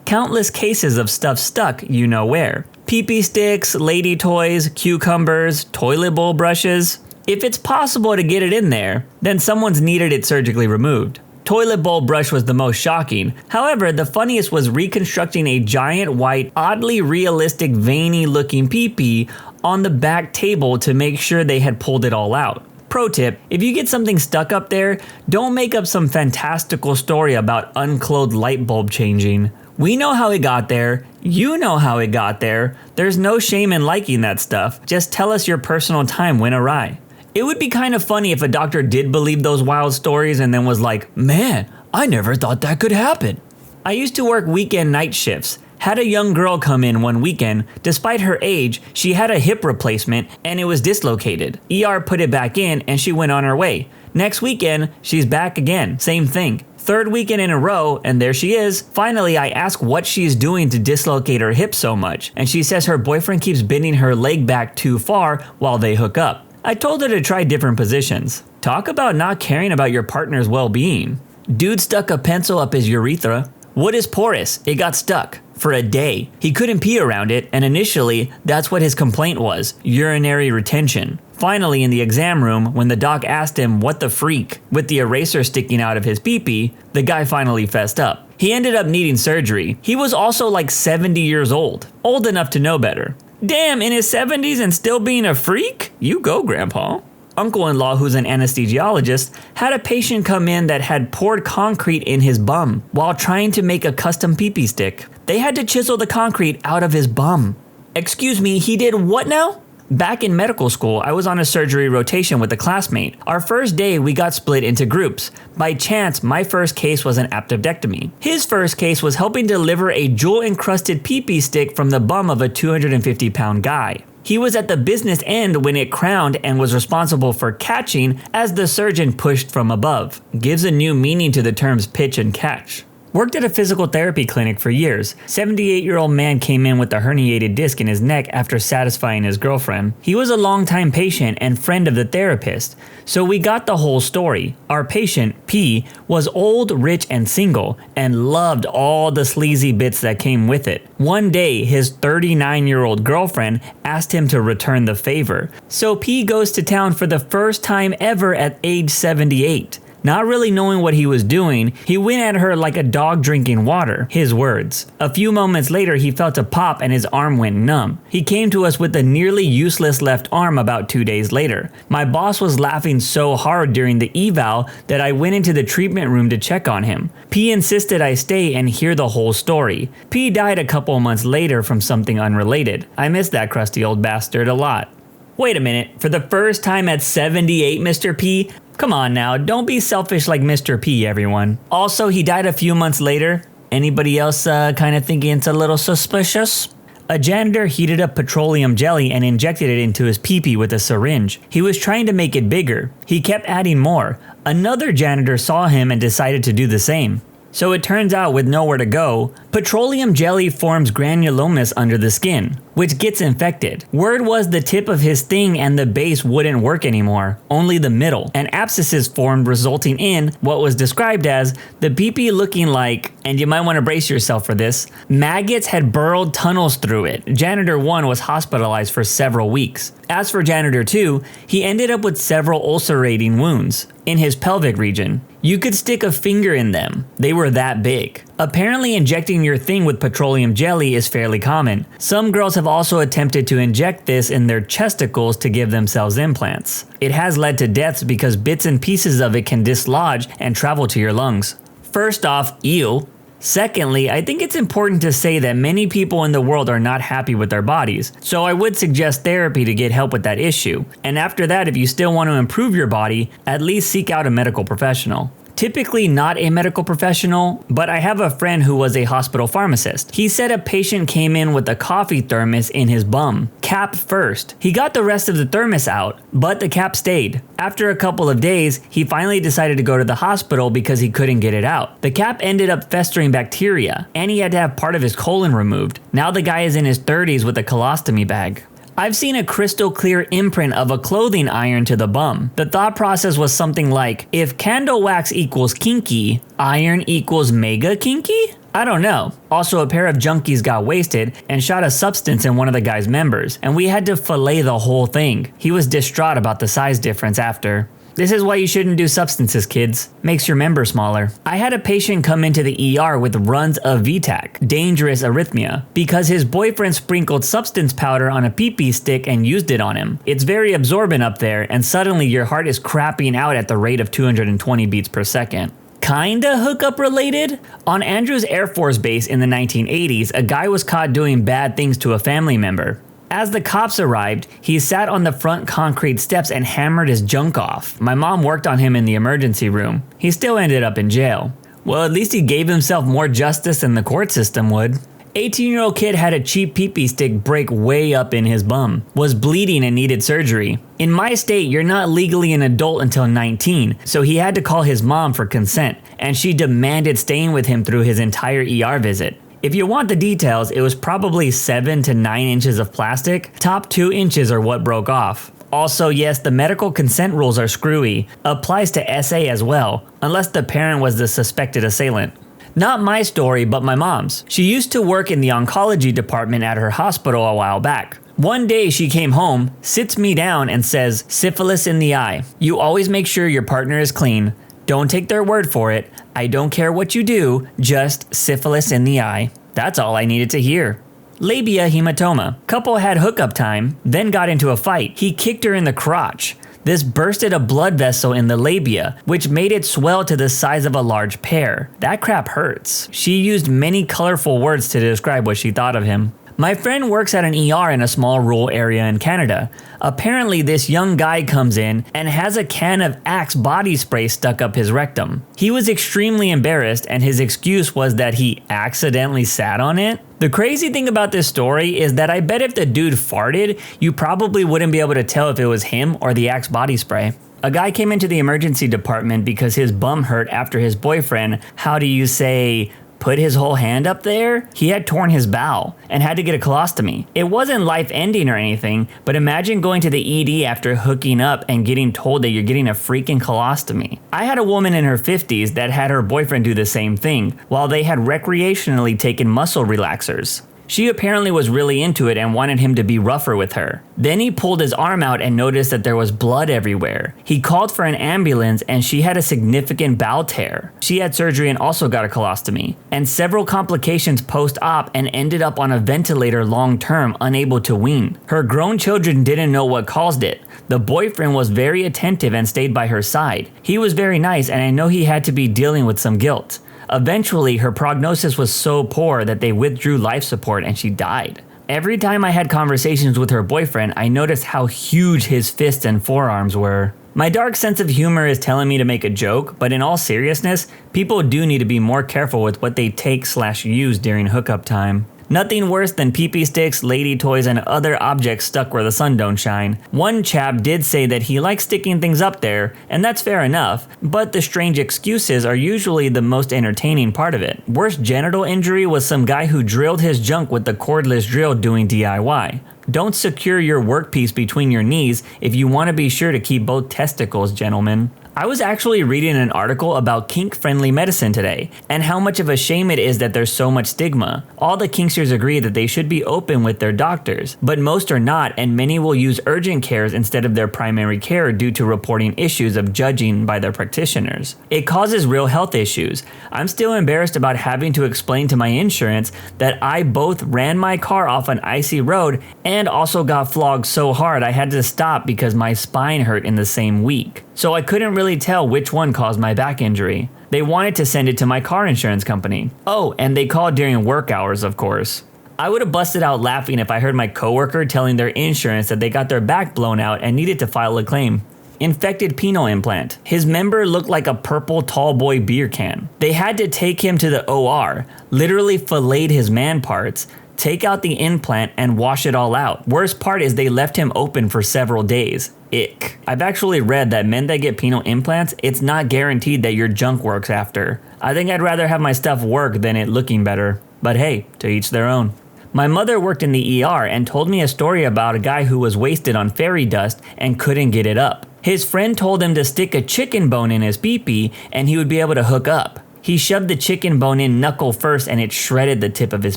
Countless cases of stuff stuck you know where. Pee-pee sticks, lady toys, cucumbers, toilet bowl brushes. If it's possible to get it in there, then someone's needed it surgically removed. Toilet bowl brush was the most shocking. However, the funniest was reconstructing a giant white, oddly realistic, veiny looking pee-pee on the back table to make sure they had pulled it all out. Pro tip, if you get something stuck up there, don't make up some fantastical story about unclothed light bulb changing. We know how it got there. You know how it got there. There's no shame in liking that stuff. Just tell us your personal time went awry. It would be kind of funny if a doctor did believe those wild stories and then was like, man, I never thought that could happen. I used to work weekend night shifts. Had a young girl come in one weekend. Despite her age, she had a hip replacement and it was dislocated. ER put it back in and she went on her way. Next weekend, she's back again. Same thing. Third weekend in a row, and there she is. Finally, I ask what she's doing to dislocate her hip so much, and she says her boyfriend keeps bending her leg back too far while they hook up. I told her to try different positions. Talk about not caring about your partner's well-being. Dude stuck a pencil up his urethra. What is porous? It got stuck. For a day. He couldn't pee around it, and initially, that's what his complaint was, urinary retention. Finally, in the exam room, when the doc asked him what the freak, with the eraser sticking out of his pee-pee, the guy finally fessed up. He ended up needing surgery. He was also like 70 years old enough to know better. Damn, in his 70s and still being a freak? You go, Grandpa. Uncle-in-law, who's an anesthesiologist, had a patient come in that had poured concrete in his bum while trying to make a custom pee-pee stick. They had to chisel the concrete out of his bum. Excuse me, he did what now? Back in medical school, I was on a surgery rotation with a classmate. Our first day, we got split into groups. By chance, my first case was an appendectomy. His first case was helping deliver a jewel-encrusted pee-pee stick from the bum of a 250-pound guy. He was at the business end when it crowned and was responsible for catching as the surgeon pushed from above. Gives a new meaning to the terms pitch and catch. Worked at a physical therapy clinic for years. 78-year-old man came in with a herniated disc in his neck after satisfying his girlfriend. He was a longtime patient and friend of the therapist, so we got the whole story. Our patient, P, was old, rich, and single, and loved all the sleazy bits that came with it. One day, his 39-year-old girlfriend asked him to return the favor, so P goes to town for the first time ever at age 78. Not really knowing what he was doing, he went at her like a dog drinking water, his words. A few moments later, he felt a pop and his arm went numb. He came to us with a nearly useless left arm about 2 days later. My boss was laughing so hard during the eval that I went into the treatment room to check on him. P insisted I stay and hear the whole story. P died a couple months later from something unrelated. I miss that crusty old bastard a lot. Wait a minute, for the first time at 78, Mr. P? Come on now, don't be selfish like Mr. P, everyone. Also, he died a few months later. Anybody else kind of thinking it's a little suspicious? A janitor heated up petroleum jelly and injected it into his pee-pee with a syringe. He was trying to make it bigger. He kept adding more. Another janitor saw him and decided to do the same. So it turns out, with nowhere to go, petroleum jelly forms granulomas under the skin, which gets infected. Word was the tip of his thing and the base wouldn't work anymore, only the middle, and abscesses formed, resulting in what was described as the pee-pee looking like, and you might want to brace yourself for this, maggots had burrowed tunnels through it. Janitor 1 was hospitalized for several weeks. As for Janitor 2, he ended up with several ulcerating wounds in his pelvic region. You could stick a finger in them. They were that big. Apparently injecting your thing with petroleum jelly is fairly common. Some girls have also attempted to inject this in their chesticles to give themselves implants. It has led to deaths because bits and pieces of it can dislodge and travel to your lungs. First off, ew. Secondly, I think it's important to say that many people in the world are not happy with their bodies, so I would suggest therapy to get help with that issue. And after that, if you still want to improve your body, at least seek out a medical professional. Typically not a medical professional, but I have a friend who was a hospital pharmacist. He said a patient came in with a coffee thermos in his bum. Cap first. He got the rest of the thermos out, but the cap stayed. After a couple of days, he finally decided to go to the hospital because he couldn't get it out. The cap ended up festering bacteria, and he had to have part of his colon removed. Now the guy is in his 30s with a colostomy bag. I've seen a crystal clear imprint of a clothing iron to the bum. The thought process was something like, if candle wax equals kinky, iron equals mega kinky? I don't know. Also, a pair of junkies got wasted and shot a substance in one of the guy's members, and we had to fillet the whole thing. He was distraught about the size difference after. This is why you shouldn't do substances, kids. Makes your member smaller. I had a patient come into the ER with runs of VTAC, dangerous arrhythmia, because his boyfriend sprinkled substance powder on a pee-pee stick and used it on him. It's very absorbent up there, and suddenly your heart is crapping out at the rate of 220 beats per second. Kinda hookup related? On Andrews Air Force Base in the 1980s, a guy was caught doing bad things to a family member. As the cops arrived, he sat on the front concrete steps and hammered his junk off. My mom worked on him in the emergency room. He still ended up in jail. Well, at least he gave himself more justice than the court system would. 18-year-old kid had a cheap pee-pee stick break way up in his bum, was bleeding and needed surgery. In my state, you're not legally an adult until 19, so he had to call his mom for consent, and she demanded staying with him through his entire ER visit. If you want the details, it was probably 7 to 9 inches of plastic. Top 2 inches are what broke off. Also, yes, the medical consent rules are screwy. Applies to SA as well, unless the parent was the suspected assailant. Not my story, but my mom's. She used to work in the oncology department at her hospital a while back. One day she came home, sits me down and says, syphilis in the eye. You always make sure your partner is clean. Don't take their word for it. I don't care what you do, just syphilis in the eye. That's all I needed to hear. Labia hematoma. Couple had hookup time, then got into a fight. He kicked her in the crotch. This bursted a blood vessel in the labia, which made it swell to the size of a large pear. That crap hurts. She used many colorful words to describe what she thought of him. My friend works at an ER in a small rural area in Canada. Apparently, this young guy comes in and has a can of Axe body spray stuck up his rectum. He was extremely embarrassed, and his excuse was that he accidentally sat on it. The crazy thing about this story is that I bet if the dude farted, you probably wouldn't be able to tell if it was him or the Axe body spray. A guy came into the emergency department because his bum hurt after his boyfriend, how do you say, put his whole hand up there, he had torn his bowel and had to get a colostomy. It wasn't life-ending or anything, but imagine going to the ED after hooking up and getting told that you're getting a freaking colostomy. I had a woman in her 50s that had her boyfriend do the same thing while they had recreationally taken muscle relaxers. She apparently was really into it and wanted him to be rougher with her. Then he pulled his arm out and noticed that there was blood everywhere. He called for an ambulance and she had a significant bowel tear. She had surgery and also got a colostomy, and several complications post-op and ended up on a ventilator long-term, unable to wean. Her grown children didn't know what caused it. The boyfriend was very attentive and stayed by her side. He was very nice, and I know he had to be dealing with some guilt. Eventually, her prognosis was so poor that they withdrew life support and she died. Every time I had conversations with her boyfriend, I noticed how huge his fists and forearms were. My dark sense of humor is telling me to make a joke, but in all seriousness, people do need to be more careful with what they take/use during hookup time. Nothing worse than pee-pee sticks, lady toys, and other objects stuck where the sun don't shine. One chap did say that he likes sticking things up there, and that's fair enough, but the strange excuses are usually the most entertaining part of it. Worst genital injury was some guy who drilled his junk with the cordless drill doing DIY. Don't secure your workpiece between your knees if you want to be sure to keep both testicles, gentlemen. I was actually reading an article about kink-friendly medicine today, and how much of a shame it is that there's so much stigma. All the kinksters agree that they should be open with their doctors, but most are not, and many will use urgent cares instead of their primary care due to reporting issues of judging by their practitioners. It causes real health issues. I'm still embarrassed about having to explain to my insurance that I both ran my car off an icy road and also got flogged so hard I had to stop because my spine hurt in the same week. So I couldn't really tell which one caused my back injury. They wanted to send it to my car insurance company. Oh, and they called during work hours, of course. I would have busted out laughing if I heard my coworker telling their insurance that they got their back blown out and needed to file a claim. Infected penile implant. His member looked like a purple tall boy beer can. They had to take him to the OR, literally filleted his man parts, take out the implant, and wash it all out. Worst part is they left him open for several days. Ick. I've actually read that men that get penile implants, it's not guaranteed that your junk works after. I think I'd rather have my stuff work than it looking better. But hey, to each their own. My mother worked in the ER and told me a story about a guy who was wasted on fairy dust and couldn't get it up. His friend told him to stick a chicken bone in his pee-pee and he would be able to hook up. He shoved the chicken bone in knuckle first and it shredded the tip of his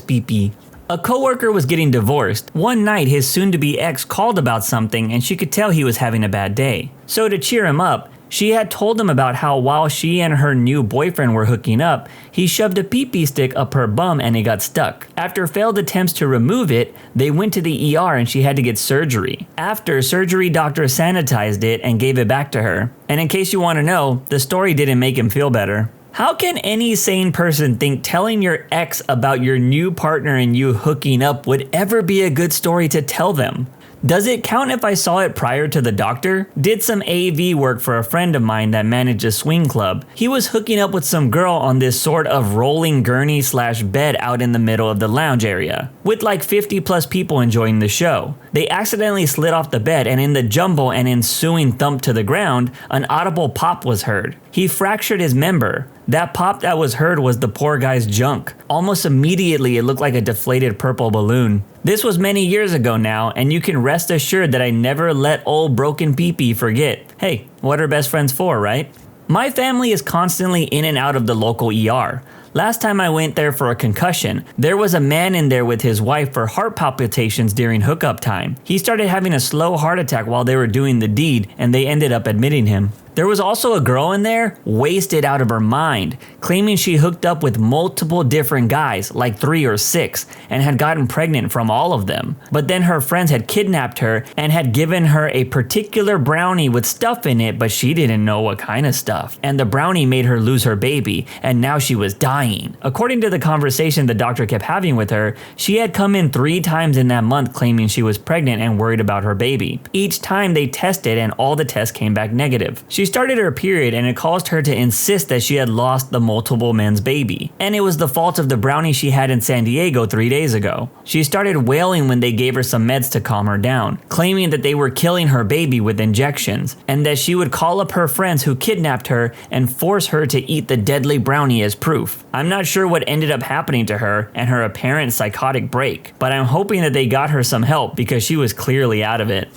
pee-pee. A coworker was getting divorced. One night, his soon-to-be ex called about something and she could tell he was having a bad day. So to cheer him up, she had told him about how while she and her new boyfriend were hooking up, he shoved a pee-pee stick up her bum and it got stuck. After failed attempts to remove it, they went to the ER and she had to get surgery. After surgery, doctor sanitized it and gave it back to her. And in case you want to know, the story didn't make him feel better. How can any sane person think telling your ex about your new partner and you hooking up would ever be a good story to tell them? Does it count if I saw it prior to the doctor? Did some AV work for a friend of mine that managed a swing club. He was hooking up with some girl on this sort of rolling gurney/bed out in the middle of the lounge area, with like 50 plus people enjoying the show. They accidentally slid off the bed and in the jumble and ensuing thump to the ground, an audible pop was heard. He fractured his member. That pop that was heard was the poor guy's junk. Almost immediately it looked like a deflated purple balloon. This was many years ago now, and you can rest assured that I never let old broken pee-pee forget. Hey, what are best friends for, right? My family is constantly in and out of the local ER. Last time I went there for a concussion, there was a man in there with his wife for heart palpitations during hookup time. He started having a slow heart attack while they were doing the deed, and they ended up admitting him. There was also a girl in there, wasted out of her mind, claiming she hooked up with multiple different guys, like 3 or 6, and had gotten pregnant from all of them. But then her friends had kidnapped her and had given her a particular brownie with stuff in it, but she didn't know what kind of stuff. And the brownie made her lose her baby, and now she was dying. According to the conversation the doctor kept having with her, she had come in 3 times in that month claiming she was pregnant and worried about her baby. Each time they tested and all the tests came back negative. She started her period and it caused her to insist that she had lost the multiple men's baby. And it was the fault of the brownie she had in San Diego 3 days ago. She started wailing when they gave her some meds to calm her down, claiming that they were killing her baby with injections, and that she would call up her friends who kidnapped her and force her to eat the deadly brownie as proof. I'm not sure what ended up happening to her and her apparent psychotic break, but I'm hoping that they got her some help because she was clearly out of it.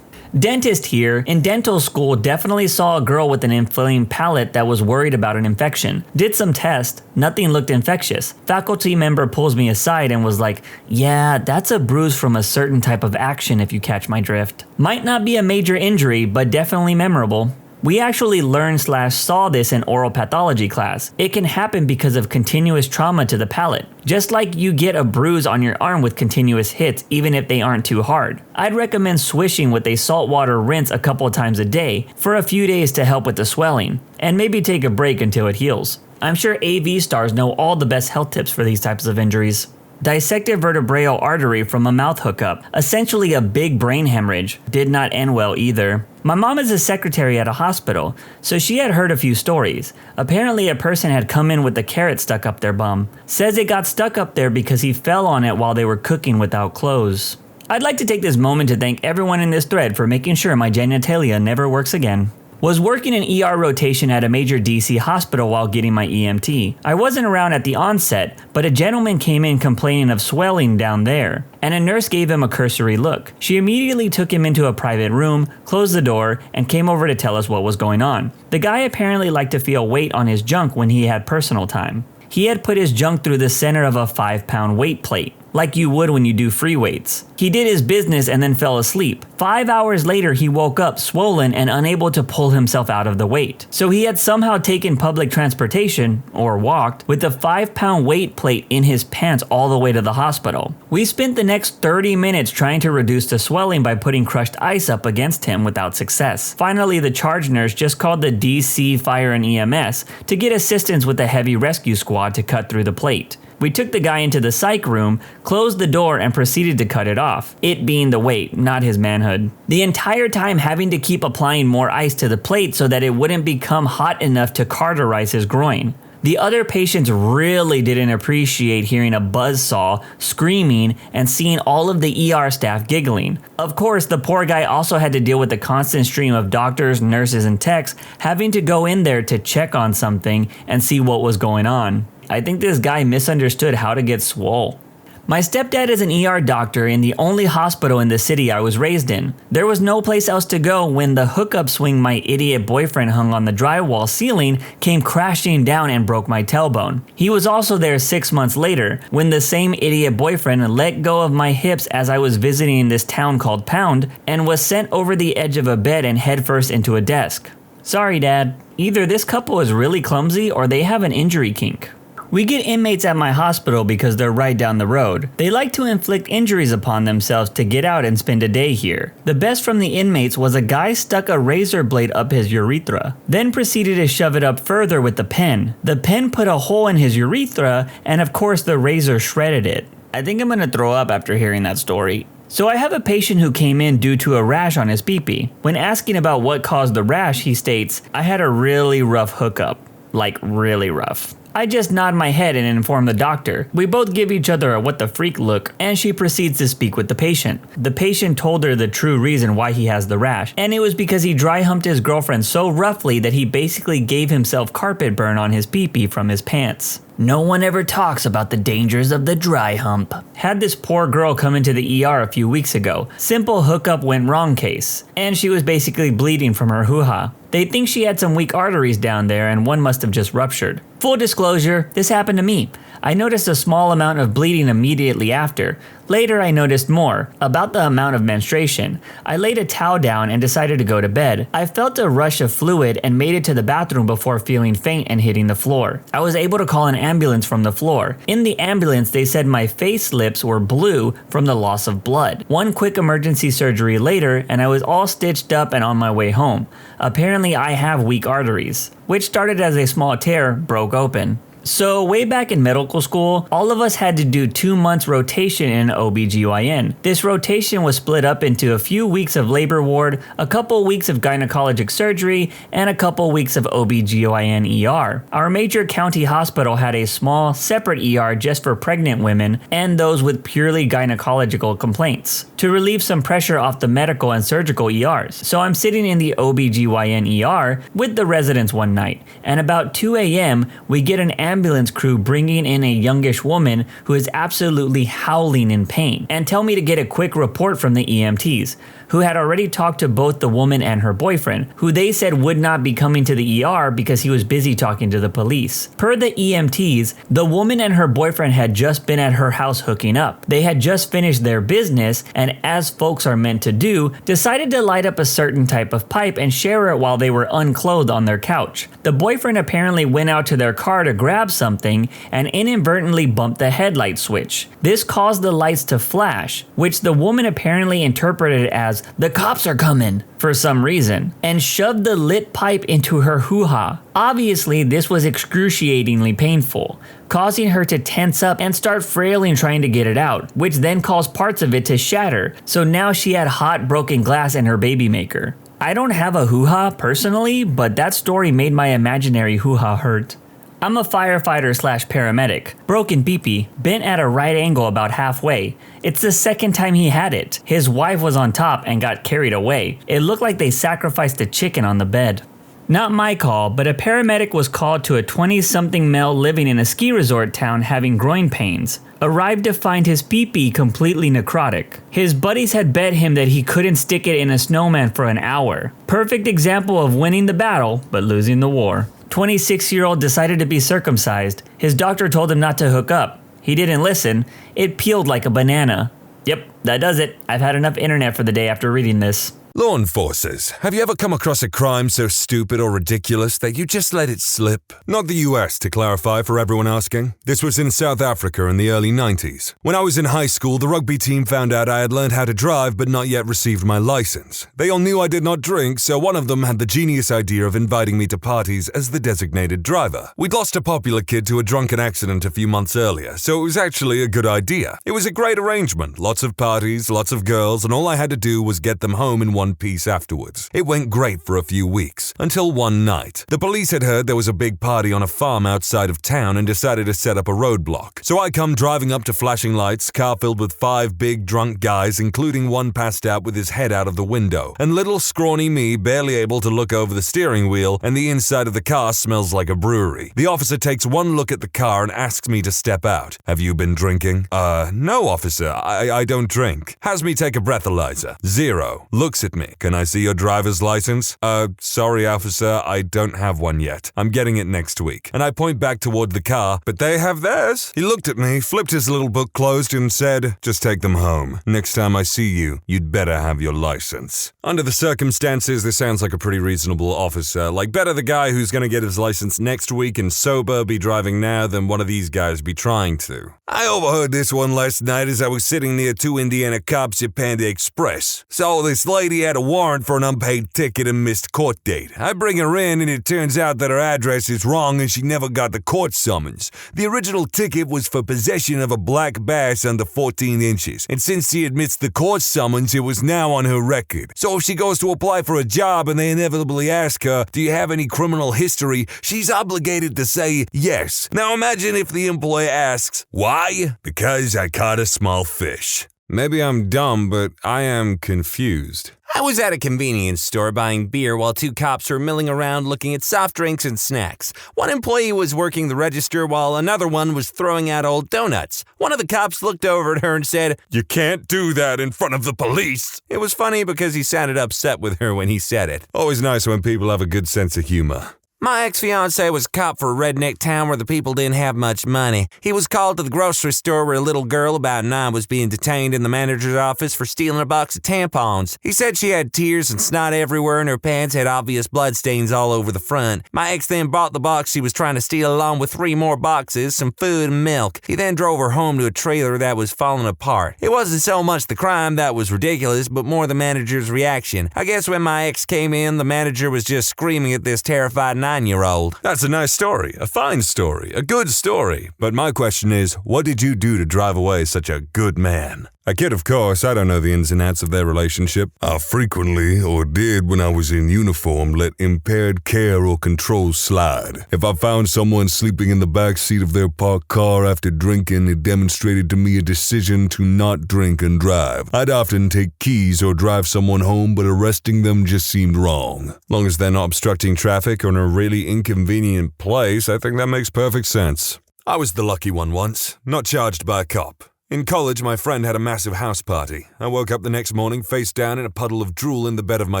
Dentist here. In dental school, definitely saw a girl with an inflamed palate that was worried about an infection. Did some tests, nothing looked infectious. Faculty member pulls me aside and was like, yeah, that's a bruise from a certain type of action if you catch my drift. Might not be a major injury, but definitely memorable. We actually learned/saw this in oral pathology class. It can happen because of continuous trauma to the palate. Just like you get a bruise on your arm with continuous hits, even if they aren't too hard. I'd recommend swishing with a saltwater rinse a couple times a day for a few days to help with the swelling, and maybe take a break until it heals. I'm sure AV stars know all the best health tips for these types of injuries. Dissected vertebral artery from a mouth hookup, essentially a big brain hemorrhage. Did not end well either. My mom is a secretary at a hospital, so she had heard a few stories. Apparently a person had come in with a carrot stuck up their bum. Says it got stuck up there because he fell on it while they were cooking without clothes. I'd like to take this moment to thank everyone in this thread for making sure my genitalia never works again. Was working an ER rotation at a major DC hospital while getting my EMT. I wasn't around at the onset, but a gentleman came in complaining of swelling down there, and a nurse gave him a cursory look. She immediately took him into a private room, closed the door, and came over to tell us what was going on. The guy apparently liked to feel weight on his junk when he had personal time. He had put his junk through the center of a 5-pound weight plate, like you would when you do free weights. He did his business and then fell asleep. 5 hours later, he woke up swollen and unable to pull himself out of the weight. So he had somehow taken public transportation, or walked, with a 5-pound weight plate in his pants all the way to the hospital. We spent the next 30 minutes trying to reduce the swelling by putting crushed ice up against him without success. Finally, the charge nurse just called the DC Fire and EMS to get assistance with the heavy rescue squad to cut through the plate. We took the guy into the psych room, closed the door, and proceeded to cut it off. It being the weight, not his manhood. The entire time having to keep applying more ice to the plate so that it wouldn't become hot enough to cauterize his groin. The other patients really didn't appreciate hearing a buzzsaw, screaming, and seeing all of the ER staff giggling. Of course, the poor guy also had to deal with the constant stream of doctors, nurses, and techs having to go in there to check on something and see what was going on. I think this guy misunderstood how to get swole. My stepdad is an ER doctor in the only hospital in the city I was raised in. There was no place else to go when the hookup swing my idiot boyfriend hung on the drywall ceiling came crashing down and broke my tailbone. He was also there 6 months later when the same idiot boyfriend let go of my hips as I was visiting this town called Pound and was sent over the edge of a bed and headfirst into a desk. Sorry, Dad. Either this couple is really clumsy or they have an injury kink. We get inmates at my hospital because they're right down the road. They like to inflict injuries upon themselves to get out and spend a day here. The best from the inmates was a guy stuck a razor blade up his urethra, then proceeded to shove it up further with the pen. The pen put a hole in his urethra, and of course the razor shredded it. I think I'm gonna throw up after hearing that story. So I have a patient who came in due to a rash on his pee-pee. When asking about what caused the rash, he states, "I had a really rough hookup." Like really rough. I just nod my head and inform the doctor. We both give each other a what the freak look, and she proceeds to speak with the patient. The patient told her the true reason why he has the rash, and it was because he dry humped his girlfriend so roughly that he basically gave himself carpet burn on his pee-pee from his pants. No one ever talks about the dangers of the dry hump. Had this poor girl come into the ER a few weeks ago. Simple hookup went wrong case, and she was basically bleeding from her hoo-ha. They think she had some weak arteries down there and one must have just ruptured. Full disclosure, this happened to me. I noticed a small amount of bleeding immediately after. Later I noticed more, about the amount of menstruation. I laid a towel down and decided to go to bed. I felt a rush of fluid and made it to the bathroom before feeling faint and hitting the floor. I was able to call an ambulance from the floor. In the ambulance they said my face lips were blue from the loss of blood. One quick emergency surgery later and I was all stitched up and on my way home. Apparently I have weak arteries, which started as a small tear, broke open. So way back in medical school, all of us had to do 2 months rotation in OBGYN. This rotation was split up into a few weeks of labor ward, a couple weeks of gynecologic surgery, and a couple weeks of OBGYN ER. Our major county hospital had a small, separate ER just for pregnant women and those with purely gynecological complaints, to relieve some pressure off the medical and surgical ERs. So I'm sitting in the OBGYN ER with the residents one night, and about 2 a.m. we get an ambulance ambulance crew bringing in a youngish woman who is absolutely howling in pain, and tell me to get a quick report from the EMTs, who had already talked to both the woman and her boyfriend, who they said would not be coming to the ER because he was busy talking to the police. Per the EMTs, the woman and her boyfriend had just been at her house hooking up. They had just finished their business and, as folks are meant to do, decided to light up a certain type of pipe and share it while they were unclothed on their couch. The boyfriend apparently went out to their car to grab something and inadvertently bumped the headlight switch. This caused the lights to flash, which the woman apparently interpreted as "the cops are coming" for some reason, and shoved the lit pipe into her hoo-ha. Obviously, this was excruciatingly painful, causing her to tense up and start frailing trying to get it out, which then caused parts of it to shatter, so now she had hot broken glass in her baby maker. I don't have a hoo-ha personally, but that story made my imaginary hoo-ha hurt. I'm a firefighter / paramedic. Broken peepee, bent at a right angle about halfway. It's the second time he had it. His wife was on top and got carried away. It looked like they sacrificed a chicken on the bed. Not my call, but a paramedic was called to a 20-something male living in a ski resort town having groin pains. Arrived to find his pee-pee completely necrotic. His buddies had bet him that he couldn't stick it in a snowman for an hour. Perfect example of winning the battle, but losing the war. 26-year-old decided to be circumcised. His doctor told him not to hook up. He didn't listen. It peeled like a banana. Yep, that does it. I've had enough internet for the day after reading this. Law enforcers, have you ever come across a crime so stupid or ridiculous that you just let it slip? Not the US, to clarify for everyone asking. This was in South Africa in the early 90s. When I was in high school, the rugby team found out I had learned how to drive but not yet received my license. They all knew I did not drink, so one of them had the genius idea of inviting me to parties as the designated driver. We'd lost a popular kid to a drunken accident a few months earlier, so it was actually a good idea. It was a great arrangement, lots of parties, lots of girls, and all I had to do was get them home in one piece afterwards. It went great for a few weeks, until one night. The police had heard there was a big party on a farm outside of town and decided to set up a roadblock. So I come driving up to flashing lights, car filled with 5 big drunk guys, including one passed out with his head out of the window, and little scrawny me barely able to look over the steering wheel, and the inside of the car smells like a brewery. The officer takes one look at the car and asks me to step out. Have you been drinking? No, officer, I don't drink. Has me take a breathalyzer. 0. Looks at me. Can I see your driver's license? Sorry, officer, I don't have one yet. I'm getting it next week. And I point back toward the car, but they have theirs. He looked at me, flipped his little book closed, and said, just take them home. Next time I see you, you'd better have your license. Under the circumstances, this sounds like a pretty reasonable officer. Like, better the guy who's gonna get his license next week and sober be driving now than one of these guys be trying to. I overheard this one last night as I was sitting near 2 Indiana cops at Panda Express. So this lady had a warrant for an unpaid ticket and missed court date. I bring her in and it turns out that her address is wrong and she never got the court summons. The original ticket was for possession of a black bass under 14 inches, and since she admits the court summons, it was now on her record. So if she goes to apply for a job and they inevitably ask her, do you have any criminal history, she's obligated to say yes. Now imagine if the employer asks, why? Because I caught a small fish. Maybe I'm dumb, but I am confused. I was at a convenience store buying beer while 2 cops were milling around looking at soft drinks and snacks. One employee was working the register while another one was throwing out old donuts. One of the cops looked over at her and said, You can't do that in front of the police. It was funny because he sounded upset with her when he said it. Always nice when people have a good sense of humor. My ex-fiancé was a cop for a redneck town where the people didn't have much money. He was called to the grocery store where a little girl about 9 was being detained in the manager's office for stealing a box of tampons. He said she had tears and snot everywhere and her pants had obvious bloodstains all over the front. My ex then bought the box she was trying to steal along with 3 more boxes, some food and milk. He then drove her home to a trailer that was falling apart. It wasn't so much the crime that was ridiculous, but more the manager's reaction. I guess when my ex came in, the manager was just screaming at this terrified 9-year-old. That's a nice story, a fine story, a good story. But my question is, what did you do to drive away such a good man? I kid, of course, I don't know the ins and outs of their relationship. I frequently, or did when I was in uniform, let impaired care or control slide. If I found someone sleeping in the back seat of their parked car after drinking, it demonstrated to me a decision to not drink and drive. I'd often take keys or drive someone home, but arresting them just seemed wrong. Long as they're not obstructing traffic or in a really inconvenient place, I think that makes perfect sense. I was the lucky one once, not charged by a cop. In college, my friend had a massive house party. I woke up the next morning face down in a puddle of drool in the bed of my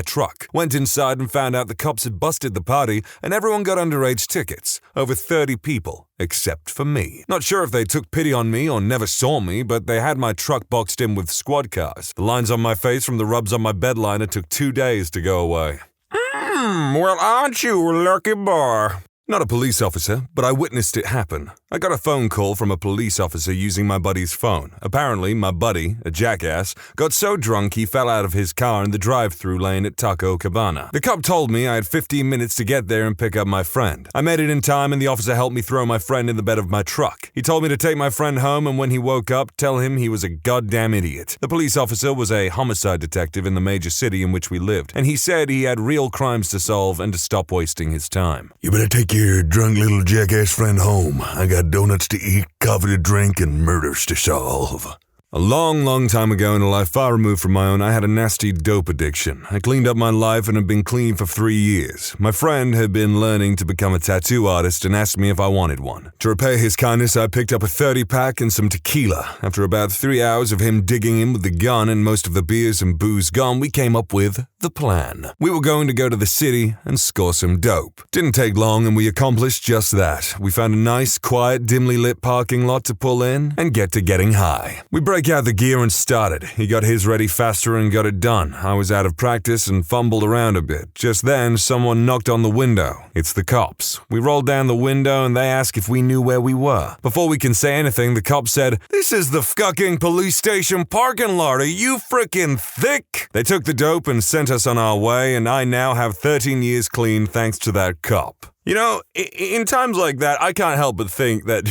truck. Went inside and found out the cops had busted the party and everyone got underage tickets. Over 30 people, except for me. Not sure if they took pity on me or never saw me, but they had my truck boxed in with squad cars. The lines on my face from the rubs on my bedliner took 2 days to go away. Well, aren't you a lucky boy? Not a police officer, but I witnessed it happen. I got a phone call from a police officer using my buddy's phone. Apparently, my buddy, a jackass, got so drunk he fell out of his car in the drive-thru lane at Taco Cabana. The cop told me I had 15 minutes to get there and pick up my friend. I made it in time and the officer helped me throw my friend in the bed of my truck. He told me to take my friend home and when he woke up, tell him he was a goddamn idiot. The police officer was a homicide detective in the major city in which we lived, and he said he had real crimes to solve and to stop wasting his time. You better take your drunk little jackass friend home. I got donuts to eat, coffee to drink, and murders to solve. A long time ago in a life far removed from my own, I had a nasty dope addiction. I cleaned up my life and had been clean for 3 years. My friend had been learning to become a tattoo artist and asked me if I wanted one. To repay his kindness, I picked up a 30-pack and some tequila. After about 3 hours of him digging in with the gun and most of the beers and booze gone, we came up with the plan. We were going to go to the city and score some dope. Didn't take long and we accomplished just that. We found a nice, quiet, dimly lit parking lot to pull in and get to getting high. We break out the gear and started. He got his ready faster and got it done. I was out of practice and fumbled around a bit. Just then, someone knocked on the window. It's the cops. We rolled down the window and they asked if we knew where we were. Before we can say anything, the cop said, "This is the fucking police station parking lot. Are you frickin' thick?" They took the dope and sent us on our way, and I now have 13 years clean thanks to that cop. You know, in times like that, I can't help but think that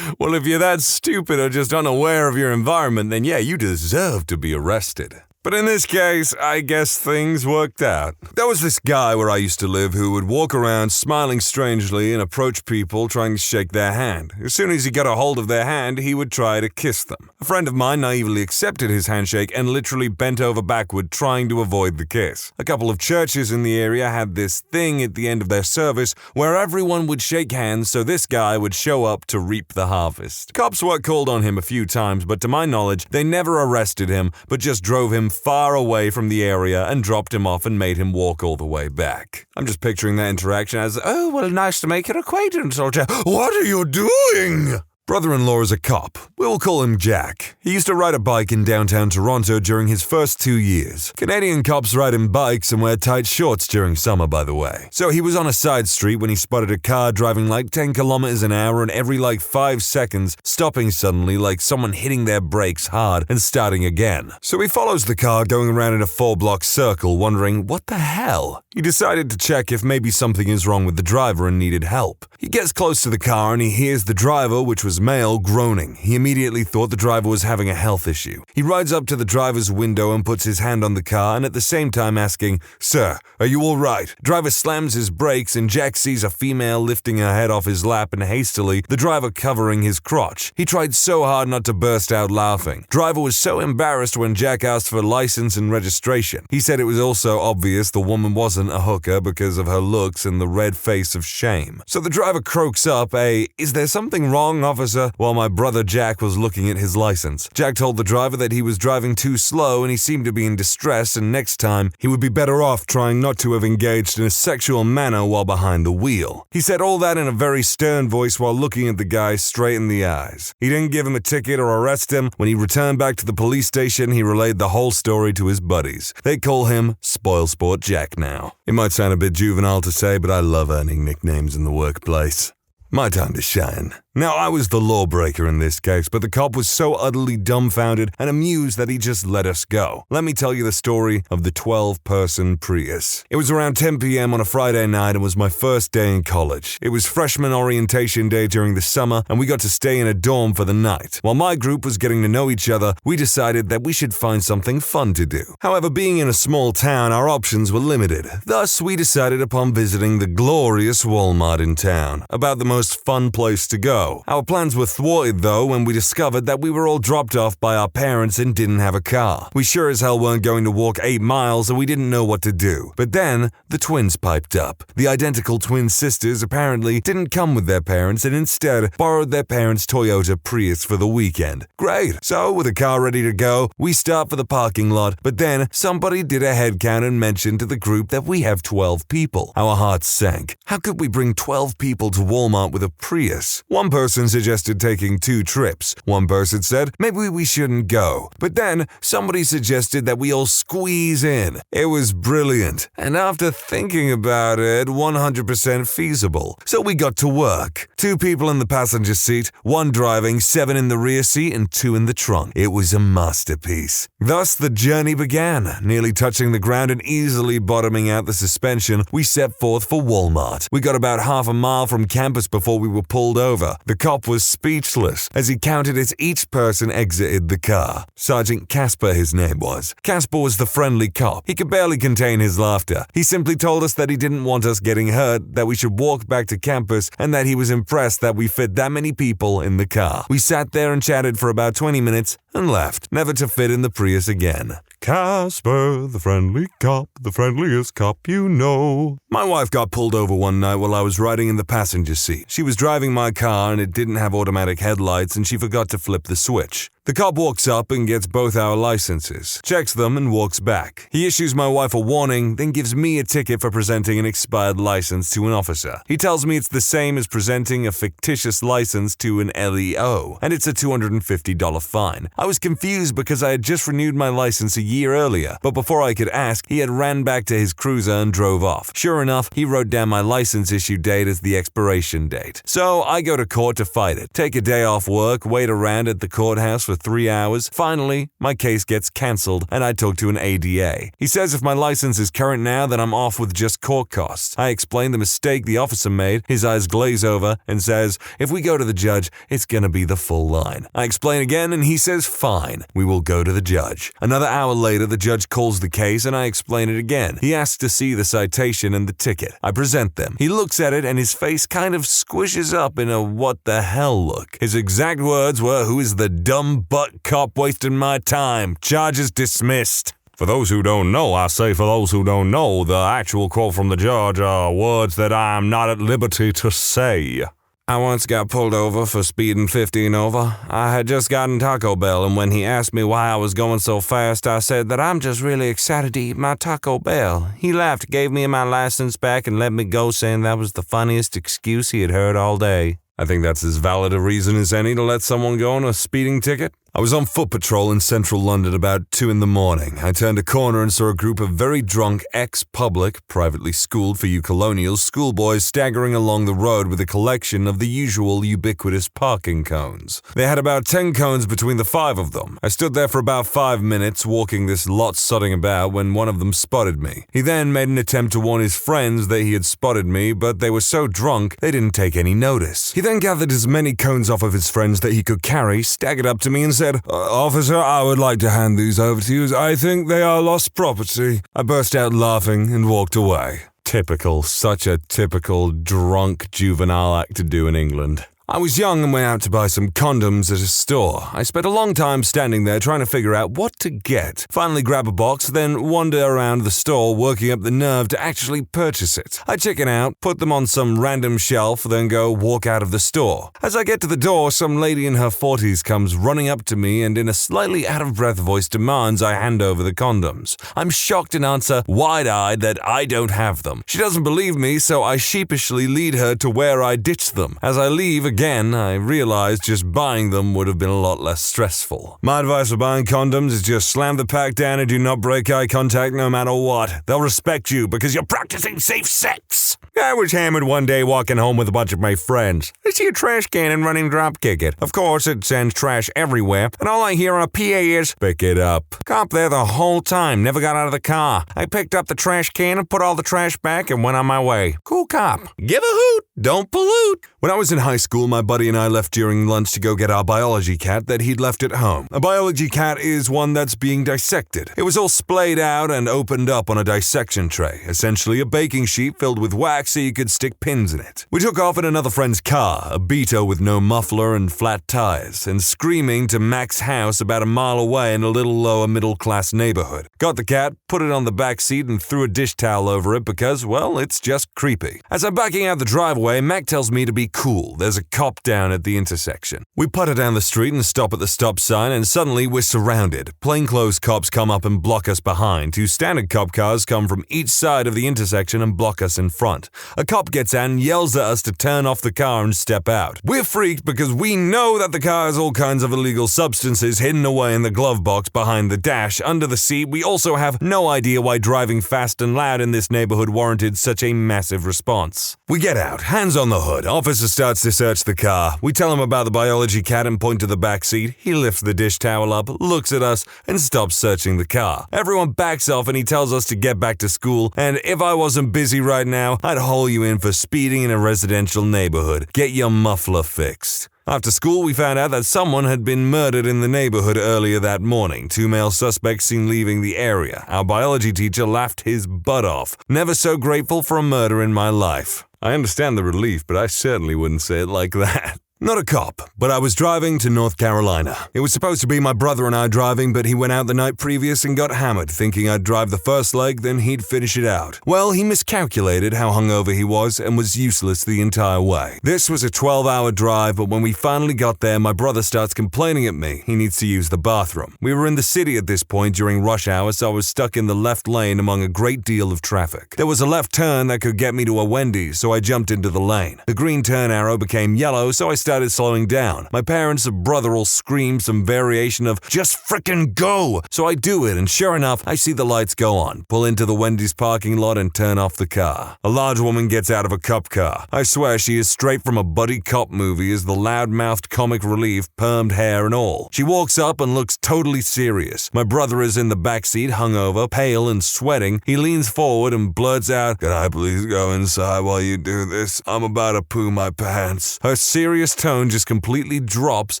well, if you're that stupid or just unaware of your environment, then yeah, you deserve to be arrested. But in this case, I guess things worked out. There was this guy where I used to live who would walk around smiling strangely and approach people trying to shake their hand. As soon as he got a hold of their hand, he would try to kiss them. A friend of mine naively accepted his handshake and literally bent over backward trying to avoid the kiss. A couple of churches in the area had this thing at the end of their service where everyone would shake hands so this guy would show up to reap the harvest. Cops were called on him a few times, but to my knowledge, they never arrested him, but just drove him far away from the area and dropped him off and made him walk all the way back. I'm just picturing that interaction as, "Oh, well, nice to make your acquaintance, old chap. What are you doing?" Brother-in-law is a cop. We'll call him Jack. He used to ride a bike in downtown Toronto during his first 2 years. Canadian cops ride in bikes and wear tight shorts during summer, by the way. So he was on a side street when he spotted a car driving like 10 kilometers an hour and every like 5 seconds stopping suddenly like someone hitting their brakes hard and starting again. So he follows the car going around in a 4-block circle wondering, what the hell? He decided to check if maybe something is wrong with the driver and needed help. He gets close to the car and he hears the driver, which was male, groaning. He immediately thought the driver was having a health issue. He rides up to the driver's window and puts his hand on the car and at the same time asking, "Sir, are you all right?" Driver slams his brakes and Jack sees a female lifting her head off his lap and hastily, the driver covering his crotch. He tried so hard not to burst out laughing. Driver was so embarrassed when Jack asked for license and registration. He said it was also obvious the woman wasn't a hooker because of her looks and the red face of shame. So the driver croaks up "Is there something wrong, officer?" while my brother Jack was looking at his license. Jack told the driver that he was driving too slow and he seemed to be in distress and next time he would be better off trying not to have engaged in a sexual manner while behind the wheel. He said all that in a very stern voice while looking at the guy straight in the eyes. He didn't give him a ticket or arrest him. When he returned back to the police station, he relayed the whole story to his buddies. They call him Spoilsport Jack now. It might sound a bit juvenile to say, but I love earning nicknames in the workplace. My time to shine. Now, I was the lawbreaker in this case, but the cop was so utterly dumbfounded and amused that he just let us go. Let me tell you the story of the 12-person Prius. It was around 10 p.m. on a Friday night and was my first day in college. It was freshman orientation day during the summer, and we got to stay in a dorm for the night. While my group was getting to know each other, we decided that we should find something fun to do. However, being in a small town, our options were limited. Thus, we decided upon visiting the glorious Walmart in town, about the most fun place to go. Our plans were thwarted though when we discovered that we were all dropped off by our parents and didn't have a car. We sure as hell weren't going to walk 8 miles, and we didn't know what to do. But then, the twins piped up. The identical twin sisters apparently didn't come with their parents and instead borrowed their parents' Toyota Prius for the weekend. Great! So, with a car ready to go, we start for the parking lot, but then somebody did a head count and mentioned to the group that we have 12 people. Our hearts sank. How could we bring 12 people to Walmart with a Prius? One person suggested taking 2 trips. One person said, maybe we shouldn't go. But then, somebody suggested that we all squeeze in. It was brilliant. And after thinking about it, 100% feasible. So we got to work. 2 people in the passenger seat, 1 driving, 7 in the rear seat, and 2 in the trunk. It was a masterpiece. Thus, the journey began. Nearly touching the ground and easily bottoming out the suspension, we set forth for Walmart. We got about half a mile from campus before we were pulled over. The cop was speechless as he counted as each person exited the car. Sergeant Casper, his name was. Casper was the friendly cop. He could barely contain his laughter. He simply told us that he didn't want us getting hurt, that we should walk back to campus, and that he was impressed that we fit that many people in the car. We sat there and chatted for about 20 minutes and left, never to fit in the Prius again. Casper, the friendly cop, the friendliest cop you know. My wife got pulled over one night while I was riding in the passenger seat. She was driving my car and it didn't have automatic headlights and she forgot to flip the switch. The cop walks up and gets both our licenses, checks them and walks back. He issues my wife a warning, then gives me a ticket for presenting an expired license to an officer. He tells me it's the same as presenting a fictitious license to an LEO, and it's a $250 fine. I was confused because I had just renewed my license a year earlier, but before I could ask, he had ran back to his cruiser and drove off. Sure enough, he wrote down my license issue date as the expiration date. So I go to court to fight it, take a day off work, wait around at the courthouse for 3 hours. Finally, my case gets cancelled and I talk to an AITA. He says if my license is current now, then I'm off with just court costs. I explain the mistake the officer made, his eyes glaze over, and says, if we go to the judge, it's gonna be the full line. I explain again and he says fine, we will go to the judge. Another hour later, the judge calls the case and I explain it again. He asks to see the citation and the ticket. I present them. He looks at it and his face kind of squishes up in a what the hell look. His exact words were, who is the dumb butt cop wasting my time? Charges dismissed. For those who don't know, I say for those who don't know, the actual quote from the judge are words that I am not at liberty to say. I once got pulled over for speeding 15 over. I had just gotten Taco Bell, and when he asked me why I was going so fast, I said that I'm just really excited to eat my Taco Bell. He laughed, gave me my license back, and let me go, saying that was the funniest excuse he had heard all day. I think that's as valid a reason as any to let someone go on a speeding ticket. I was on foot patrol in central London about 2 in the morning. I turned a corner and saw a group of very drunk, ex-public, privately schooled for you colonials, schoolboys staggering along the road with a collection of the usual ubiquitous parking cones. They had about 10 cones between the 5 of them. I stood there for about 5 minutes, walking this lot sodding about, when one of them spotted me. He then made an attempt to warn his friends that he had spotted me, but they were so drunk they didn't take any notice. He then gathered as many cones off of his friends that he could carry, staggered up to me and said, Officer, I would like to hand these over to you as I think they are lost property. I burst out laughing and walked away. Typical, such a typical drunk juvenile act to do in England. I was young and went out to buy some condoms at a store. I spent a long time standing there trying to figure out what to get. Finally grab a box, then wander around the store working up the nerve to actually purchase it. I chicken out, put them on some random shelf, then go walk out of the store. As I get to the door, some lady in her 40s comes running up to me and in a slightly out-of-breath voice demands I hand over the condoms. I'm shocked and answer, wide-eyed, that I don't have them. She doesn't believe me, so I sheepishly lead her to where I ditched them. As I leave, a Again, I realized just buying them would have been a lot less stressful. My advice for buying condoms is just slam the pack down and do not break eye contact no matter what. They'll respect you because you're practicing safe sex. I was hammered one day walking home with a bunch of my friends. I see a trash can and running dropkick it. Of course, it sends trash everywhere, and all I hear on a PA is, "Pick it up." Cop there the whole time, never got out of the car. I picked up the trash can and put all the trash back and went on my way. Cool cop. Give a hoot, don't pollute. When I was in high school, my buddy and I left during lunch to go get our biology cat that he'd left at home. A biology cat is one that's being dissected. It was all splayed out and opened up on a dissection tray, essentially a baking sheet filled with wax so you could stick pins in it. We took off in another friend's car, a Beetle with no muffler and flat tires, and screaming to Mac's house about a mile away in a little lower middle-class neighborhood. Got the cat, put it on the back seat, and threw a dish towel over it because, well, it's just creepy. As I'm backing out the driveway, Mac tells me to be cool. There's a cop down at the intersection. We putter down the street and stop at the stop sign, and suddenly we're surrounded. Plainclothes cops come up and block us behind. 2 standard cop cars come from each side of the intersection and block us in front. A cop gets out and yells at us to turn off the car and step out. We're freaked because we know that the car has all kinds of illegal substances hidden away in the glove box behind the dash, under the seat. We also have no idea why driving fast and loud in this neighborhood warranted such a massive response. We get out, hands on the hood. Officer starts to search the car. We tell him about the biology cat and point to the back seat. He lifts the dish towel up, looks at us, and stops searching the car. Everyone backs off and he tells us to get back to school, and if I wasn't busy right now, I'd haul you in for speeding in a residential neighborhood. Get your muffler fixed. After school, we found out that someone had been murdered in the neighborhood earlier that morning. 2 male suspects seen leaving the area. Our biology teacher laughed his butt off. Never so grateful for a murder in my life. I understand the relief, but I certainly wouldn't say it like that. Not a cop, but I was driving to North Carolina. It was supposed to be my brother and I driving, but he went out the night previous and got hammered, thinking I'd drive the first leg, then he'd finish it out. Well, he miscalculated how hungover he was and was useless the entire way. This was a 12-hour drive, but when we finally got there, my brother starts complaining at me. He needs to use the bathroom. We were in the city at this point during rush hour, so I was stuck in the left lane among a great deal of traffic. There was a left turn that could get me to a Wendy's, so I jumped into the lane. The green turn arrow became yellow, so I started slowing down. My parents and brother all scream some variation of, "Just frickin' go!" So I do it, and sure enough, I see the lights go on, pull into the Wendy's parking lot and turn off the car. A large woman gets out of a cop car. I swear she is straight from a buddy cop movie as the loud-mouthed comic relief, permed hair and all. She walks up and looks totally serious. My brother is in the backseat, hungover, pale and sweating. He leans forward and blurts out, "Can I please go inside while you do this? I'm about to poo my pants." Her serious tone just completely drops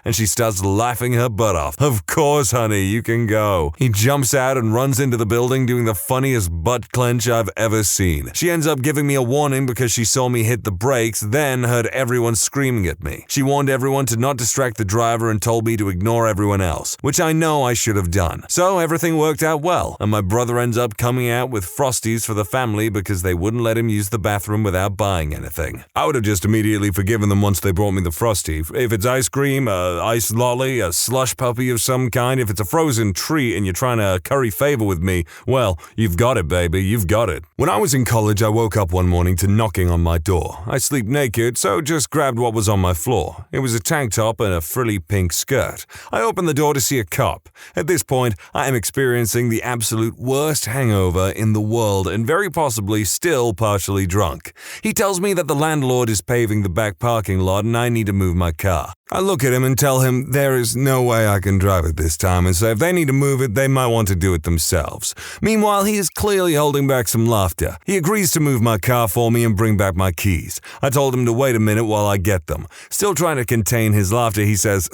and she starts laughing her butt off. "Of course, honey, you can go." He jumps out and runs into the building doing the funniest butt clench I've ever seen. She ends up giving me a warning because she saw me hit the brakes, then heard everyone screaming at me. She warned everyone to not distract the driver and told me to ignore everyone else, which I know I should have done. So everything worked out well, and my brother ends up coming out with Frosties for the family because they wouldn't let him use the bathroom without buying anything. I would have just immediately forgiven them once they brought me the Frosty. If it's ice cream, a ice lolly, a slush puppy of some kind, if it's a frozen treat and you're trying to curry favor with me, well, you've got it, baby, you've got it. When I was in college, I woke up one morning to knocking on my door. I sleep naked, so just grabbed what was on my floor. It was a tank top and a frilly pink skirt. I opened the door to see a cop. At this point, I am experiencing the absolute worst hangover in the world and very possibly still partially drunk. He tells me that the landlord is paving the back parking lot and I need to move my car. I look at him and tell him there is no way I can drive it this time and say if they need to move it, they might want to do it themselves. Meanwhile, he is clearly holding back some laughter. He agrees to move my car for me and bring back my keys. I told him to wait a minute while I get them. Still trying to contain his laughter, he says,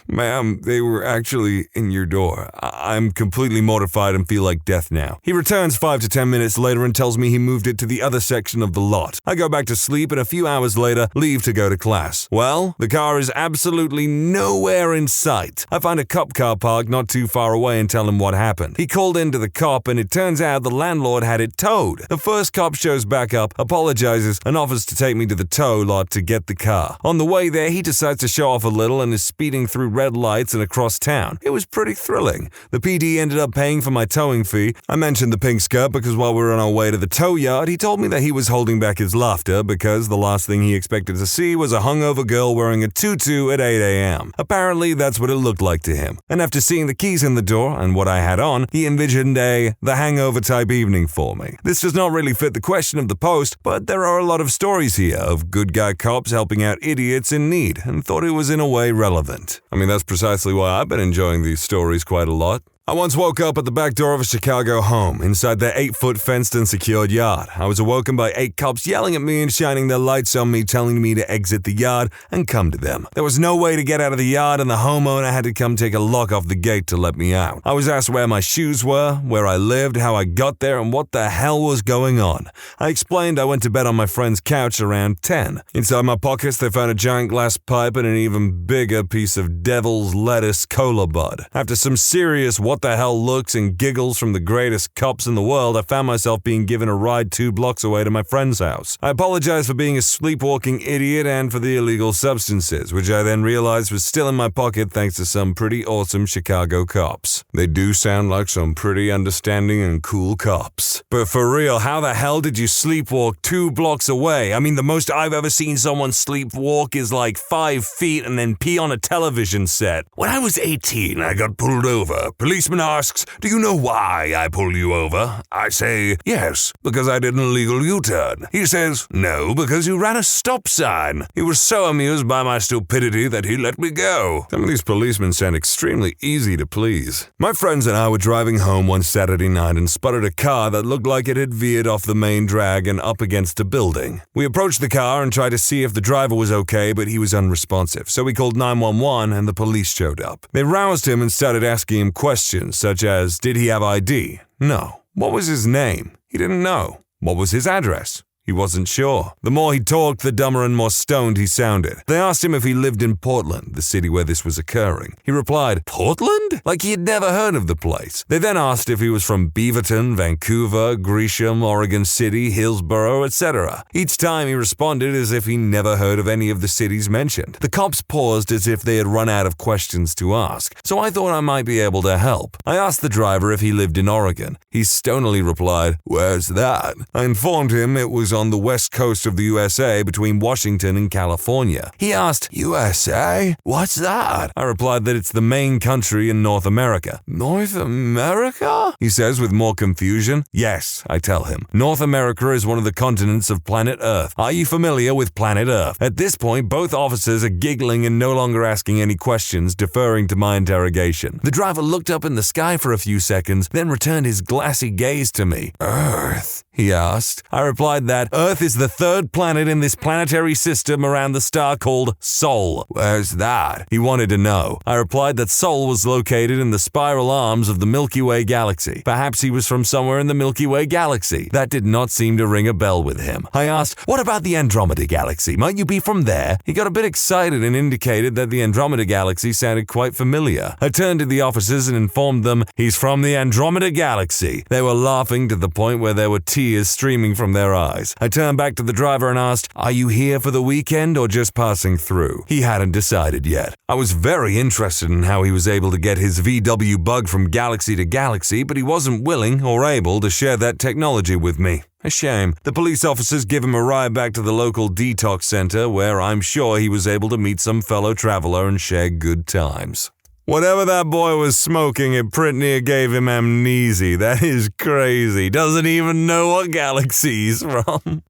"Ma'am, they were actually in your door. I'm completely mortified and feel like death now." He returns 5 to 10 minutes later and tells me he moved it to the other section of the lot. I go back to sleep and a few hours later leave to go to class. Well, the car is absolutely nowhere in sight. I find a cop car parked not too far away and tell him what happened. He called into the cop and it turns out the landlord had it towed. The first cop shows back up, apologizes, and offers to take me to the tow lot to get the car. On the way there, he decides to show off a little and is speeding speeding through red lights and across town. It was pretty thrilling. The PD ended up paying for my towing fee. I mentioned the pink skirt because while we were on our way to the tow yard, he told me that he was holding back his laughter because the last thing he expected to see was a hungover girl wearing a tutu at 8 a.m. Apparently, that's what it looked like to him. And after seeing the keys in the door and what I had on, he envisioned the hangover type evening for me. This does not really fit the question of the post, but there are a lot of stories here of good guy cops helping out idiots in need, and thought it was in a way relevant. I mean, that's precisely why I've been enjoying these stories quite a lot. I once woke up at the back door of a Chicago home, inside their 8-foot fenced and secured yard. I was awoken by 8 cops yelling at me and shining their lights on me, telling me to exit the yard and come to them. There was no way to get out of the yard, and the homeowner had to come take a lock off the gate to let me out. I was asked where my shoes were, where I lived, how I got there, and what the hell was going on. I explained I went to bed on my friend's couch around 10. Inside my pockets, they found a giant glass pipe and an even bigger piece of devil's lettuce cola bud. After some serious what the hell looks and giggles from the greatest cops in the world, I found myself being given a ride 2 blocks away to my friend's house. I apologized for being a sleepwalking idiot and for the illegal substances, which I then realized was still in my pocket thanks to some pretty awesome Chicago cops. They do sound like some pretty understanding and cool cops. But for real, how the hell did you sleepwalk 2 blocks away? I mean, the most I've ever seen someone sleepwalk is like 5 feet and then pee on a television set. When I was 18, I got pulled over. Policeman asks, "Do you know why I pulled you over?" I say, "Yes, because I did an illegal U-turn." He says, "No, because you ran a stop sign." He was so amused by my stupidity that he let me go. Some of these policemen sound extremely easy to please. My friends and I were driving home one Saturday night and spotted a car that looked like it had veered off the main drag and up against a building. We approached the car and tried to see if the driver was okay, but he was unresponsive, so we called 911 and the police showed up. They roused him and started asking him questions such as, did he have ID? No. What was his name? He didn't know. What was his address? He wasn't sure. The more he talked, the dumber and more stoned he sounded. They asked him if he lived in Portland, the city where this was occurring. He replied, "Portland?" Like he had never heard of the place. They then asked if he was from Beaverton, Vancouver, Gresham, Oregon City, Hillsborough, etc. Each time he responded as if he never heard of any of the cities mentioned. The cops paused as if they had run out of questions to ask, so I thought I might be able to help. I asked the driver if he lived in Oregon. He stonily replied, "Where's that?" I informed him it was on the west coast of the USA between Washington and California. He asked, "USA? What's that?" I replied that it's the main country in North America. "North America?" he says with more confusion. "Yes," I tell him. "North America is one of the continents of planet Earth. Are you familiar with planet Earth?" At this point, both officers are giggling and no longer asking any questions, deferring to my interrogation. The driver looked up in the sky for a few seconds, then returned his glassy gaze to me. "Earth?" he asked. I replied that Earth is the 3rd planet in this planetary system around the star called Sol. "Where's that?" he wanted to know. I replied that Sol was located in the spiral arms of the Milky Way galaxy. Perhaps he was from somewhere in the Milky Way galaxy. That did not seem to ring a bell with him. I asked, "What about the Andromeda galaxy? Might you be from there?" He got a bit excited and indicated that the Andromeda galaxy sounded quite familiar. I turned to the officers and informed them, "He's from the Andromeda galaxy." They were laughing to the point where there were tears streaming from their eyes. I turned back to the driver and asked, "Are you here for the weekend or just passing through?" He hadn't decided yet. I was very interested in how he was able to get his VW bug from galaxy to galaxy, but he wasn't willing or able to share that technology with me. A shame. The police officers give him a ride back to the local detox center where I'm sure he was able to meet some fellow traveler and share good times. Whatever that boy was smoking, it pretty near gave him amnesia. That is crazy. Doesn't even know what galaxy he's from.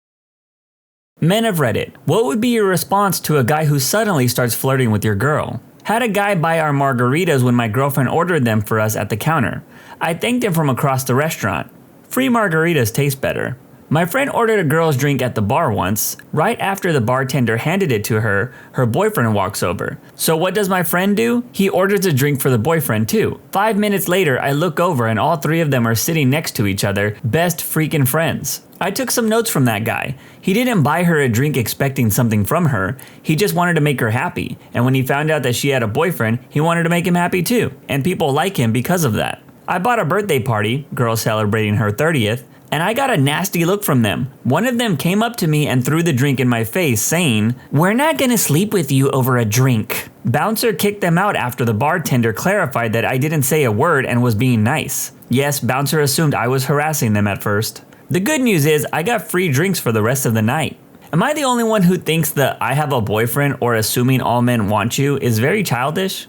Men of Reddit, what would be your response to a guy who suddenly starts flirting with your girl? Had a guy buy our margaritas when my girlfriend ordered them for us at the counter. I thanked him from across the restaurant. Free margaritas taste better. My friend ordered a girl's drink at the bar once. Right after the bartender handed it to her, her boyfriend walks over. So what does my friend do? He orders a drink for the boyfriend too. 5 minutes later, I look over and all 3 of them are sitting next to each other, best freaking friends. I took some notes from that guy. He didn't buy her a drink expecting something from her. He just wanted to make her happy. And when he found out that she had a boyfriend, he wanted to make him happy too. And people like him because of that. I bought a birthday party, girl celebrating her 30th, and I got a nasty look from them. One of them came up to me and threw the drink in my face saying, "We're not gonna sleep with you over a drink." Bouncer kicked them out after the bartender clarified that I didn't say a word and was being nice. Yes, Bouncer assumed I was harassing them at first. The good news is I got free drinks for the rest of the night. Am I the only one who thinks that I have a boyfriend or assuming all men want you is very childish?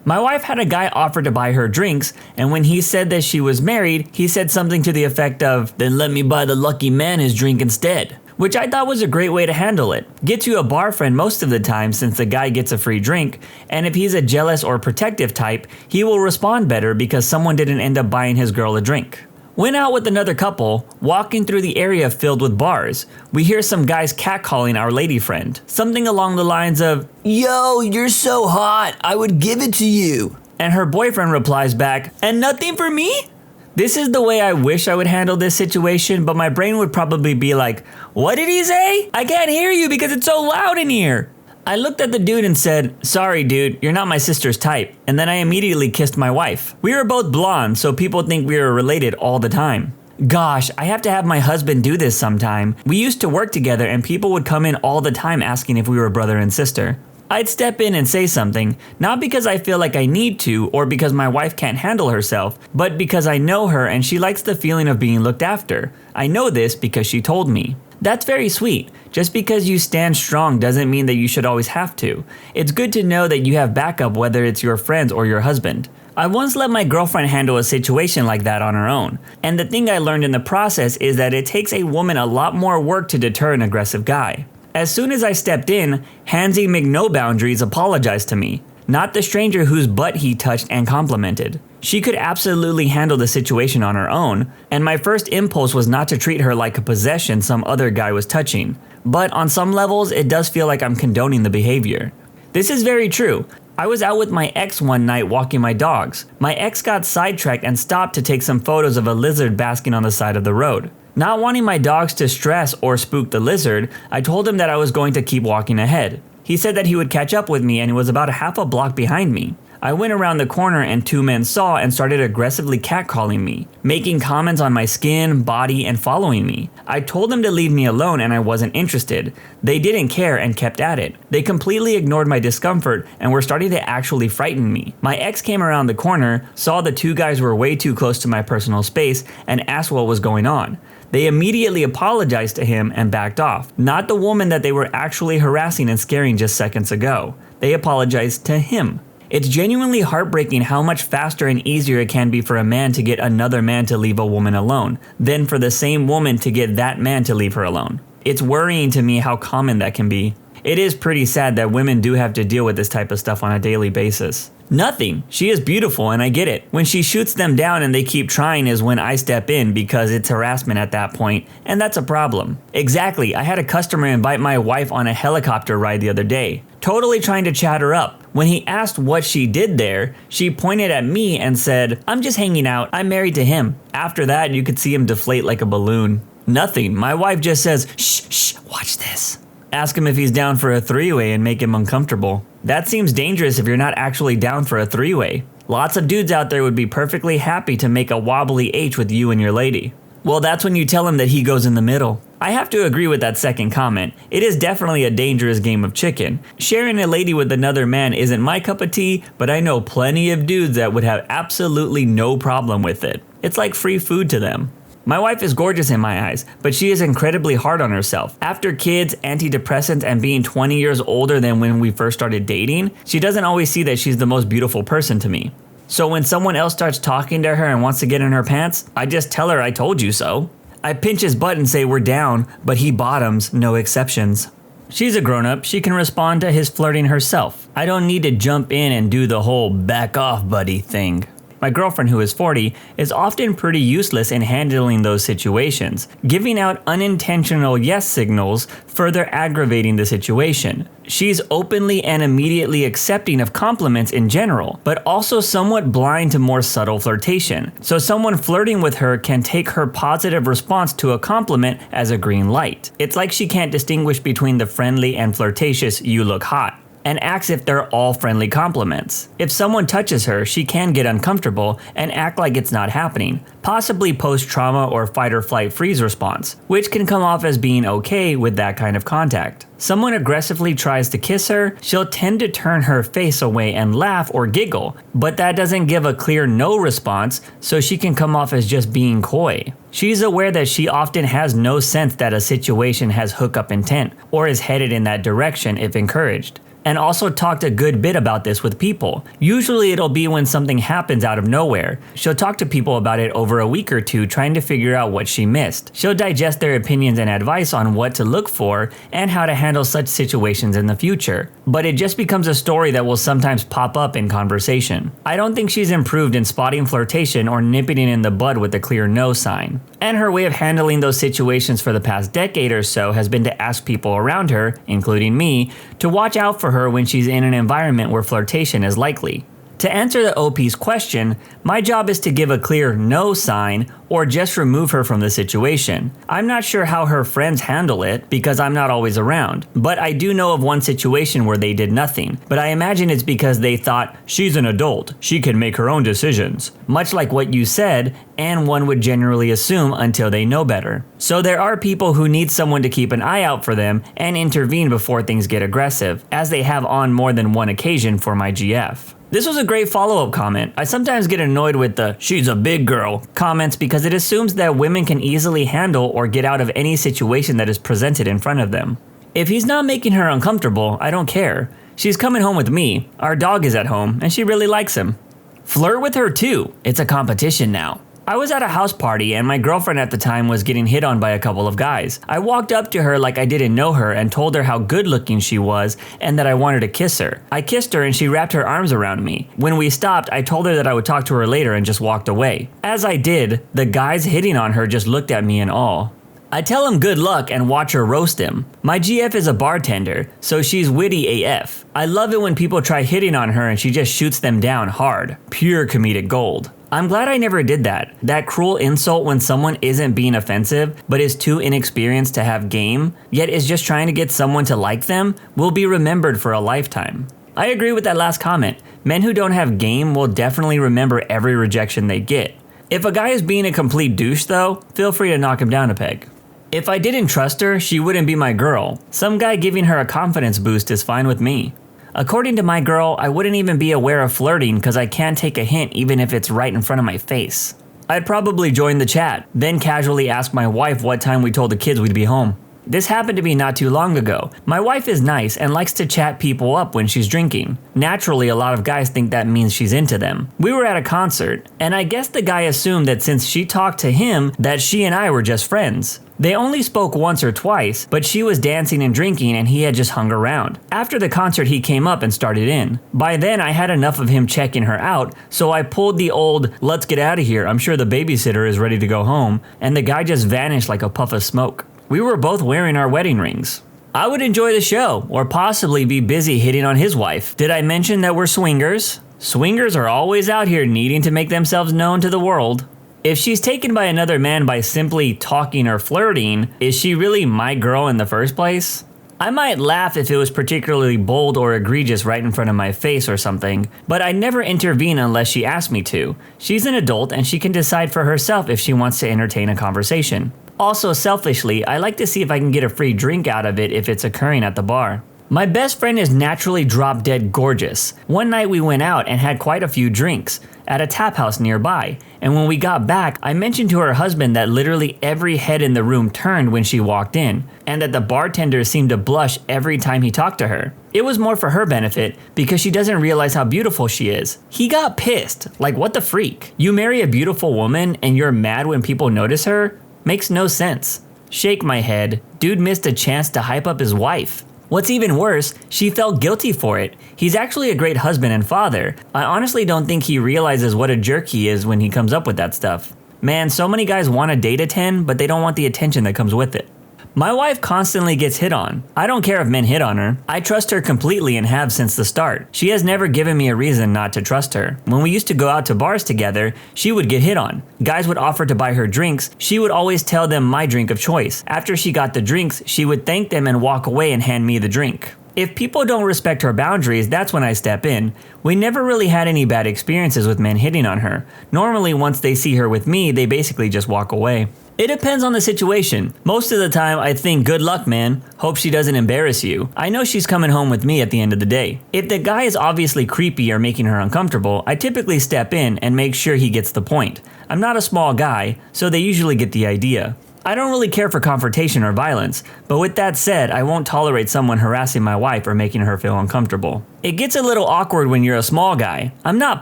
My wife had a guy offer to buy her drinks, and when he said that she was married, he said something to the effect of, "Then let me buy the lucky man his drink instead." Which I thought was a great way to handle it. Get you a bar friend most of the time since the guy gets a free drink, and if he's a jealous or protective type, he will respond better because someone didn't end up buying his girl a drink. Went out with another couple, walking through the area filled with bars. We hear some guys catcalling our lady friend. Something along the lines of, "Yo, you're so hot, I would give it to you." And her boyfriend replies back, "And nothing for me?" This is the way I wish I would handle this situation, but my brain would probably be like, "What did he say? I can't hear you because it's so loud in here." I looked at the dude and said, "Sorry dude, you're not my sister's type." And then I immediately kissed my wife. We were both blonde, so people think we were related all the time. Gosh, I have to have my husband do this sometime. We used to work together and people would come in all the time asking if we were brother and sister. I'd step in and say something, not because I feel like I need to or because my wife can't handle herself, but because I know her and she likes the feeling of being looked after. I know this because she told me. That's very sweet. Just because you stand strong doesn't mean that you should always have to. It's good to know that you have backup whether it's your friends or your husband. I once let my girlfriend handle a situation like that on her own, and the thing I learned in the process is that it takes a woman a lot more work to deter an aggressive guy. As soon as I stepped in, Handsy McNoBoundaries apologized to me, not the stranger whose butt he touched and complimented. She could absolutely handle the situation on her own, and my first impulse was not to treat her like a possession some other guy was touching. But on some levels, it does feel like I'm condoning the behavior. This is very true. I was out with my ex one night walking my dogs. My ex got sidetracked and stopped to take some photos of a lizard basking on the side of the road. Not wanting my dogs to stress or spook the lizard, I told him that I was going to keep walking ahead. He said that he would catch up with me and he was about a half a block behind me. I went around the corner and two men saw and started aggressively catcalling me, making comments on my skin, body, and following me. I told them to leave me alone and I wasn't interested. They didn't care and kept at it. They completely ignored my discomfort and were starting to actually frighten me. My ex came around the corner, saw the two guys were way too close to my personal space, and asked what was going on. They immediately apologized to him and backed off, not the woman that they were actually harassing and scaring just seconds ago. They apologized to him. It's genuinely heartbreaking how much faster and easier it can be for a man to get another man to leave a woman alone, than for the same woman to get that man to leave her alone. It's worrying to me how common that can be. It is pretty sad that women do have to deal with this type of stuff on a daily basis. Nothing. She is beautiful and I get it. When she shoots them down and they keep trying is when I step in because it's harassment at that point, and that's a problem. Exactly. I had a customer invite my wife on a helicopter ride the other day, totally trying to chat her up. When he asked what she did there, she pointed at me and said, "I'm just hanging out. I'm married to him." After that, you could see him deflate like a balloon. Nothing. My wife just says, "Shh, watch this." Ask him if he's down for a three-way and make him uncomfortable. That seems dangerous if you're not actually down for a three-way. Lots of dudes out there would be perfectly happy to make a wobbly H with you and your lady. Well, that's when you tell him that he goes in the middle. I have to agree with that second comment. It is definitely a dangerous game of chicken. Sharing a lady with another man isn't my cup of tea, but I know plenty of dudes that would have absolutely no problem with it. It's like free food to them. My wife is gorgeous in my eyes, but she is incredibly hard on herself. After kids, antidepressants, and being 20 years older than when we first started dating, she doesn't always see that she's the most beautiful person to me. So when someone else starts talking to her and wants to get in her pants, I just tell her I told you so. I pinch his butt and say we're down, but he bottoms, no exceptions. She's a grown-up, she can respond to his flirting herself. I don't need to jump in and do the whole back off buddy thing. My girlfriend, who is 40, is often pretty useless in handling those situations, giving out unintentional yes signals, further aggravating the situation. She's openly and immediately accepting of compliments in general, but also somewhat blind to more subtle flirtation. So someone flirting with her can take her positive response to a compliment as a green light. It's like she can't distinguish between the friendly and flirtatious "you look hot." and acts if they're all friendly compliments. If someone touches her, she can get uncomfortable and act like it's not happening, possibly post-trauma or fight or flight freeze response, which can come off as being okay with that kind of contact. Someone aggressively tries to kiss her, she'll tend to turn her face away and laugh or giggle, but that doesn't give a clear no response, so she can come off as just being coy. She's aware that she often has no sense that a situation has hookup intent or is headed in that direction if encouraged. And also talked a good bit about this with people. Usually it'll be when something happens out of nowhere. She'll talk to people about it over a week or two trying to figure out what she missed. She'll digest their opinions and advice on what to look for and how to handle such situations in the future. But it just becomes a story that will sometimes pop up in conversation. I don't think she's improved in spotting flirtation or nipping it in the bud with a clear no sign. And her way of handling those situations for the past decade or so has been to ask people around her, including me, to watch out for her when she's in an environment where flirtation is likely. To answer the OP's question, my job is to give a clear no sign or just remove her from the situation. I'm not sure how her friends handle it because I'm not always around, but I do know of one situation where they did nothing, but I imagine it's because they thought, she's an adult, she can make her own decisions, much like what you said, and one would generally assume until they know better. So there are people who need someone to keep an eye out for them and intervene before things get aggressive, as they have on more than one occasion for my GF. This was a great follow-up comment. I sometimes get annoyed with the "she's a big girl" comments because it assumes that women can easily handle or get out of any situation that is presented in front of them. If he's not making her uncomfortable, I don't care. She's coming home with me, our dog is at home, and she really likes him. Flirt with her too. It's a competition now. I was at a house party and my girlfriend at the time was getting hit on by a couple of guys. I walked up to her like I didn't know her and told her how good looking she was and that I wanted to kiss her. I kissed her and she wrapped her arms around me. When we stopped, I told her that I would talk to her later and just walked away. As I did, the guys hitting on her just looked at me in awe. I tell him good luck and watch her roast him. My GF is a bartender, so she's witty AF. I love it when people try hitting on her and she just shoots them down hard. Pure comedic gold. I'm glad I never did that. That cruel insult when someone isn't being offensive, but is too inexperienced to have game, yet is just trying to get someone to like them, will be remembered for a lifetime. I agree with that last comment. Men who don't have game will definitely remember every rejection they get. If a guy is being a complete douche though, feel free to knock him down a peg. If I didn't trust her, she wouldn't be my girl. Some guy giving her a confidence boost is fine with me. According to my girl, I wouldn't even be aware of flirting because I can't take a hint even if it's right in front of my face. I'd probably join the chat, then casually ask my wife what time we told the kids we'd be home. This happened to me not too long ago. My wife is nice and likes to chat people up when she's drinking. Naturally, a lot of guys think that means she's into them. We were at a concert, and I guess the guy assumed that since she talked to him, that she and I were just friends. They only spoke once or twice, but she was dancing and drinking and he had just hung around. After the concert, he came up and started in. By then, I had enough of him checking her out, so I pulled the old, "let's get out of here, I'm sure the babysitter is ready to go home," and the guy just vanished like a puff of smoke. We were both wearing our wedding rings. I would enjoy the show, or possibly be busy hitting on his wife. Did I mention that we're swingers? Swingers are always out here needing to make themselves known to the world. If she's taken by another man by simply talking or flirting, is she really my girl in the first place? I might laugh if it was particularly bold or egregious right in front of my face or something, but I'd never intervene unless she asked me to. She's an adult and she can decide for herself if she wants to entertain a conversation. Also, selfishly, I like to see if I can get a free drink out of it if it's occurring at the bar. My best friend is naturally drop-dead gorgeous. One night we went out and had quite a few drinks at a tap house nearby, and when we got back, I mentioned to her husband that literally every head in the room turned when she walked in, and that the bartender seemed to blush every time he talked to her. It was more for her benefit, because she doesn't realize how beautiful she is. He got pissed, like what the freak? You marry a beautiful woman and you're mad when people notice her? Makes no sense. Shake my head, dude missed a chance to hype up his wife. What's even worse, she felt guilty for it. He's actually a great husband and father. I honestly don't think he realizes what a jerk he is when he comes up with that stuff. Man, so many guys want to date a 10, but they don't want the attention that comes with it. My wife constantly gets hit on. I don't care if men hit on her. I trust her completely and have since the start. She has never given me a reason not to trust her. When we used to go out to bars together, she would get hit on. Guys would offer to buy her drinks. She would always tell them my drink of choice. After she got the drinks, she would thank them and walk away and hand me the drink. If people don't respect her boundaries, that's when I step in. We never really had any bad experiences with men hitting on her. Normally, once they see her with me, they basically just walk away. It depends on the situation. Most of the time, I think, good luck, man. Hope she doesn't embarrass you. I know she's coming home with me at the end of the day. If the guy is obviously creepy or making her uncomfortable, I typically step in and make sure he gets the point. I'm not a small guy, so they usually get the idea. I don't really care for confrontation or violence, but with that said, I won't tolerate someone harassing my wife or making her feel uncomfortable. It gets a little awkward when you're a small guy. I'm not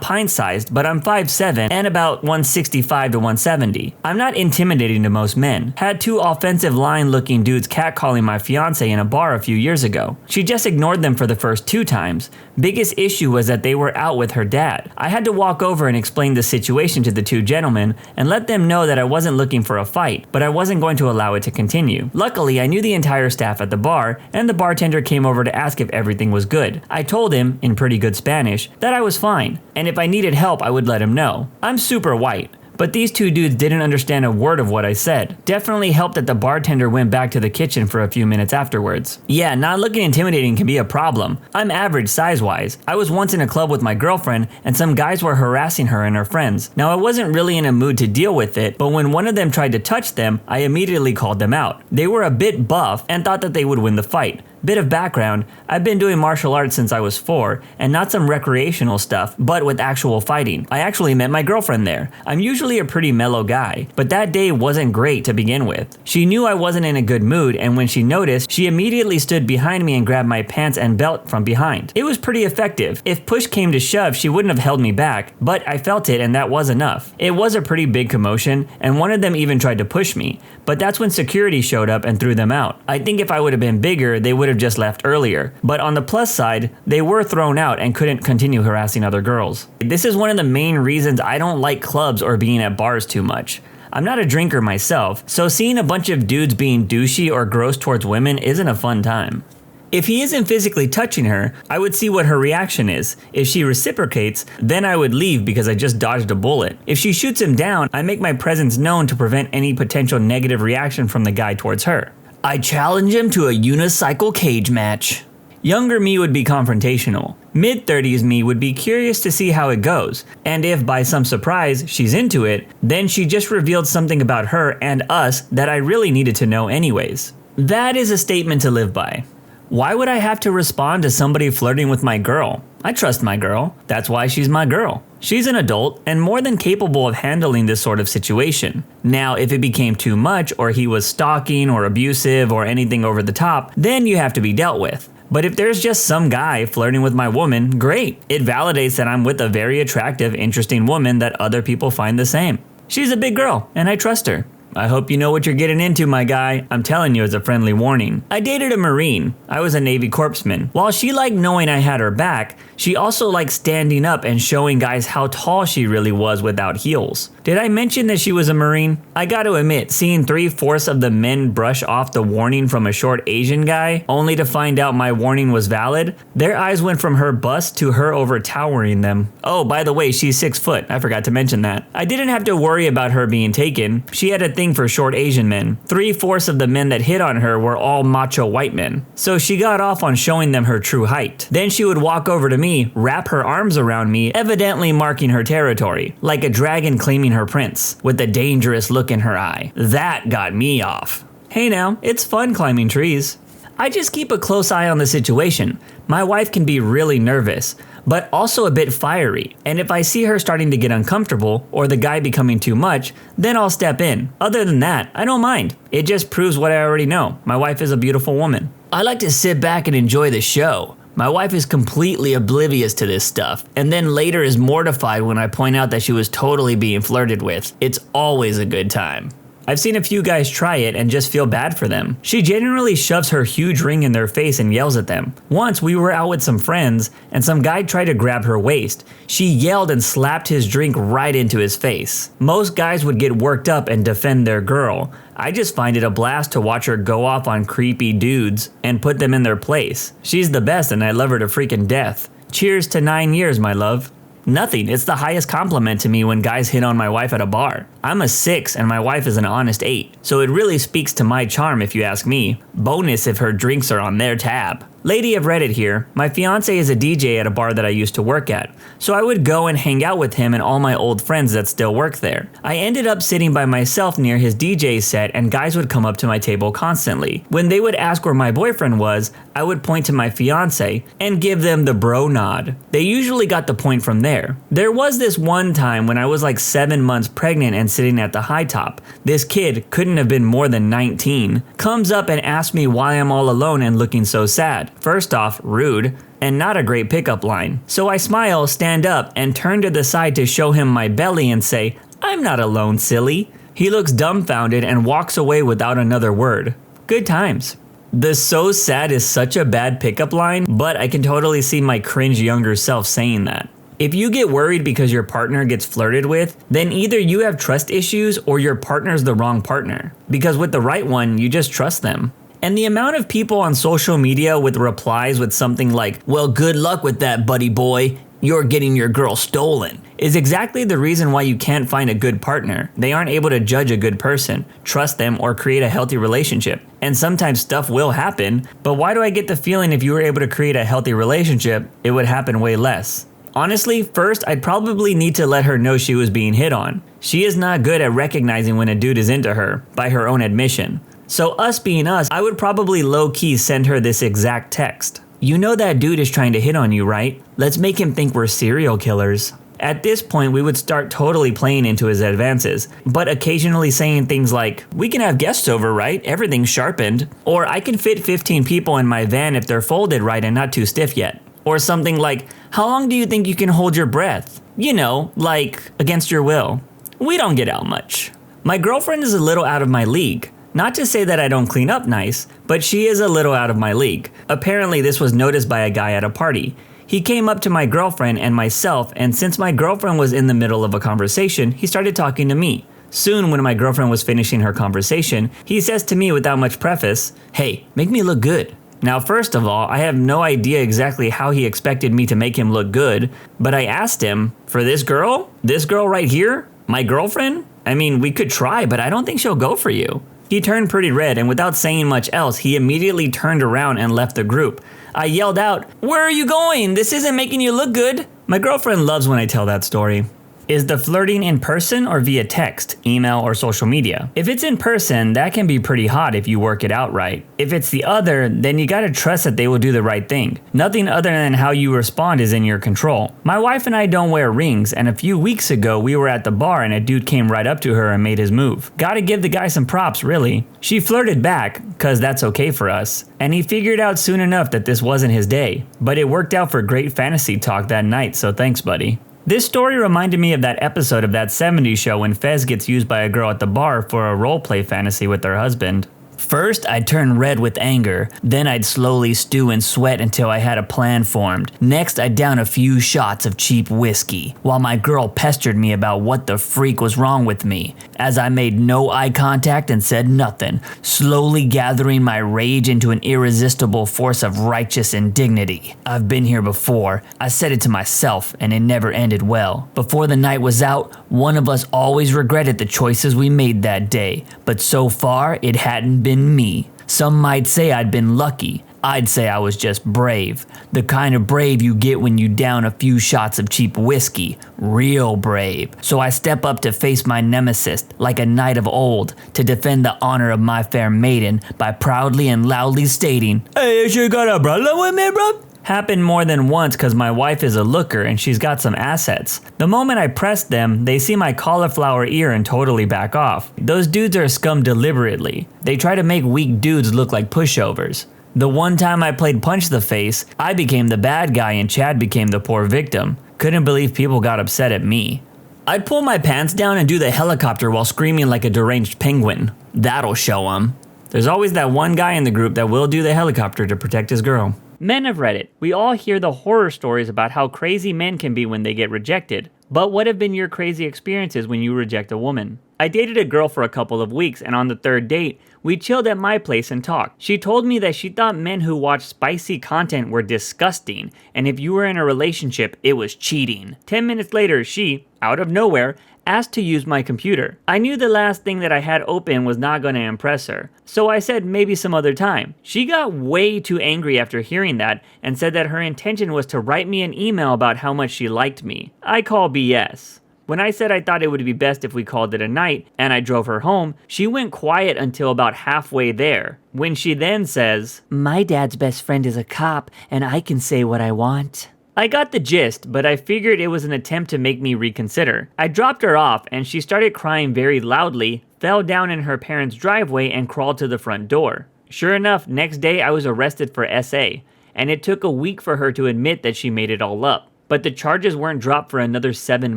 pint-sized, but I'm 5'7" and about 165 to 170. I'm not intimidating to most men. Had 2 offensive line-looking dudes catcalling my fiance in a bar a few years ago. She just ignored them for the first 2 times. Biggest issue was that they were out with her dad. I had to walk over and explain the situation to the 2 gentlemen and let them know that I wasn't looking for a fight, but I wasn't going to allow it to continue. Luckily, I knew the entire staff at the bar, and the bartender came over to ask if everything was good. I told him, in pretty good Spanish, that I was fine, and if I needed help, I would let him know. I'm super white, but these 2 dudes didn't understand a word of what I said. Definitely helped that the bartender went back to the kitchen for a few minutes afterwards. Yeah, not looking intimidating can be a problem. I'm average size-wise. I was once in a club with my girlfriend, and some guys were harassing her and her friends. Now, I wasn't really in a mood to deal with it, but when one of them tried to touch them, I immediately called them out. They were a bit buff and thought that they would win the fight. Bit of background, I've been doing martial arts since I was 4, and not some recreational stuff, but with actual fighting. I actually met my girlfriend there. I'm usually a pretty mellow guy, but that day wasn't great to begin with. She knew I wasn't in a good mood, and when she noticed, she immediately stood behind me and grabbed my pants and belt from behind. It was pretty effective. If push came to shove, she wouldn't have held me back, but I felt it and that was enough. It was a pretty big commotion, and one of them even tried to push me, but that's when security showed up and threw them out. I think if I would have been bigger, they would have just left earlier, but on the plus side, they were thrown out and couldn't continue harassing other girls. This is one of the main reasons I don't like clubs or being at bars too much. I'm not a drinker myself, so seeing a bunch of dudes being douchey or gross towards women isn't a fun time. If he isn't physically touching her, I would see what her reaction is. If she reciprocates, then I would leave because I just dodged a bullet. If she shoots him down, I make my presence known to prevent any potential negative reaction from the guy towards her. I challenge him to a unicycle cage match. Younger me would be confrontational. Mid-30s me would be curious to see how it goes, and if by some surprise she's into it, then she just revealed something about her and us that I really needed to know anyways. That is a statement to live by. Why would I have to respond to somebody flirting with my girl? I trust my girl. That's why she's my girl. She's an adult and more than capable of handling this sort of situation. Now, if it became too much or he was stalking or abusive or anything over the top, then you have to be dealt with. But if there's just some guy flirting with my woman, great. It validates that I'm with a very attractive, interesting woman that other people find the same. She's a big girl and I trust her. I hope you know what you're getting into, my guy. I'm telling you as a friendly warning. I dated a Marine. I was a Navy corpsman. While she liked knowing I had her back, she also liked standing up and showing guys how tall she really was without heels. Did I mention that she was a Marine? I gotta admit, seeing 3/4 of the men brush off the warning from a short Asian guy, only to find out my warning was valid, their eyes went from her bust to her overtowering them. Oh, by the way, she's 6 foot. I forgot to mention that. I didn't have to worry about her being taken. She had a thing for short Asian men. 3/4 of the men that hit on her were all macho white men. So she got off on showing them her true height. Then she would walk over to me, wrap her arms around me, evidently marking her territory, like a dragon claiming her prince, with a dangerous look in her eye. That got me off. Hey now, it's fun climbing trees. I just keep a close eye on the situation. My wife can be really nervous, but also a bit fiery, and if I see her starting to get uncomfortable or the guy becoming too much, then I'll step in. Other than that, I don't mind. It just proves what I already know. My wife is a beautiful woman. I like to sit back and enjoy the show. My wife is completely oblivious to this stuff, and then later is mortified when I point out that she was totally being flirted with. It's always a good time. I've seen a few guys try it and just feel bad for them. She generally shoves her huge ring in their face and yells at them. Once we were out with some friends and some guy tried to grab her waist. She yelled and slapped his drink right into his face. Most guys would get worked up and defend their girl. I just find it a blast to watch her go off on creepy dudes and put them in their place. She's the best and I love her to freaking death. Cheers to 9 years, my love. Nothing. It's the highest compliment to me when guys hit on my wife at a bar. I'm a 6 and my wife is an honest 8, so it really speaks to my charm if you ask me. Bonus if her drinks are on their tab. Lady of Reddit here. My fiance is a DJ at a bar that I used to work at, so I would go and hang out with him and all my old friends that still work there. I ended up sitting by myself near his DJ set, and guys would come up to my table constantly. When they would ask where my boyfriend was, I would point to my fiance and give them the bro nod. They usually got the point from there. There was this one time when I was like 7 months pregnant and sitting at the high top. This kid couldn't have been more than 19. Comes up and asks me why I'm all alone and looking so sad. First off, rude, and not a great pickup line. So I smile, stand up, and turn to the side to show him my belly and say, "I'm not alone, silly." He looks dumbfounded and walks away without another word. Good times. The "so sad" is such a bad pickup line, but I can totally see my cringe younger self saying that. If you get worried because your partner gets flirted with, then either you have trust issues or your partner's the wrong partner. Because with the right one, you just trust them. And the amount of people on social media with replies with something like, "Well, good luck with that, buddy boy. You're getting your girl stolen," is exactly the reason why you can't find a good partner. They aren't able to judge a good person, trust them, or create a healthy relationship. And sometimes stuff will happen, but why do I get the feeling if you were able to create a healthy relationship, it would happen way less? Honestly, first, I'd probably need to let her know she was being hit on. She is not good at recognizing when a dude is into her, by her own admission. So us being us, I would probably low-key send her this exact text. "You know that dude is trying to hit on you, right? Let's make him think we're serial killers." At this point, we would start totally playing into his advances, but occasionally saying things like, "We can have guests over, right? Everything's sharpened." Or, "I can fit 15 people in my van if they're folded right and not too stiff yet." Or something like, "How long do you think you can hold your breath?" You know, like, against your will. We don't get out much. My girlfriend is a little out of my league. Not to say that I don't clean up nice, but she is a little out of my league. Apparently this was noticed by a guy at a party. He came up to my girlfriend and myself, and since my girlfriend was in the middle of a conversation, he started talking to me. Soon, when my girlfriend was finishing her conversation, he says to me without much preface, "Hey, make me look good." Now, first of all, I have no idea exactly how he expected me to make him look good, but I asked him, "For this girl? This girl right here? My girlfriend? I mean, we could try, but I don't think she'll go for you." He turned pretty red, and without saying much else, he immediately turned around and left the group. I yelled out, "Where are you going? This isn't making you look good." My girlfriend loves when I tell that story. Is the flirting in person or via text, email, or social media? If it's in person, that can be pretty hot if you work it out right. If it's the other, then you gotta trust that they will do the right thing. Nothing other than how you respond is in your control. My wife and I don't wear rings, and a few weeks ago we were at the bar and a dude came right up to her and made his move. Gotta give the guy some props, really. She flirted back, cause that's okay for us, and he figured out soon enough that this wasn't his day. But it worked out for great fantasy talk that night, so thanks, buddy. This story reminded me of that episode of that 70s show when Fez gets used by a girl at the bar for a roleplay fantasy with her husband. First, I'd turn red with anger. Then I'd slowly stew and sweat until I had a plan formed. Next, I'd down a few shots of cheap whiskey, while my girl pestered me about what the freak was wrong with me, as I made no eye contact and said nothing, slowly gathering my rage into an irresistible force of righteous indignity. I've been here before. I said it to myself, and it never ended well. Before the night was out, one of us always regretted the choices we made that day, but so far, it hadn't been me. Some might say I'd been lucky. I'd say I was just brave. The kind of brave you get when you down a few shots of cheap whiskey. Real brave. So I step up to face my nemesis like a knight of old to defend the honor of my fair maiden by proudly and loudly stating, "Hey, you got a problem with me, bro?" Happened more than once cause my wife is a looker and she's got some assets. The moment I press them, they see my cauliflower ear and totally back off. Those dudes are scum deliberately. They try to make weak dudes look like pushovers. The one time I played punch the face, I became the bad guy and Chad became the poor victim. Couldn't believe people got upset at me. I'd pull my pants down and do the helicopter while screaming like a deranged penguin. That'll show 'em. There's always that one guy in the group that will do the helicopter to protect his girl. Men of Reddit, we all hear the horror stories about how crazy men can be when they get rejected. But what have been your crazy experiences when you reject a woman? I dated a girl for a couple of weeks, and on the third date, we chilled at my place and talked. She told me that she thought men who watched spicy content were disgusting, and if you were in a relationship, it was cheating. 10 minutes later, she, out of nowhere, asked to use my computer. I knew the last thing that I had open was not going to impress her, so I said maybe some other time. She got way too angry after hearing that and said that her intention was to write me an email about how much she liked me. I call BS. When I said I thought it would be best if we called it a night and I drove her home, she went quiet until about halfway there, when she then says, "My dad's best friend is a cop and I can say what I want." I got the gist, but I figured it was an attempt to make me reconsider. I dropped her off and she started crying very loudly, fell down in her parents' driveway and crawled to the front door. Sure enough, next day I was arrested for SA, and it took a week for her to admit that she made it all up. But the charges weren't dropped for another 7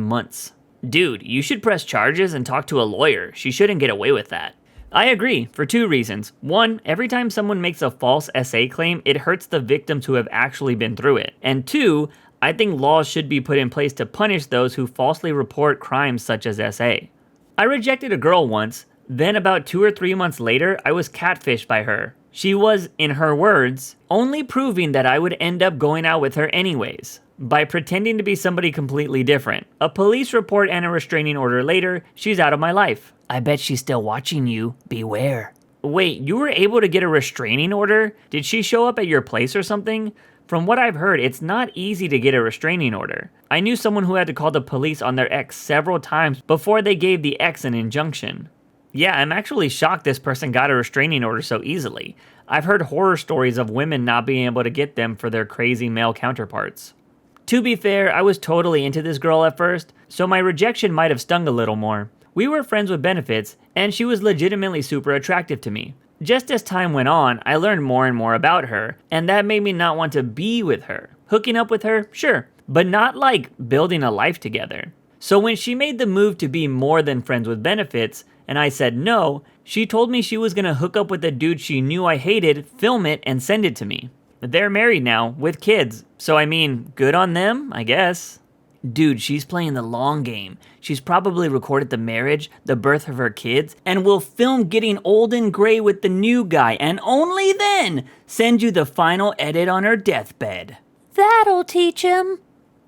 months. Dude, you should press charges and talk to a lawyer. She shouldn't get away with that. I agree, for 2 reasons. 1, every time someone makes a false SA claim, it hurts the victims who have actually been through it. And 2, I think laws should be put in place to punish those who falsely report crimes such as SA. I rejected a girl once, then about 2 or 3 months later, I was catfished by her. She was, in her words, only proving that I would end up going out with her anyways, by pretending to be somebody completely different. A police report and a restraining order later, she's out of my life. I bet she's still watching you. Beware. Wait, you were able to get a restraining order? Did she show up at your place or something? From what I've heard, it's not easy to get a restraining order. I knew someone who had to call the police on their ex several times before they gave the ex an injunction. Yeah, I'm actually shocked this person got a restraining order so easily. I've heard horror stories of women not being able to get them for their crazy male counterparts. To be fair, I was totally into this girl at first, so my rejection might have stung a little more. We were friends with benefits, and she was legitimately super attractive to me. Just as time went on, I learned more and more about her, and that made me not want to be with her. Hooking up with her, sure, but not like building a life together. So when she made the move to be more than friends with benefits, and I said no, she told me she was gonna hook up with a dude she knew I hated, film it, and send it to me. They're married now, with kids, so I mean, good on them, I guess. Dude, she's playing the long game. She's probably recorded the marriage, the birth of her kids, and will film getting old and gray with the new guy, and only then send you the final edit on her deathbed. That'll teach him.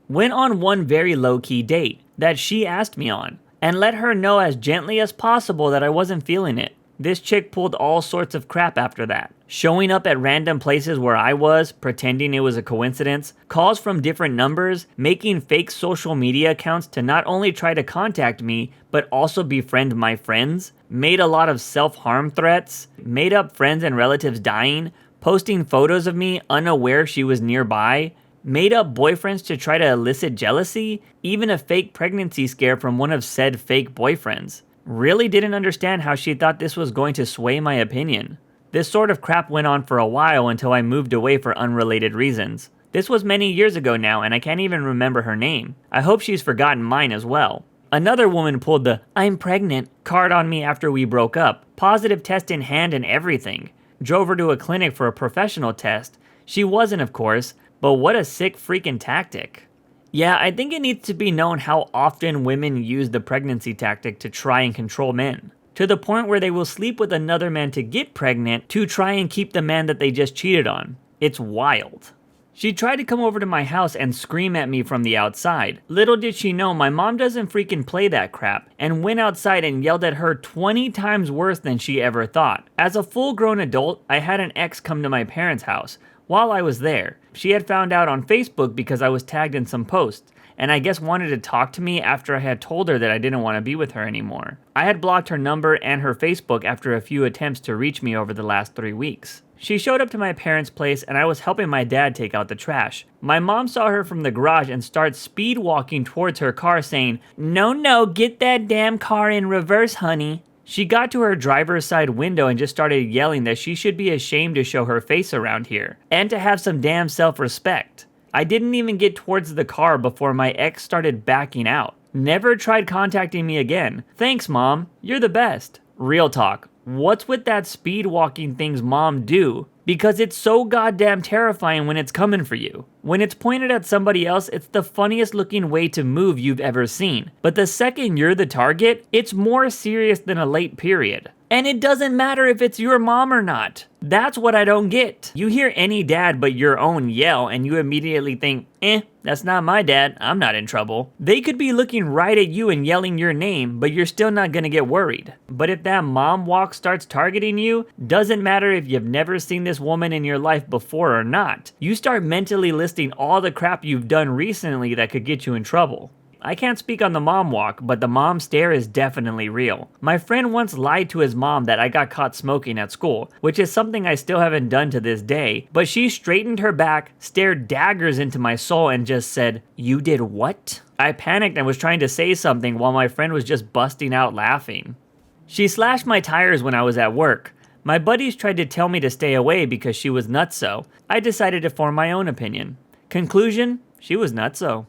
Went on one very low-key date that she asked me on, and let her know as gently as possible that I wasn't feeling it. This chick pulled all sorts of crap after that. Showing up at random places where I was, pretending it was a coincidence, calls from different numbers, making fake social media accounts to not only try to contact me, but also befriend my friends, made a lot of self-harm threats, made up friends and relatives dying, posting photos of me unaware she was nearby, made up boyfriends to try to elicit jealousy, even a fake pregnancy scare from one of said fake boyfriends. Really didn't understand how she thought this was going to sway my opinion. This sort of crap went on for a while until I moved away for unrelated reasons. This was many years ago now, and I can't even remember her name. I hope she's forgotten mine as well. Another woman pulled the "I'm pregnant" card on me after we broke up, positive test in hand and everything. Drove her to a clinic for a professional test. She wasn't, of course, but what a sick freaking tactic. Yeah, I think it needs to be known how often women use the pregnancy tactic to try and control men, to the point where they will sleep with another man to get pregnant to try and keep the man that they just cheated on. It's wild. She tried to come over to my house and scream at me from the outside. Little did she know my mom doesn't freaking play that crap, and went outside and yelled at her 20 times worse than she ever thought. As a full-grown adult, I had an ex come to my parents' house. While I was there, she had found out on Facebook because I was tagged in some posts, and I guess wanted to talk to me after I had told her that I didn't want to be with her anymore. I had blocked her number and her Facebook after a few attempts to reach me over the last 3 weeks. She showed up to my parents' place and I was helping my dad take out the trash. My mom saw her from the garage and started speed walking towards her car saying, No, get that damn car in reverse, honey." She got to her driver's side window and just started yelling that she should be ashamed to show her face around here, and to have some damn self-respect. I didn't even get towards the car before my ex started backing out. Never tried contacting me again. Thanks, Mom. You're the best. Real talk. What's with that speed walking things mom do? because it's so goddamn terrifying when it's coming for you. When it's pointed at somebody else, it's the funniest looking way to move you've ever seen. But the second you're the target, it's more serious than a late period. And it doesn't matter if it's your mom or not. That's what I don't get. You hear any dad but your own yell and you immediately think, that's not my dad, I'm not in trouble. They could be looking right at you and yelling your name, but you're still not gonna get worried. But if that mom walk starts targeting you, doesn't matter if you've never seen this woman in your life before or not. You start mentally listing all the crap you've done recently that could get you in trouble. I can't speak on the mom walk, but the mom stare is definitely real. My friend once lied to his mom that I got caught smoking at school, which is something I still haven't done to this day, but she straightened her back, stared daggers into my soul, and just said, "You did what?" I panicked and was trying to say something while my friend was just busting out laughing. She slashed my tires when I was at work. My buddies tried to tell me to stay away because she was nutso. I decided to form my own opinion. Conclusion, she was nutso.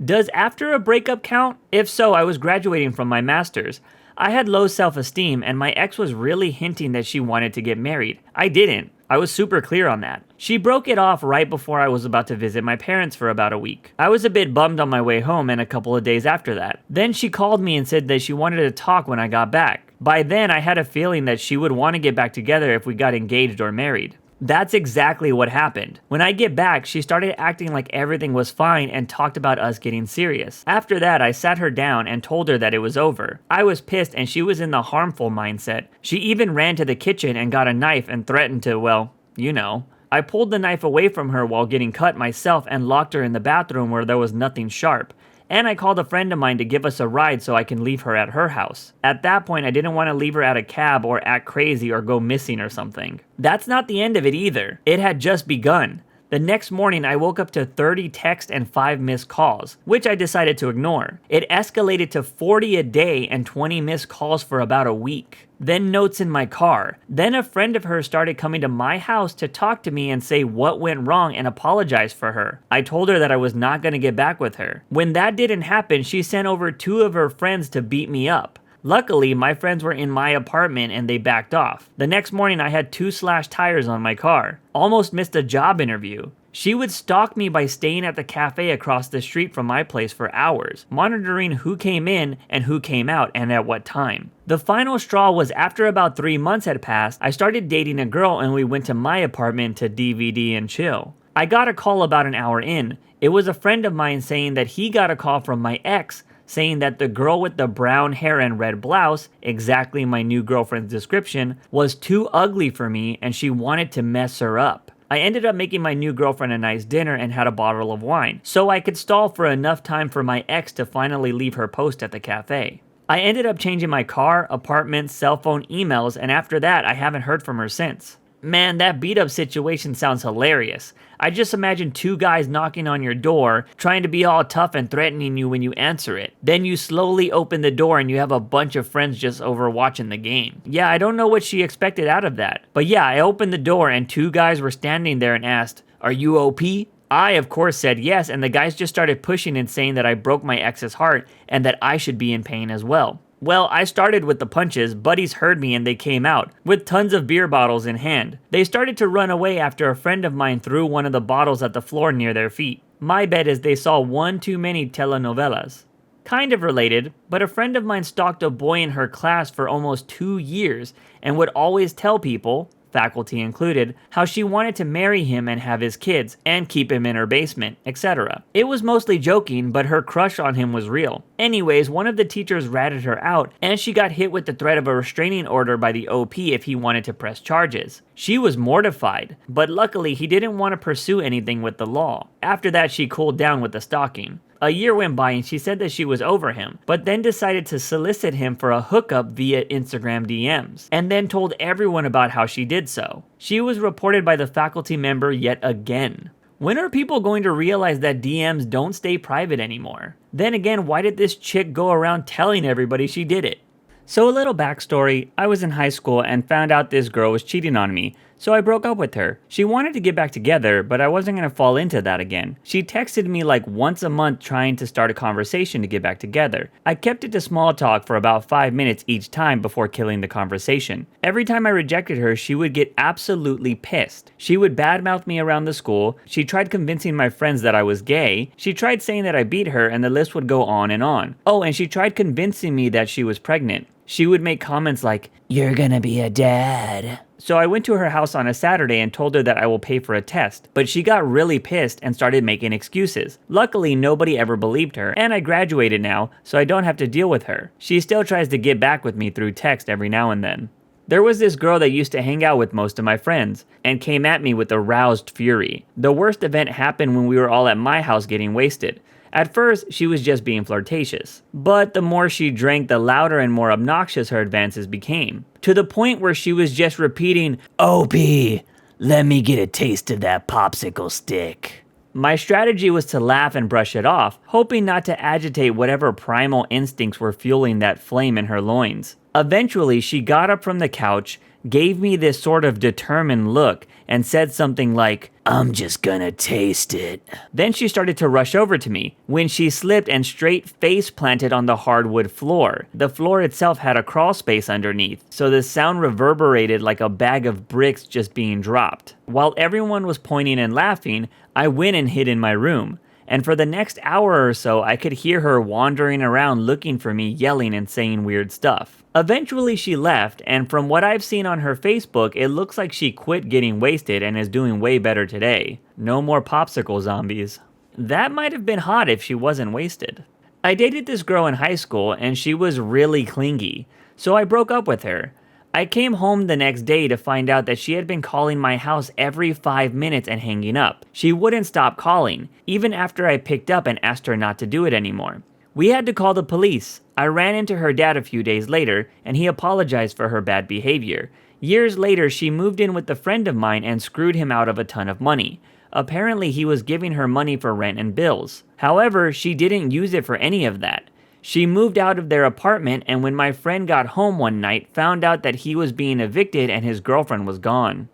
Does after a breakup count? If so, I was graduating from my master's. I had low self-esteem and my ex was really hinting that she wanted to get married. I didn't. I was super clear on that. She broke it off right before I was about to visit my parents for about a week. I was a bit bummed on my way home and a couple of days after that. Then she called me and said that she wanted to talk when I got back. By then, I had a feeling that she would want to get back together if we got engaged or married. That's exactly what happened. When I get back, she started acting like everything was fine and talked about us getting serious. After that, I sat her down and told her that it was over. I was pissed and she was in the harmful mindset. She even ran to the kitchen and got a knife and threatened to, well, you know. I pulled the knife away from her while getting cut myself and locked her in the bathroom where there was nothing sharp. And I called a friend of mine to give us a ride so I can leave her at her house. At that point, I didn't want to leave her at a cab or act crazy or go missing or something. That's not the end of it either. It had just begun. The next morning, I woke up to 30 texts and 5 missed calls, which I decided to ignore. It escalated to 40 a day and 20 missed calls for about a week. Then notes in my car. Then a friend of hers started coming to my house to talk to me and say what went wrong and apologize for her. I told her that I was not going to get back with her. When that didn't happen, she sent over 2 of her friends to beat me up. Luckily, my friends were in my apartment and they backed off. The next morning, I had 2 slashed tires on my car. Almost missed a job interview. She would stalk me by staying at the cafe across the street from my place for hours, monitoring who came in and who came out and at what time. The final straw was after about 3 months had passed, I started dating a girl and we went to my apartment to DVD and chill. I got a call about an hour in. It was a friend of mine saying that he got a call from my ex saying that the girl with the brown hair and red blouse, exactly my new girlfriend's description, was too ugly for me and she wanted to mess her up. I ended up making my new girlfriend a nice dinner and had a bottle of wine, so I could stall for enough time for my ex to finally leave her post at the cafe. I ended up changing my car, apartment, cell phone, emails, and after that I haven't heard from her since. Man, that beat up situation sounds hilarious. I just imagine 2 guys knocking on your door, trying to be all tough and threatening you when you answer it. Then you slowly open the door and you have a bunch of friends just over watching the game. Yeah, I don't know what she expected out of that. But yeah, I opened the door and 2 guys were standing there and asked, "Are you OP?" I, of course, said yes, and the guys just started pushing and saying that I broke my ex's heart and that I should be in pain as well. Well, I started with the punches, buddies heard me and they came out, with tons of beer bottles in hand. They started to run away after a friend of mine threw one of the bottles at the floor near their feet. My bet is they saw one too many telenovelas. Kind of related, but a friend of mine stalked a boy in her class for almost 2 years and would always tell people, faculty included, how she wanted to marry him and have his kids, and keep him in her basement, etc. It was mostly joking, but her crush on him was real. Anyways, one of the teachers ratted her out, and she got hit with the threat of a restraining order by the OP if he wanted to press charges. She was mortified, but luckily he didn't want to pursue anything with the law. After that, she cooled down with the stalking. A year went by and she said that she was over him, but then decided to solicit him for a hookup via Instagram DMs, and then told everyone about how she did so. She was reported by the faculty member yet again. When are people going to realize that DMs don't stay private anymore? Then again, why did this chick go around telling everybody she did it? So a little backstory, I was in high school and found out this girl was cheating on me, so I broke up with her. She wanted to get back together, but I wasn't going to fall into that again. She texted me like once a month trying to start a conversation to get back together. I kept it to small talk for about 5 minutes each time before killing the conversation. Every time I rejected her, she would get absolutely pissed. She would badmouth me around the school. She tried convincing my friends that I was gay. She tried saying that I beat her, and the list would go on and on. Oh, and she tried convincing me that she was pregnant. She would make comments like, "You're gonna be a dad." So I went to her house on a Saturday and told her that I will pay for a test, but she got really pissed and started making excuses. Luckily, nobody ever believed her, and I graduated now, so I don't have to deal with her. She still tries to get back with me through text every now and then. There was this girl that used to hang out with most of my friends, and came at me with aroused fury. The worst event happened when we were all at my house getting wasted. At first, she was just being flirtatious, but the more she drank, the louder and more obnoxious her advances became, to the point where she was just repeating, "OP, let me get a taste of that popsicle stick." My strategy was to laugh and brush it off, hoping not to agitate whatever primal instincts were fueling that flame in her loins. Eventually, she got up from the couch, gave me this sort of determined look, and said something like, "I'm just gonna taste it." Then she started to rush over to me, when she slipped and straight face planted on the hardwood floor. The floor itself had a crawl space underneath, so the sound reverberated like a bag of bricks just being dropped. While everyone was pointing and laughing, I went and hid in my room. And for the next hour or so, I could hear her wandering around looking for me, yelling and saying weird stuff. Eventually she left, and from what I've seen on her Facebook, it looks like she quit getting wasted and is doing way better today. No more popsicle zombies. That might have been hot if she wasn't wasted. I dated this girl in high school, and she was really clingy, so I broke up with her. I came home the next day to find out that she had been calling my house every 5 minutes and hanging up. She wouldn't stop calling, even after I picked up and asked her not to do it anymore. We had to call the police. I ran into her dad a few days later, and he apologized for her bad behavior. Years later, she moved in with a friend of mine and screwed him out of a ton of money. Apparently, he was giving her money for rent and bills. However, she didn't use it for any of that. She moved out of their apartment, and when my friend got home one night, found out that he was being evicted and his girlfriend was gone.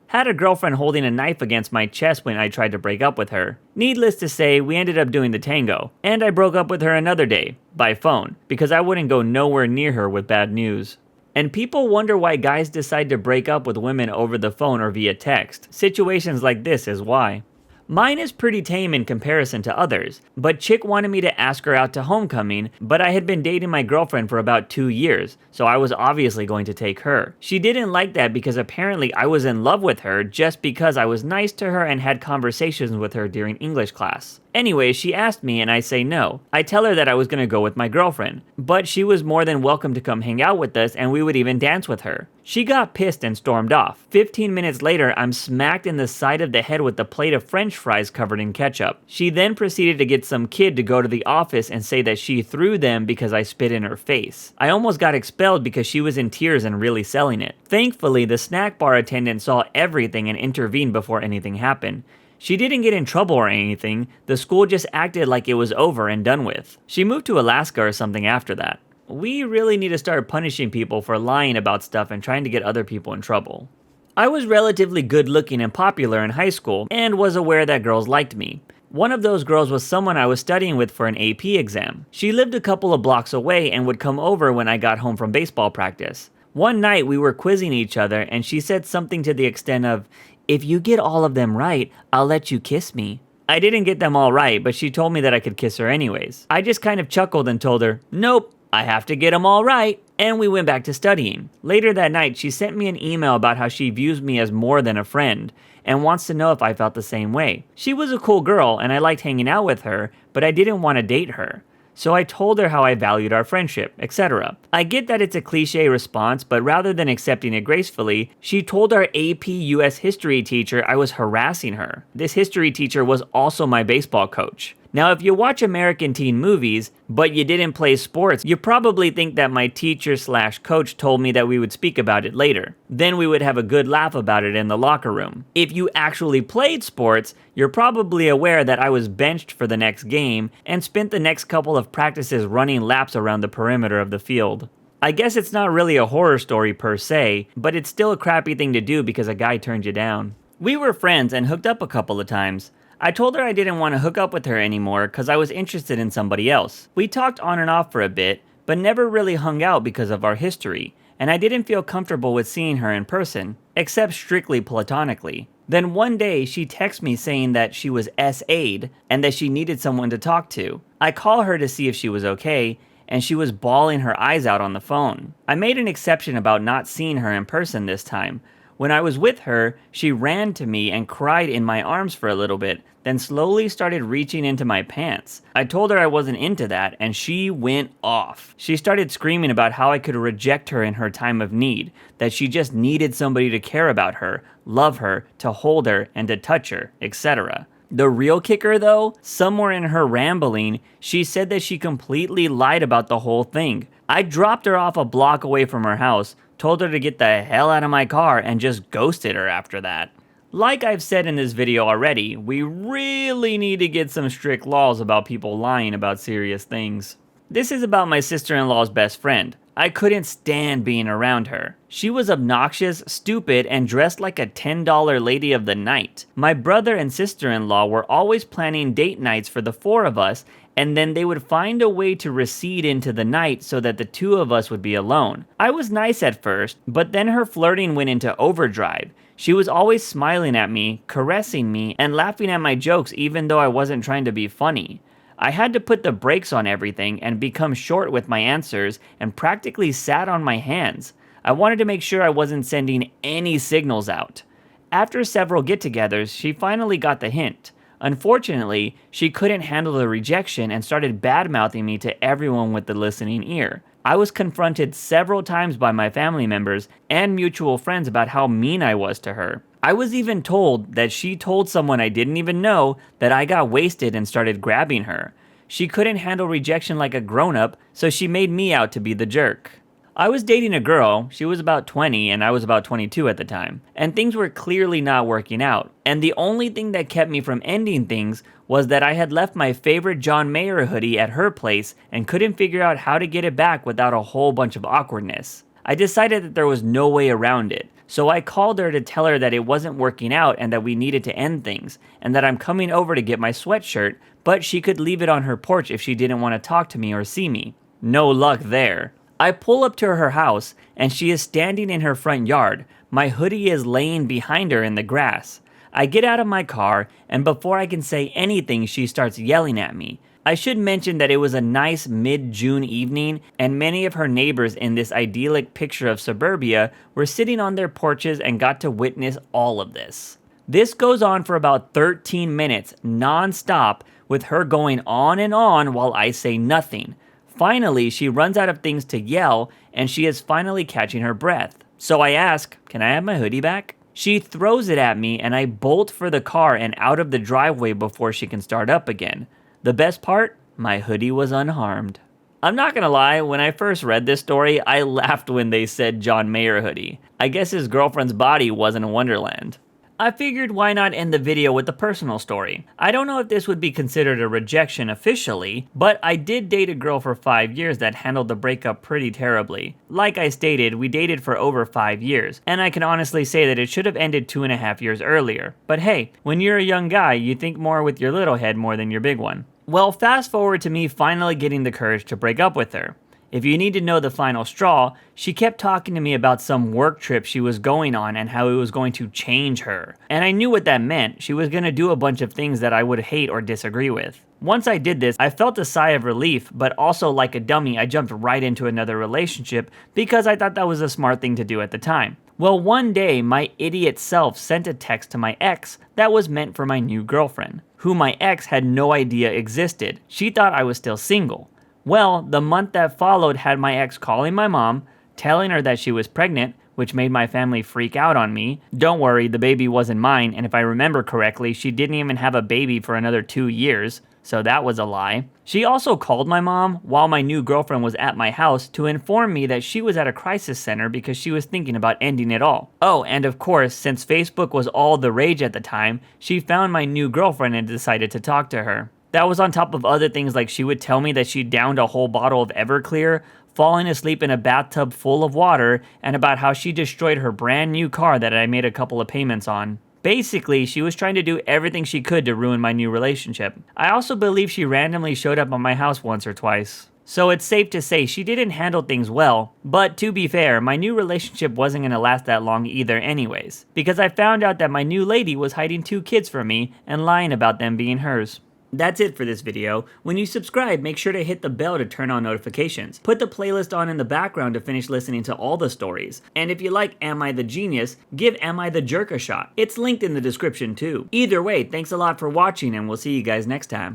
Had a girlfriend holding a knife against my chest when I tried to break up with her. Needless to say, we ended up doing the tango, and I broke up with her another day, by phone, because I wouldn't go nowhere near her with bad news. And people wonder why guys decide to break up with women over the phone or via text. Situations like this is why. Mine is pretty tame in comparison to others, but chick wanted me to ask her out to homecoming, but I had been dating my girlfriend for about 2 years, so I was obviously going to take her. She didn't like that because apparently I was in love with her just because I was nice to her and had conversations with her during English class. Anyway, she asked me and I say no. I tell her that I was going to go with my girlfriend, but she was more than welcome to come hang out with us and we would even dance with her. She got pissed and stormed off. 15 minutes later, I'm smacked in the side of the head with a plate of french fries covered in ketchup. She then proceeded to get some kid to go to the office and say that she threw them because I spit in her face. I almost got expelled because she was in tears and really selling it. Thankfully, the snack bar attendant saw everything and intervened before anything happened. She didn't get in trouble or anything, the school just acted like it was over and done with. She moved to Alaska or something after that. We really need to start punishing people for lying about stuff and trying to get other people in trouble. I was relatively good looking and popular in high school and was aware that girls liked me. One of those girls was someone I was studying with for an AP exam. She lived a couple of blocks away and would come over when I got home from baseball practice. One night we were quizzing each other and she said something to the extent of, "If you get all of them right, I'll let you kiss me." I didn't get them all right, but she told me that I could kiss her anyways. I just kind of chuckled and told her, "Nope, I have to get them all right." And we went back to studying. Later that night, she sent me an email about how she views me as more than a friend and wants to know if I felt the same way. She was a cool girl and I liked hanging out with her, but I didn't want to date her. So I told her how I valued our friendship, etc. I get that it's a cliche response, but rather than accepting it gracefully, she told our AP US history teacher I was harassing her. This history teacher was also my baseball coach. Now, if you watch American teen movies, but you didn't play sports, you probably think that my teacher/coach told me that we would speak about it later. Then we would have a good laugh about it in the locker room. If you actually played sports, you're probably aware that I was benched for the next game and spent the next couple of practices running laps around the perimeter of the field. I guess it's not really a horror story per se, but it's still a crappy thing to do because a guy turned you down. We were friends and hooked up a couple of times. I told her I didn't want to hook up with her anymore because I was interested in somebody else. We talked on and off for a bit, but never really hung out because of our history, and I didn't feel comfortable with seeing her in person, except strictly platonically. Then one day, she texted me saying that she was SA'd and that she needed someone to talk to. I call her to see if she was okay, and she was bawling her eyes out on the phone. I made an exception about not seeing her in person this time. When I was with her, she ran to me and cried in my arms for a little bit, then slowly started reaching into my pants. I told her I wasn't into that, and she went off. She started screaming about how I could reject her in her time of need, that she just needed somebody to care about her, love her, to hold her, and to touch her, etc. The real kicker though, somewhere in her rambling, she said that she completely lied about the whole thing. I dropped her off a block away from her house, told her to get the hell out of my car, and just ghosted her after that. Like I've said in this video already, we really need to get some strict laws about people lying about serious things. This is about my sister-in-law's best friend. I couldn't stand being around her. She was obnoxious, stupid, and dressed like a $10 lady of the night. My brother and sister-in-law were always planning date nights for the four of us, and then they would find a way to recede into the night so that the two of us would be alone. I was nice at first, but then her flirting went into overdrive. She was always smiling at me, caressing me, and laughing at my jokes even though I wasn't trying to be funny. I had to put the brakes on everything and become short with my answers and practically sat on my hands. I wanted to make sure I wasn't sending any signals out. After several get-togethers, she finally got the hint. Unfortunately, she couldn't handle the rejection and started bad-mouthing me to everyone with the listening ear. I was confronted several times by my family members and mutual friends about how mean I was to her. I was even told that she told someone I didn't even know that I got wasted and started grabbing her. She couldn't handle rejection like a grown-up, so she made me out to be the jerk. I was dating a girl, she was about 20 and I was about 22 at the time, and things were clearly not working out. And the only thing that kept me from ending things was that I had left my favorite John Mayer hoodie at her place and couldn't figure out how to get it back without a whole bunch of awkwardness. I decided that there was no way around it, so I called her to tell her that it wasn't working out and that we needed to end things, and that I'm coming over to get my sweatshirt, but she could leave it on her porch if she didn't want to talk to me or see me. No luck there. I pull up to her house, and she is standing in her front yard. My hoodie is laying behind her in the grass. I get out of my car, and before I can say anything, she starts yelling at me. I should mention that it was a nice mid-June evening, and many of her neighbors in this idyllic picture of suburbia were sitting on their porches and got to witness all of this. This goes on for about 13 minutes, non-stop, with her going on and on while I say nothing. Finally, she runs out of things to yell, and she is finally catching her breath. So I ask, "Can I have my hoodie back?" She throws it at me, and I bolt for the car and out of the driveway before she can start up again. The best part? My hoodie was unharmed. I'm not gonna lie, when I first read this story, I laughed when they said John Mayer hoodie. I guess his girlfriend's body wasn't a wonderland. I figured why not end the video with a personal story. I don't know if this would be considered a rejection officially, but I did date a girl for 5 years that handled the breakup pretty terribly. Like I stated, we dated for over 5 years, and I can honestly say that it should have ended 2.5 years earlier. But hey, when you're a young guy, you think more with your little head more than your big one. Well, fast forward to me finally getting the courage to break up with her. If you need to know the final straw, she kept talking to me about some work trip she was going on and how it was going to change her. And I knew what that meant. She was going to do a bunch of things that I would hate or disagree with. Once I did this, I felt a sigh of relief, but also like a dummy, I jumped right into another relationship because I thought that was a smart thing to do at the time. Well, one day, my idiot self sent a text to my ex that was meant for my new girlfriend, who my ex had no idea existed. She thought I was still single. Well, the month that followed had my ex calling my mom, telling her that she was pregnant, which made my family freak out on me. Don't worry, the baby wasn't mine, and if I remember correctly, she didn't even have a baby for another 2 years, so that was a lie. She also called my mom while my new girlfriend was at my house to inform me that she was at a crisis center because she was thinking about ending it all. Oh, and of course, since Facebook was all the rage at the time, she found my new girlfriend and decided to talk to her. That was on top of other things like she would tell me that she downed a whole bottle of Everclear, falling asleep in a bathtub full of water, and about how she destroyed her brand new car that I made a couple of payments on. Basically, she was trying to do everything she could to ruin my new relationship. I also believe she randomly showed up at my house once or twice. So it's safe to say she didn't handle things well, but to be fair, my new relationship wasn't going to last that long either anyways, because I found out that my new lady was hiding 2 kids from me and lying about them being hers. That's it for this video. When you subscribe, make sure to hit the bell to turn on notifications. Put the playlist on in the background to finish listening to all the stories. And if you like Am I the Genius, give Am I the Jerk a shot. It's linked in the description too. Either way, thanks a lot for watching and we'll see you guys next time.